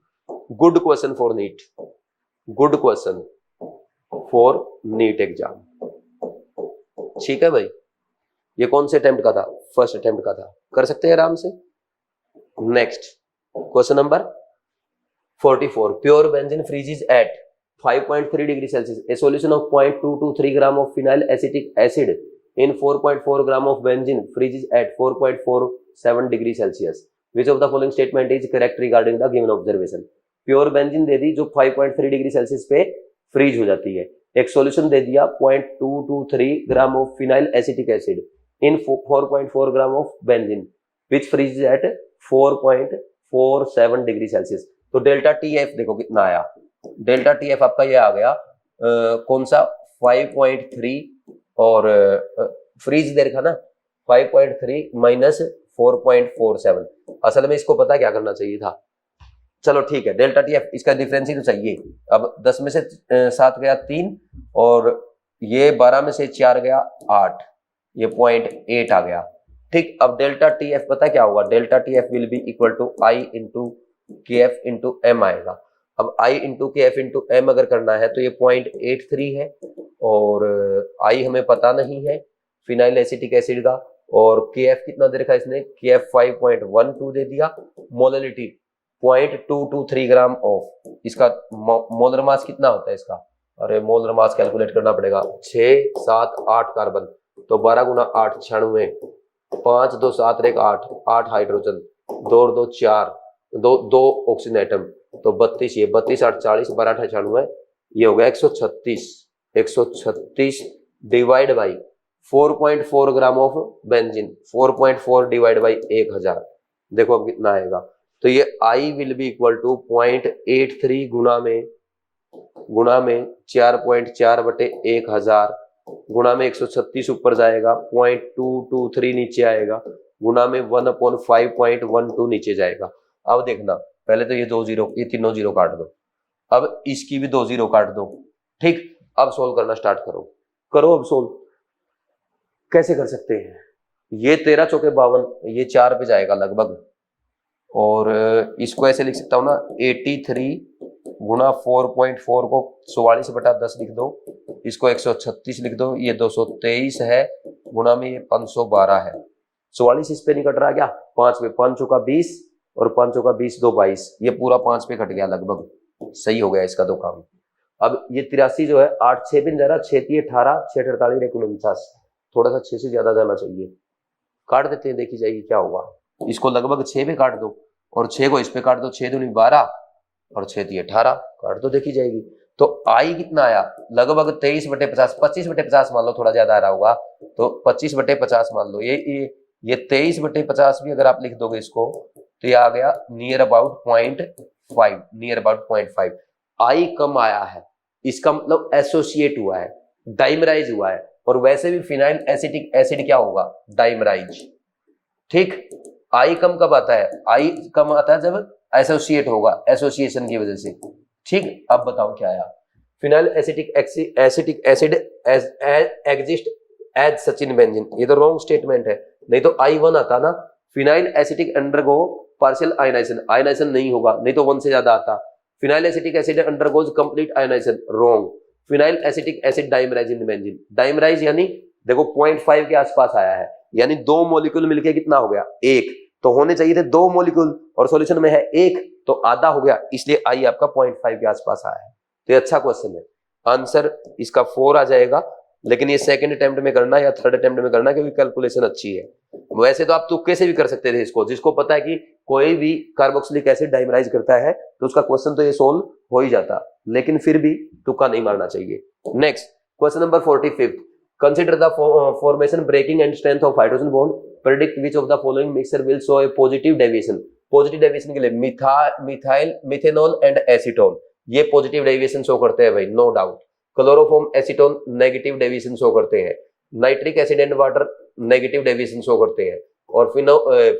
Good question for NEET, good question for NEET exam. ठीक है भाई, ये कौन से अटेम्प्ट का था, फर्स्ट अटेम्प्ट का था, कर सकते हैं आराम से। Next question number 44, pure benzene freezes at 5.3 degree Celsius, a solution of 0.223 gram of phenyl acetic acid in 4.4 gram of benzene freezes at 4.47 degree Celsius. Which of the following statement is correct regarding the given observation? Pure benzene दे दी जो 5.3 डिग्री सेल्सियस पे फ्रीज हो जाती है, एक सॉल्यूशन दे दिया 0.223 gram of phenyl acetic acid in 4.4 gram of benzene which freeze at 4.47 degree Celsius. तो डेल्टा TF देखो कितना आया, डेल्टा TF आपका ये आ गया कौन सा 5.3 और फ्रीज दे रखा ना 5.3 माइनस 4.47। असल में इसको पता क्या करना चाहिए था, चलो ठीक है, डेल्टा TF इसका डिफरेंस ही तो चाहिए। अब 10 में से 7 गया 3, और ये 12 में से 4 गया 8, ये 0.8 आ गया। ठीक, अब डेल्टा TF पता क्या होगा, delta TF will be equal to I into KF into M आएगा। अब I into KF into M अगर करना है तो ये 0.83 है, और I हमें पता नहीं है फिनाइल एसिटिक एसिड का, और KF कितना दे रखा है इसने, KF 5.12 दे दिया, मोलरिटी 0.223 ग्राम ऑफ, इसका मोलर मास कितना होता है इसका, अरे मोलर मास कैलकुलेट करना पड़ेगा, 6 7 8 कार्बन, तो 12 गुना 8 96, 5 2 7 1 8 8 हाइड्रोजन, 2 2 4 2 ऑक्सीजन एटम, तो 32, ये 32 8 40 12 8 96, ये हो गया 136 divide by 4.4 gram of benzene, 4.4 divide by 1000, देखो अब कितना आएगा। तो ये I will be equal to 0.83 गुना में 4.4 बटे 1000 गुना में 136 ऊपर जाएगा, 0.223 नीचे आएगा, गुना में 1/5.12 नीचे जाएगा। अब देखना, पहले तो ये 2 जीरो, ये तीनों जीरो काट दो, अब इसकी भी 2 जीरो काट दो। ठीक, अब सोल्व करना स्टार्ट करो अब सोल्व कैसे कर सकते हैं, ये 13 चौके 52, ये 4 पे जाएगा लगभग, और इसको ऐसे लिख सकता हूं ना 83 गुना 4.4 को 44 बटा 10 लिख दो, इसको 136 लिख दो, ये 223 है, गुना में ये 512 है, 44 इस पे नहीं कट रहा क्या, 5 पे, 5 चौका 20 और 5 चौका 20 2 22, ये पूरा 5 पे कट गया लगभग, सही हो गया इसका दो काम। अब ये 83 जो है 8 6 पे जा रहा, 6 3 18 6 48 49, थोड़ा सा 6 से ज्यादा जाना चाहिए, काट देते हैं, देखी जाएगी क्या होगा। इसको लगभग 6 पे काट दो, और 6 को इस पे काट दो, 6 दूनी 12 और 6 3 18, काट दो देखी जाएगी। तो I कितना आया, लगभग 23 बटे 50, 25 बटे 50 मान लो, थोड़ा ज्यादा आ रहा होगा तो 25 बटे 50 मान लो, ये 23 बटे 50 भी अगर आप लिख दोगे इसको, तो ये आ गया near about 0.5, near about 0.5। I कम आया है, इसका मतलब एसोसिएट हुआ है, डाइमराइज हुआ है, और वैसे भी फिनाइल एसिटिक एसिड क्या होगा, डाइमराइज। ठीक, I कम कब आता है, I कम आता है जब एसोसिएट होगा, एसोसिएशन की वजह से। ठीक, अब बताओ क्या आया, phenyl acetic acid exist as such in benzene, ये तो रॉन्ग स्टेटमेंट है, नहीं तो I1 आता ना, phenyl acetic undergo partial ionization, ionization नहीं होगा, नहीं तो 1 से ज्यादा आता। Phenyl acetic acid undergoes complete ionization, wrong. Phenyl acetic acid dimerize in benzene, dimerize यानी देखो 0.5 के आसपास आया है, यानी 2 मॉलिक्यूल मिलके कितना हो गया 1, तो होने चाहिए थे 2 मॉलिक्यूल और सॉल्यूशन में है 1, तो आधा हो गया, इसलिए I आपका 0.5 के आसपास आया है। तो ये अच्छा क्वेश्चन है, आंसर इसका 4 आ जाएगा, लेकिन ये सेकंड अटेम्प्ट में करना या थर्ड अटेम्प्ट में करना, क्योंकि कैलकुलेशन अच्छी है। वैसे तो आप तुक्के से भी कर सकते थे इसको, जिसको पता है कि कोई भी कार्बोक्सिलिक एसिड डाइमराइज करता है तो उसका क्वेश्चन तो ये सोल्व हो ही जाता, लेकिन फिर भी तुक्का नहीं मारना चाहिए। Next question number 45, consider the formation, breaking and strength of hydrogen bond, predict which of the following mixture will show a positive deviation. Positive deviation के लिए मिथाइल मिथेनॉल एंड एसीटोन, ये पॉजिटिव डेविएशन शो करते हैं भाई, no doubt. Chloroform acetone negative deviation show करते हैं, nitric acid and water negative deviation show करते हैं, और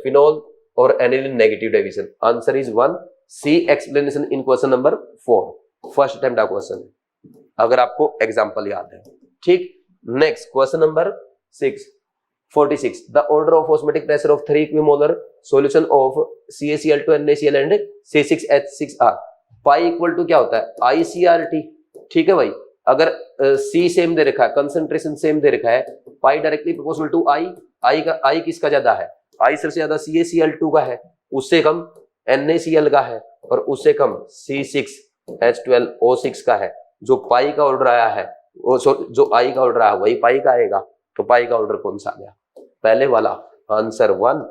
फिनोल और aniline negative deviation. Answer is 1 C explanation in question number 4, first attempt का क्वेश्चन है, अगर आपको एग्जांपल याद है। ठीक, next question number 46, the order of osmotic pressure of 3 equimolar solution of CaCl2 NaCl and C6H6R, pi equal to क्या होता है ICRT। ठीक है भाई, अगर C सेम दे रखा है, कंसंट्रेशन सेम दे रखा है, पाई डायरेक्टली प्रोपोर्शनल टू I किसका ज्यादा है, I सबसे ज्यादा CaCl2 का है, उससे कम NaCl का है, और उससे कम C6H12O6 का है। जो पाई का ऑर्डर आया है, जो I का ऑर्डर आया वही पाई का आएगा, तो पाई का ऑर्डर कौन सा आ गया, पहले वाला, आंसर 1।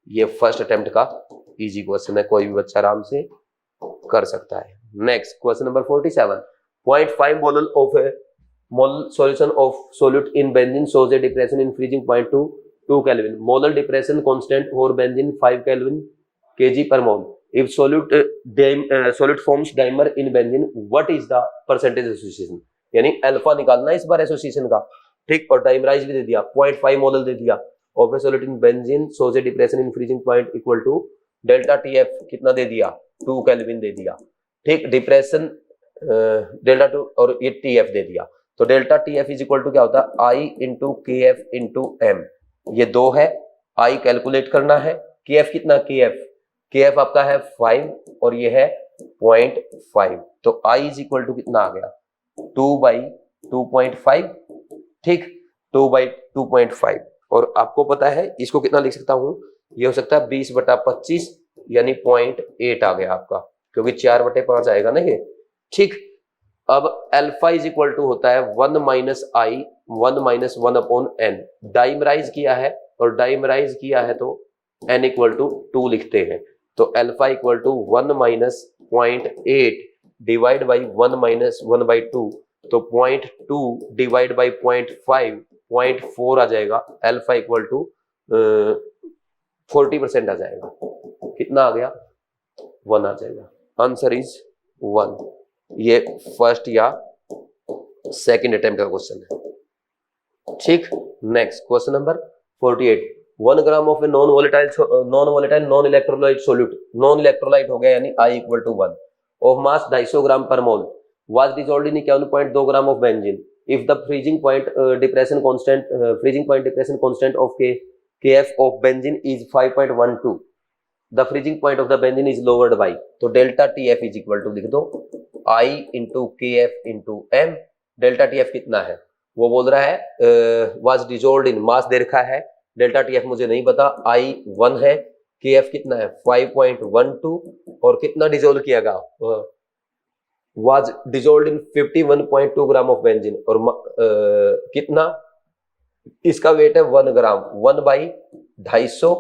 ये फर्स्ट अटेम्प्ट का इजी क्वेश्चन है, कोई भी बच्चा आराम से कर सकता है। Next question number 47, 0.5 mole of A mole solution of solute in benzene shows a depression in freezing point to 2 Kelvin. Molar depression constant for benzene 5 Kelvin kg per mole. If solute forms dimer in benzene, what is the percentage association? यानी अल्फा निकालना इस बार एसोसिएशन का, ठीक, और डाइमराइज भी दे दिया, 0.5 मोलर दे दिया, of A solute in benzene shows a depression in freezing point equal to delta TF कितना दे दिया 2 केल्विन दे दिया, ठीक, डिप्रेशन डेल्टा 2 और ये TF दे दिया, तो delta TF is equal to क्या होता है I into KF into M, ये 2 है, I कैलकुलेट करना है, KF कितना, KF आपका है 5 और ये है 0.5, तो I इज इक्वल टू कितना आ गया 2/2.5, ठीक, 2/2.5, और आपको पता है इसको कितना लिख सकता हूं, ये हो सकता है 20/25 यानी 0.8 आ गया आपका, क्योंकि 4/5 आएगा ना ये, ठीक। अब अल्फा इज इक्वल टू होता है 1 minus I 1 minus 1/n, dimerise किया है और डाइमराइज किया है तो n इक्वल टू 2 लिखते हैं, तो alpha equal to 1 minus 0.8 divide by 1 minus 1/2, तो 0.2 डिवाइड बाई 0.5 0.4 आ जाएगा, अल्फा इक्वल टू 40% आ जाएगा, कितना आ गया 1 आ जाएगा, आंसर इज 1। ये फर्स्ट या सेकंड अटेम्प्ट का क्वेश्चन है, ठीक। Next question number 48, 1 gram of a non volatile non electrolyte solute, non electrolyte हो गया यानी I equal to 1, of mass 250 gram per mole was dissolved in 51.2 gram of benzene, if the freezing point depression constant of KF of benzene is 5.12, the freezing point of the benzene is lowered by, तो delta TF is equal to लिख दो I into KF into M, delta TF कितना है, वो बोल रहा है was dissolved in, मास दे रखा है, डेल्टा TF मुझे नहीं पता, I 1 है, KF कितना है 5.12, और कितना डिजोल्व किया was dissolved in 51.2 gram of benzene, और कितना इसका वेट है 1 ग्राम, 1/250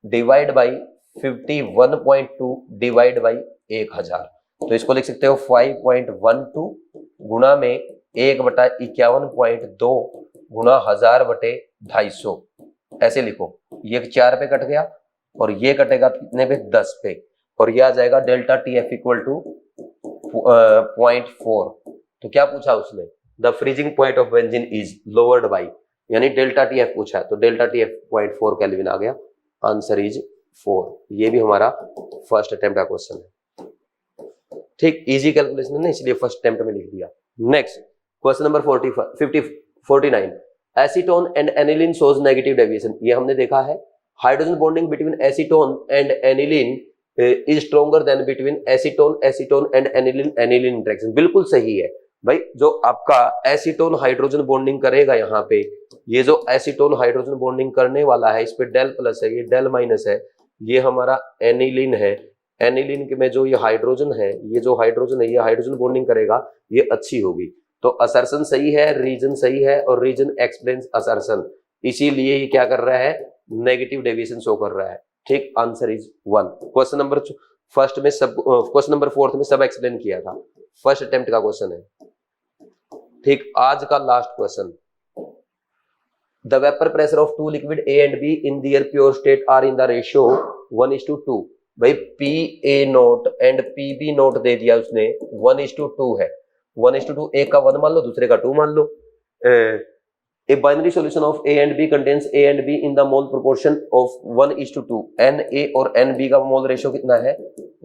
डिवाइड बाई 51.2 डिवाइड बाई 1000, तो इसको लिख सकते हो 5.12 गुणा में 1/51.2 गुणा 1000/250, ऐसे लिखो, ये 4 पे कट गया और ये कटेगा कितने पे 10 पे, और ये आ जाएगा डेल्टा TF इक्वल टू 0.4, तो क्या पूछा उसने, the freezing point of benzene is lowered by, यानी डेल्टा TF पूछा, तो डेल्टा TF 0.4 केल्विन आ गया, आंसर इज 4। ये भी हमारा फर्स्ट अटेम्प्ट का क्वेश्चन है, ठीक, इजी कैलकुलेशन है ना, इसलिए फर्स्ट अटेम्प्ट में लिख दिया। Next question number 49, acetone and aniline shows negative deviation, ये हमने देखा है। Hydrogen bonding between acetone and aniline is stronger than between acetone and aniline interaction, बिल्कुल सही है भाई। जो आपका एसीटोन हाइड्रोजन बॉन्डिंग करेगा यहाँ पे, ये जो एसीटोन हाइड्रोजन बॉन्डिंग करने वाला है, इस पे डेल प्लस है, ये डेल माइनस है, ये हमारा एनिलीन है। एनिलीन के में जो ये हाइड्रोजन है, ये जो हाइड्रोजन है, ये हाइड्रोजन बॉन्डिंग करेगा, ये अच्छी होगी। तो असर्शन सही है, रीजन सही है, और रीजन एक्सप्लेन्स असर्शन, इसीलिए ये क्या कर रहा है, नेगेटिव डेविएशन शो कर रहा है। ठीक, answer is 1। Question number first में सब, क्वेश्चन नंबर 4 में सब एक्सप्लेन किया था, फर्स्ट अटेम्प्ट का क्वेश्चन है। ठीक, आज का last question, the vapour pressure of two liquid A and B in their pure state are in the ratio 1:2। भाई P A nought and P B nought दे दिया उसने, 1:2 है। 1:2, एक का 1 मान लो, दूसरे का 2 मान लो। A binary solution of A and B contains A and B in the mole proportion of 1:2. Na और Nb का मोल रेशियो कितना है,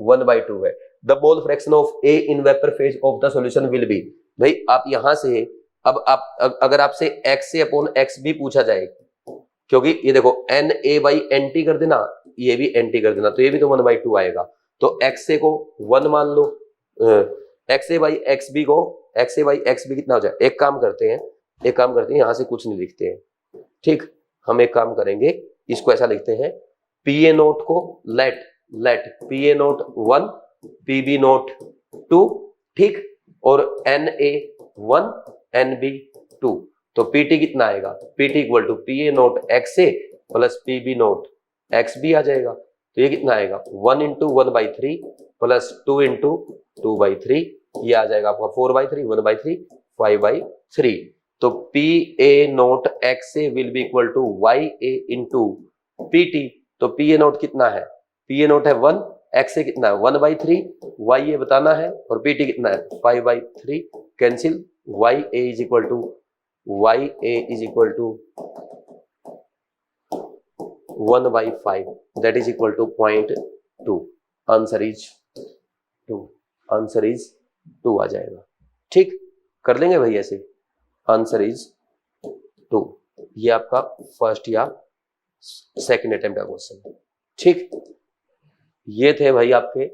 1/2 है। The mole fraction of A in vapor phase of the solution will be, भाई आप यहां से, अब आप अगर आपसे XA अपॉन XB पूछा जाए, क्योंकि ये देखो Na/Nt कर देना, ये भी Nt कर देना, तो ये भी तो 1/2 आएगा। तो XA को 1 मान लो, XA/XB को, XA/XB कितना हो जाए, एक काम करते हैं यहां से कुछ नहीं लिखते हैं। ठीक, हम एक काम करेंगे, इसको ऐसा लिखते हैं, पी ए नोट को let P A naught 1, P B naught 2, ठीक, और एन ए 1, एन बी 2। तो पीटी कितना आएगा, PT equal to P A note X A plus P B note X B आ जाएगा। तो ये कितना आएगा, 1 × 1/3 प्लस 2 × 2/3, ये आ जाएगा आपका 4/3, 1/3, 5/3। तो P A note X A will be equal to Y A into P T. तो पी ए नोट कितना है, पी ए नोट है 1, एक्स ए कितना है 1/3, वाई ए बताना है, और पी टी कितना है 5/3, cancel, Y A is equal to 1/5, that is equal to 0.2। Answer is 2 आ जाएगा। ठीक, कर लेंगे भाई ऐसे, आंसर इज 2। ये आपका फर्स्ट या सेकंड अटेम्प्ट का क्वेश्चन है। ठीक, ये थे भाई आपके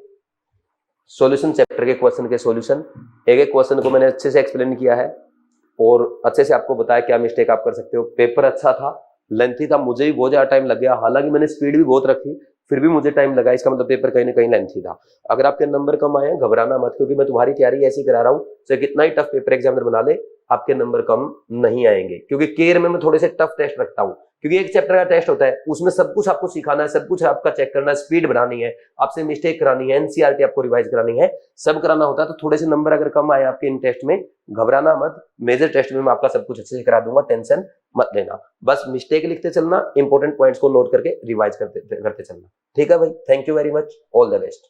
सॉल्यूशन चैप्टर के क्वेश्चन के सॉल्यूशन। एक एक क्वेश्चन को मैंने अच्छे से एक्सप्लेन किया है और अच्छे से आपको बताया क्या मिस्टेक आप कर सकते हो। पेपर अच्छा था, लेंथी था, मुझे भी बहुत ज्यादा टाइम लग गया, हालांकि मैंने स्पीड भी बहुत रखी, फिर भी मुझे टाइम लगा, इसका मतलब पेपर कहीं ना कहीं लेंथी था। अगर आपके नंबर कम आए घबराना मत, क्योंकि मैं तुम्हारी तैयारी ऐसी करा रहा हूँ, चाहे कितना ही टफ पेपर एग्जामिनर बना ले, आपके नंबर कम नहीं आएंगे। क्योंकि केयर में मैं थोड़े से टफ टेस्ट रखता हूँ, क्योंकि एक चैप्टर का टेस्ट होता है, उसमें सब कुछ आपको सिखाना है, सब कुछ आपका चेक करना है, स्पीड बढ़ानी है, आपसे मिस्टेक करानी है, एनसीईआरटी आपको रिवाइज करानी है, सब कराना होता है। तो थोड़े से नंबर अगर कम आए आपके इन टेस्ट में, घबराना मत, मेजर टेस्ट में मैं आपका सब कुछ अच्छे से करा दूंगा, टेंशन मत लेना। बस मिस्टेक लिखते चलना, इंपॉर्टेंट पॉइंट्स को नोट करके रिवाइज करते चलना। ठीक है भाई, thank you very much, all the best.